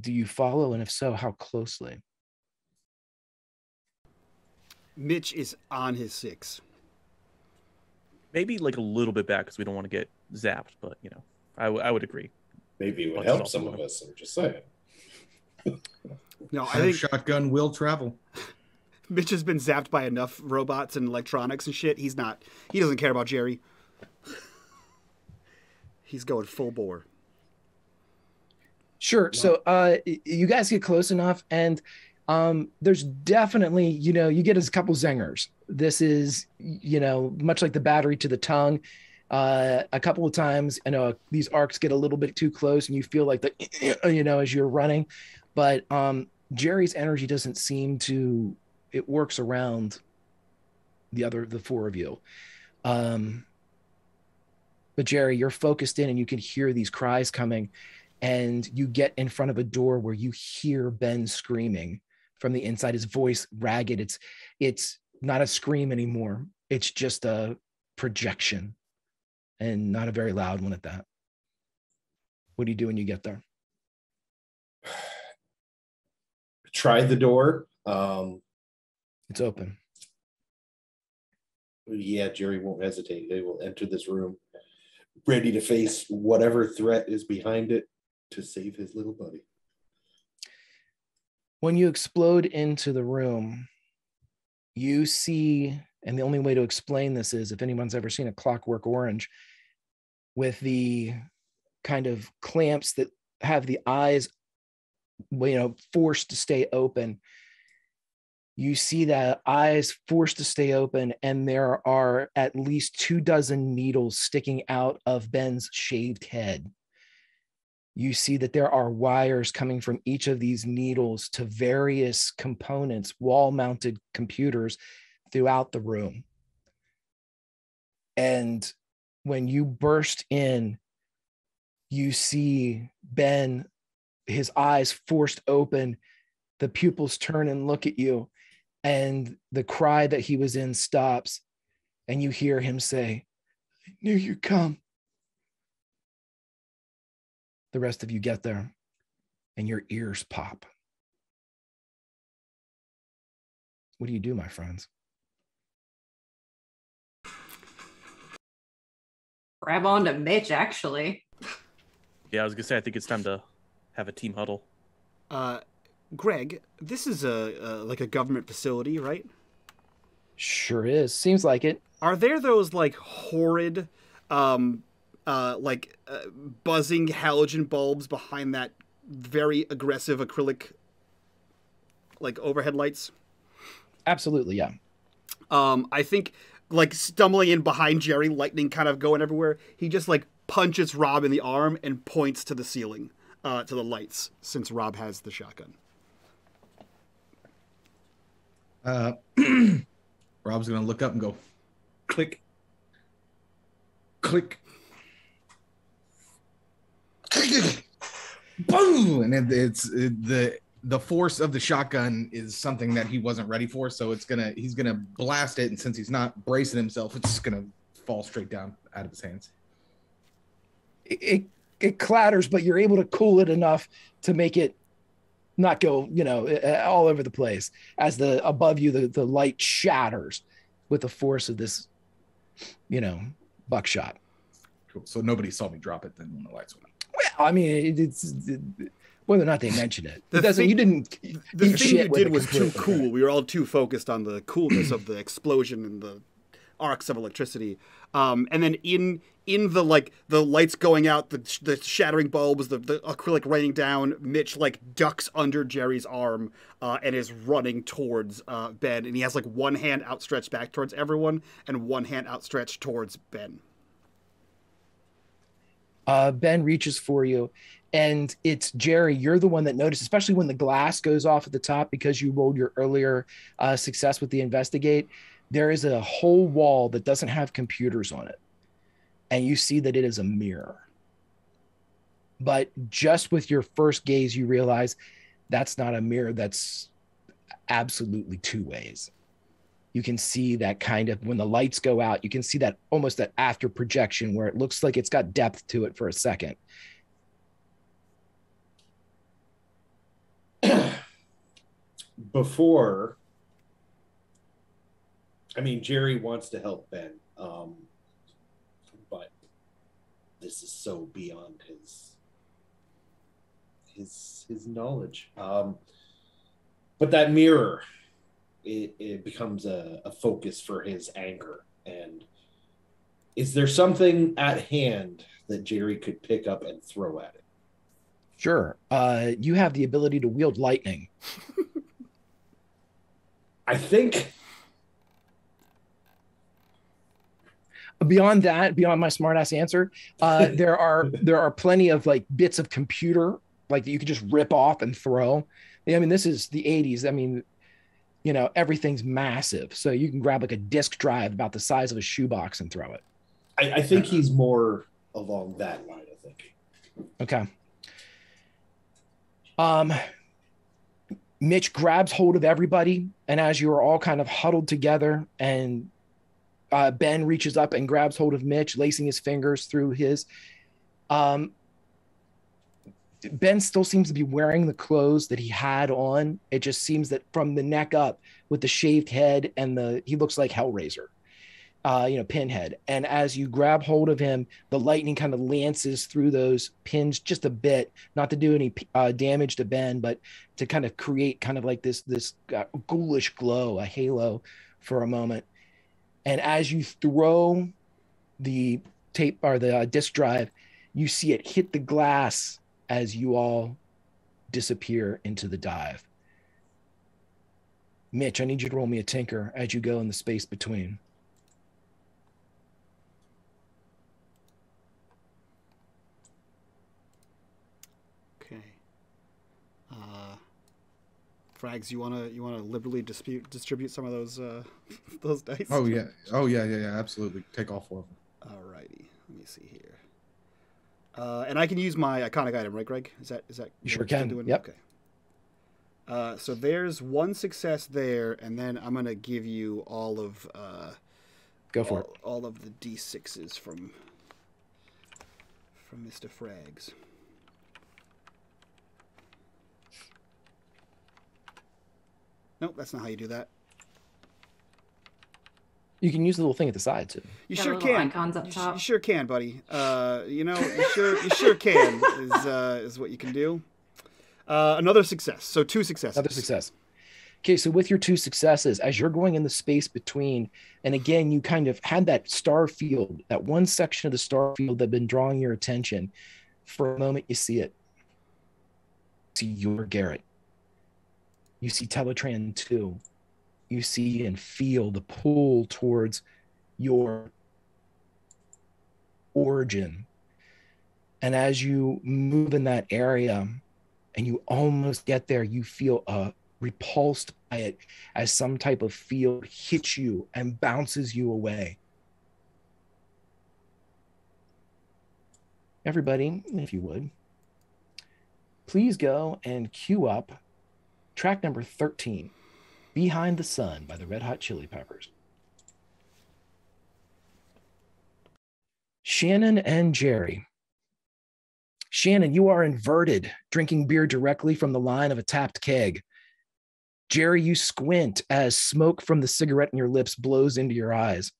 Speaker 2: Do you follow? And if so, how closely?
Speaker 5: Mitch is on his 6.
Speaker 4: Maybe like a little bit back because we don't want to get zapped, but you know, I would agree.
Speaker 7: Maybe it would help some of us. I'm just saying.
Speaker 5: No, I think
Speaker 6: shotgun will travel.
Speaker 5: Mitch has been zapped by enough robots and electronics and shit. He doesn't care about Jerry. He's going full bore.
Speaker 2: Sure. So you guys get close enough, and there's definitely, you get a couple zingers. This is, much like the battery to the tongue. A couple of times, these arcs get a little bit too close, and you feel like as you're running. But Jerry's energy doesn't seem to. It works around the 4 of you. But Jerry, you're focused in, and you can hear these cries coming. And you get in front of a door where you hear Ben screaming from the inside, his voice ragged. It's not a scream anymore. It's just a projection, and not a very loud one at that. What do you do when you get there?
Speaker 7: Try the door.
Speaker 2: It's open.
Speaker 7: Yeah, Jerry won't hesitate. They will enter this room ready to face whatever threat is behind it, to save his little buddy.
Speaker 2: When you explode into the room, you see, and the only way to explain this is if anyone's ever seen a Clockwork Orange, with the kind of clamps that have the eyes, forced to stay open. You see the eyes forced to stay open, and there are at least 24 needles sticking out of Ben's shaved head. You see that there are wires coming from each of these needles to various components, wall-mounted computers throughout the room. And when you burst in, you see Ben, his eyes forced open, the pupils turn and look at you, and the cry that he was in stops, and you hear him say, "I knew you'd come." The rest of you get there, and your ears pop. What do you do, my friends?
Speaker 3: Grab on to Mitch, actually.
Speaker 4: Yeah, I was gonna say, I think it's time to have a team huddle.
Speaker 5: Greg, this is like a government facility, right?
Speaker 2: Sure is. Seems like it.
Speaker 5: Are there those like horrid buzzing halogen bulbs behind that very aggressive acrylic like overhead lights?
Speaker 2: Absolutely, yeah.
Speaker 5: I think like stumbling in behind Jerry, lightning kind of going everywhere. He just like punches Rob in the arm and points to the ceiling, to the lights, since Rob has the shotgun.
Speaker 6: Rob's gonna look up and go, click, click. Boom! And it's the force of the shotgun is something that he wasn't ready for, so he's gonna blast it, and since he's not bracing himself, it's just gonna fall straight down out of his hands.
Speaker 2: It clatters, but you're able to cool it enough to make it not go, all over the place. As above you, the light shatters with the force of this, buckshot.
Speaker 6: Cool. So nobody saw me drop it then when the lights went out.
Speaker 2: Well, I mean, it's whether or not they mention it.
Speaker 5: The
Speaker 2: thing you
Speaker 5: thing you did was too cool. We were all too focused on the coolness of the explosion and the arcs of electricity. And then in the lights going out, the shattering bulbs, the acrylic raining down, Mitch ducks under Jerry's arm and is running towards Ben. And he has one hand outstretched back towards everyone and one hand outstretched towards Ben.
Speaker 2: Ben reaches for you, and it's Jerry. You're the one that noticed, especially when the glass goes off at the top because you rolled your earlier success with the investigate. there is a whole wall that doesn't have computers on it. And you see that it is a mirror. But just with your first gaze, you realize that's not a mirror. That's absolutely two ways. You can see that kind of, when the lights go out, you can see that almost that after projection where it looks like it's got depth to it for a second.
Speaker 7: Before, I mean, Jerry wants to help Ben, but this is so beyond his knowledge. But that mirror, it becomes a focus for his anger. And is there something at hand that Jerry could pick up and throw at it?
Speaker 2: Sure. You have the ability to wield lightning.
Speaker 7: I think
Speaker 2: beyond that, beyond my smartass answer, there are plenty of like bits of computer like that you could just rip off and throw. I mean, this is the 80s. I mean, you know, everything's massive. So you can grab like a disk drive about the size of a shoebox and throw it.
Speaker 7: I think he's more along that line of thinking.
Speaker 2: Okay. Mitch grabs hold of everybody, and as you are all kind of huddled together, and Ben reaches up and grabs hold of Mitch, lacing his fingers through his. Ben still seems to be wearing the clothes that he had on. It just seems that from the neck up, with the shaved head and he looks like Hellraiser, Pinhead. And as you grab hold of him, the lightning kind of lances through those pins just a bit, not to do any damage to Ben, but to kind of create kind of like this ghoulish glow, a halo for a moment. And as you throw the tape or the disk drive, you see it hit the glass as you all disappear into the dive. Mitch, I need you to roll me a tinker as you go in the space between.
Speaker 5: Okay. Frags, you wanna liberally distribute some of those dice?
Speaker 6: Oh yeah, absolutely. Take all 4 of them.
Speaker 5: Alrighty, let me see here. And I can use my iconic item, right, Greg? Is that
Speaker 2: you sure can?
Speaker 5: Doing?
Speaker 2: Yep.
Speaker 5: Okay. So there's 1 success there, and then I'm gonna give you all of
Speaker 2: go for it.
Speaker 5: All of the D6s from Mr. Frags. Nope, that's not how you do that.
Speaker 2: You can use the little thing at the side too.
Speaker 5: You sure can.
Speaker 3: Icons up top.
Speaker 5: You sure can, buddy. You sure can is what you can do. Another success. So 2 successes.
Speaker 2: Another success. Okay, so with your 2 successes, as you're going in the space between, and again, you kind of had that star field, that one section of the star field that had been drawing your attention. For a moment, you see it. You see your Garrett. You see Teletran 2. You see and feel the pull towards your origin. And as you move in that area and you almost get there, you feel repulsed by it as some type of field hits you and bounces you away. Everybody, if you would, please go and queue up track number 13, Behind the Sun by the Red Hot Chili Peppers. Shannon and Jerry. Shannon, you are inverted, drinking beer directly from the line of a tapped keg. Jerry, you squint as smoke from the cigarette in your lips blows into your eyes.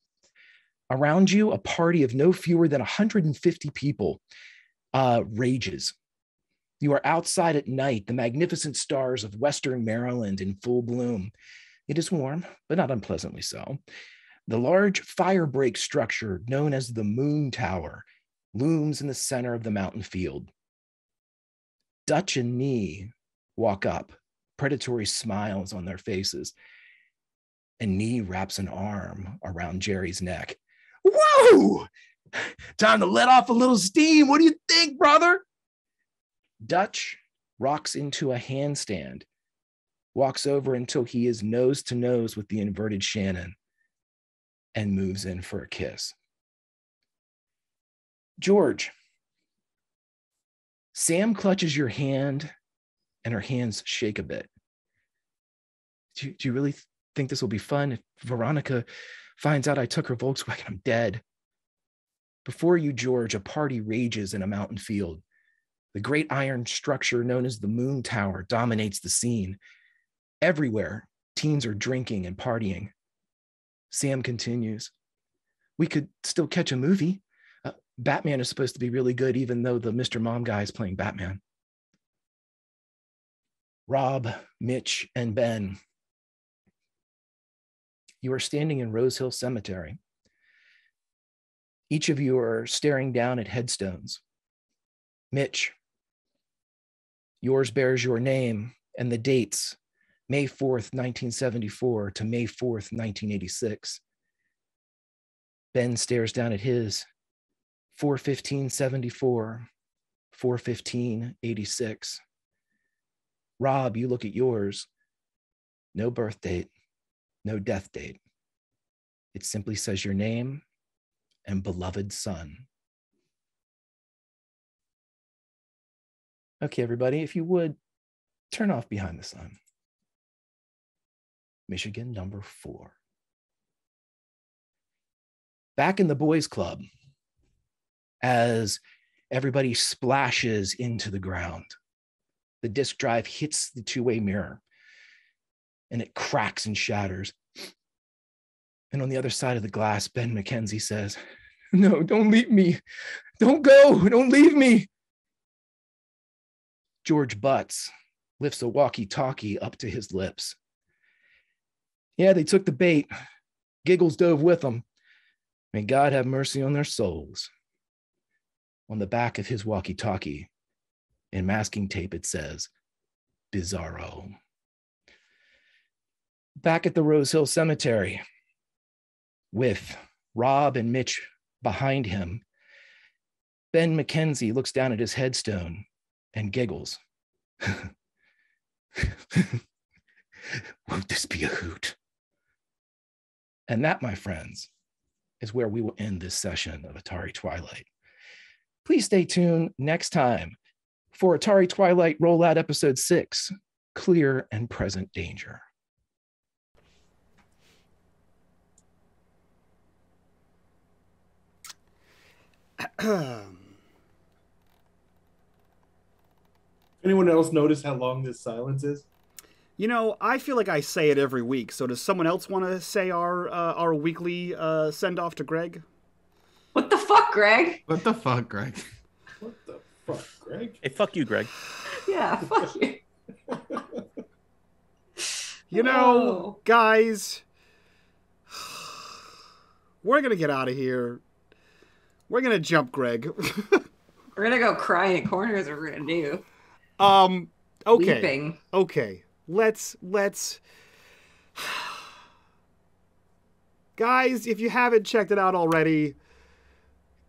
Speaker 2: Around you, a party of no fewer than 150 people rages. You are outside at night, the magnificent stars of Western Maryland in full bloom. It is warm, but not unpleasantly so. The large fire break structure known as the Moon Tower looms in the center of the mountain field. Dutch and Nee walk up, predatory smiles on their faces, and Nee wraps an arm around Jerry's neck. Whoa! Time to let off a little steam. What do you think, brother? Dutch rocks into a handstand, walks over until he is nose to nose with the inverted Shannon, and moves in for a kiss. George, Sam clutches your hand and her hands shake a bit. Do you really think this will be fun? If Veronica finds out I took her Volkswagen, I'm dead. Before you, George, a party rages in a mountain field. The great iron structure known as the Moon Tower dominates the scene. Everywhere, teens are drinking and partying. Sam continues, we could still catch a movie. Batman is supposed to be really good, even though the Mr. Mom guy is playing Batman. Rob, Mitch, and Ben, you are standing in Rose Hill Cemetery. Each of you are staring down at headstones. Mitch, yours bears your name and the dates, May 4th, 1974 to May 4th, 1986. Ben stares down at his, 4/15/74, 4/15/86. Rob, you look at yours. No birth date, no death date. It simply says your name and beloved son. Okay, everybody, if you would, turn off Behind the Sun. Michigan number 4. Back in the boys' club, as everybody splashes into the ground, the disk drive hits the two-way mirror and it cracks and shatters. And on the other side of the glass, Ben McKenzie says, no, don't leave me. Don't go. Don't leave me. George Butts lifts a walkie-talkie up to his lips. Yeah, they took the bait. Giggles dove with them. May God have mercy on their souls. On the back of his walkie-talkie, in masking tape, it says, Bizarro. Back at the Rose Hill Cemetery, with Rob and Mitch behind him, Ben McKenzie looks down at his headstone and giggles. Won't this be a hoot? And that, my friends, is where we will end this session of Atari Twilight. Please stay tuned next time for Atari Twilight Rollout Episode 6, Clear and Present Danger.
Speaker 7: Anyone else notice how long this silence is?
Speaker 5: You know, I feel like I say it every week. So does someone else want to say our weekly send-off to Greg?
Speaker 3: What the fuck, Greg?
Speaker 6: What the fuck, Greg?
Speaker 7: What the fuck, Greg?
Speaker 4: Hey, fuck you, Greg.
Speaker 3: Yeah, fuck you.
Speaker 5: You know, guys, we're going to get out of here. We're going to jump Greg.
Speaker 3: We're gonna go cry in a corner is what we're gonna do.
Speaker 5: Okay.
Speaker 3: Weeping.
Speaker 5: Okay. Let's guys, if you haven't checked it out already,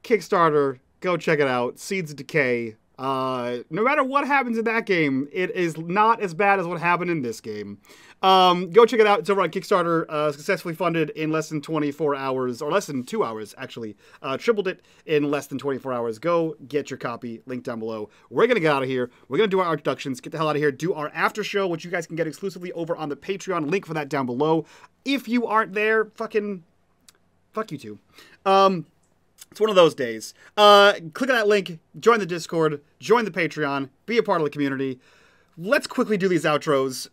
Speaker 5: Kickstarter, go check it out. Seeds of Decay. No matter what happens in that game, it is not as bad as what happened in this game. Go check it out. It's over on Kickstarter. Successfully funded in less than 24 hours, or less than 2 hours, actually. Tripled it in less than 24 hours. Go get your copy. Link down below. We're going to get out of here. We're going to do our introductions. Get the hell out of here. Do our after show, which you guys can get exclusively over on the Patreon. Link for that down below. If you aren't there, fucking fuck you too. It's one of those days. Click on that link, join the Discord, join the Patreon, be a part of the community. Let's quickly do these outros.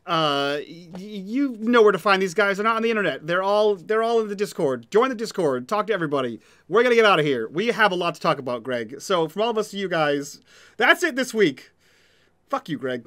Speaker 5: You know where to find these guys. They're not on the internet. They're all in the Discord. Join the Discord. Talk to everybody. We're gonna get out of here. We have a lot to talk about, Greg. So from all of us to you guys, that's it this week. Fuck you, Greg.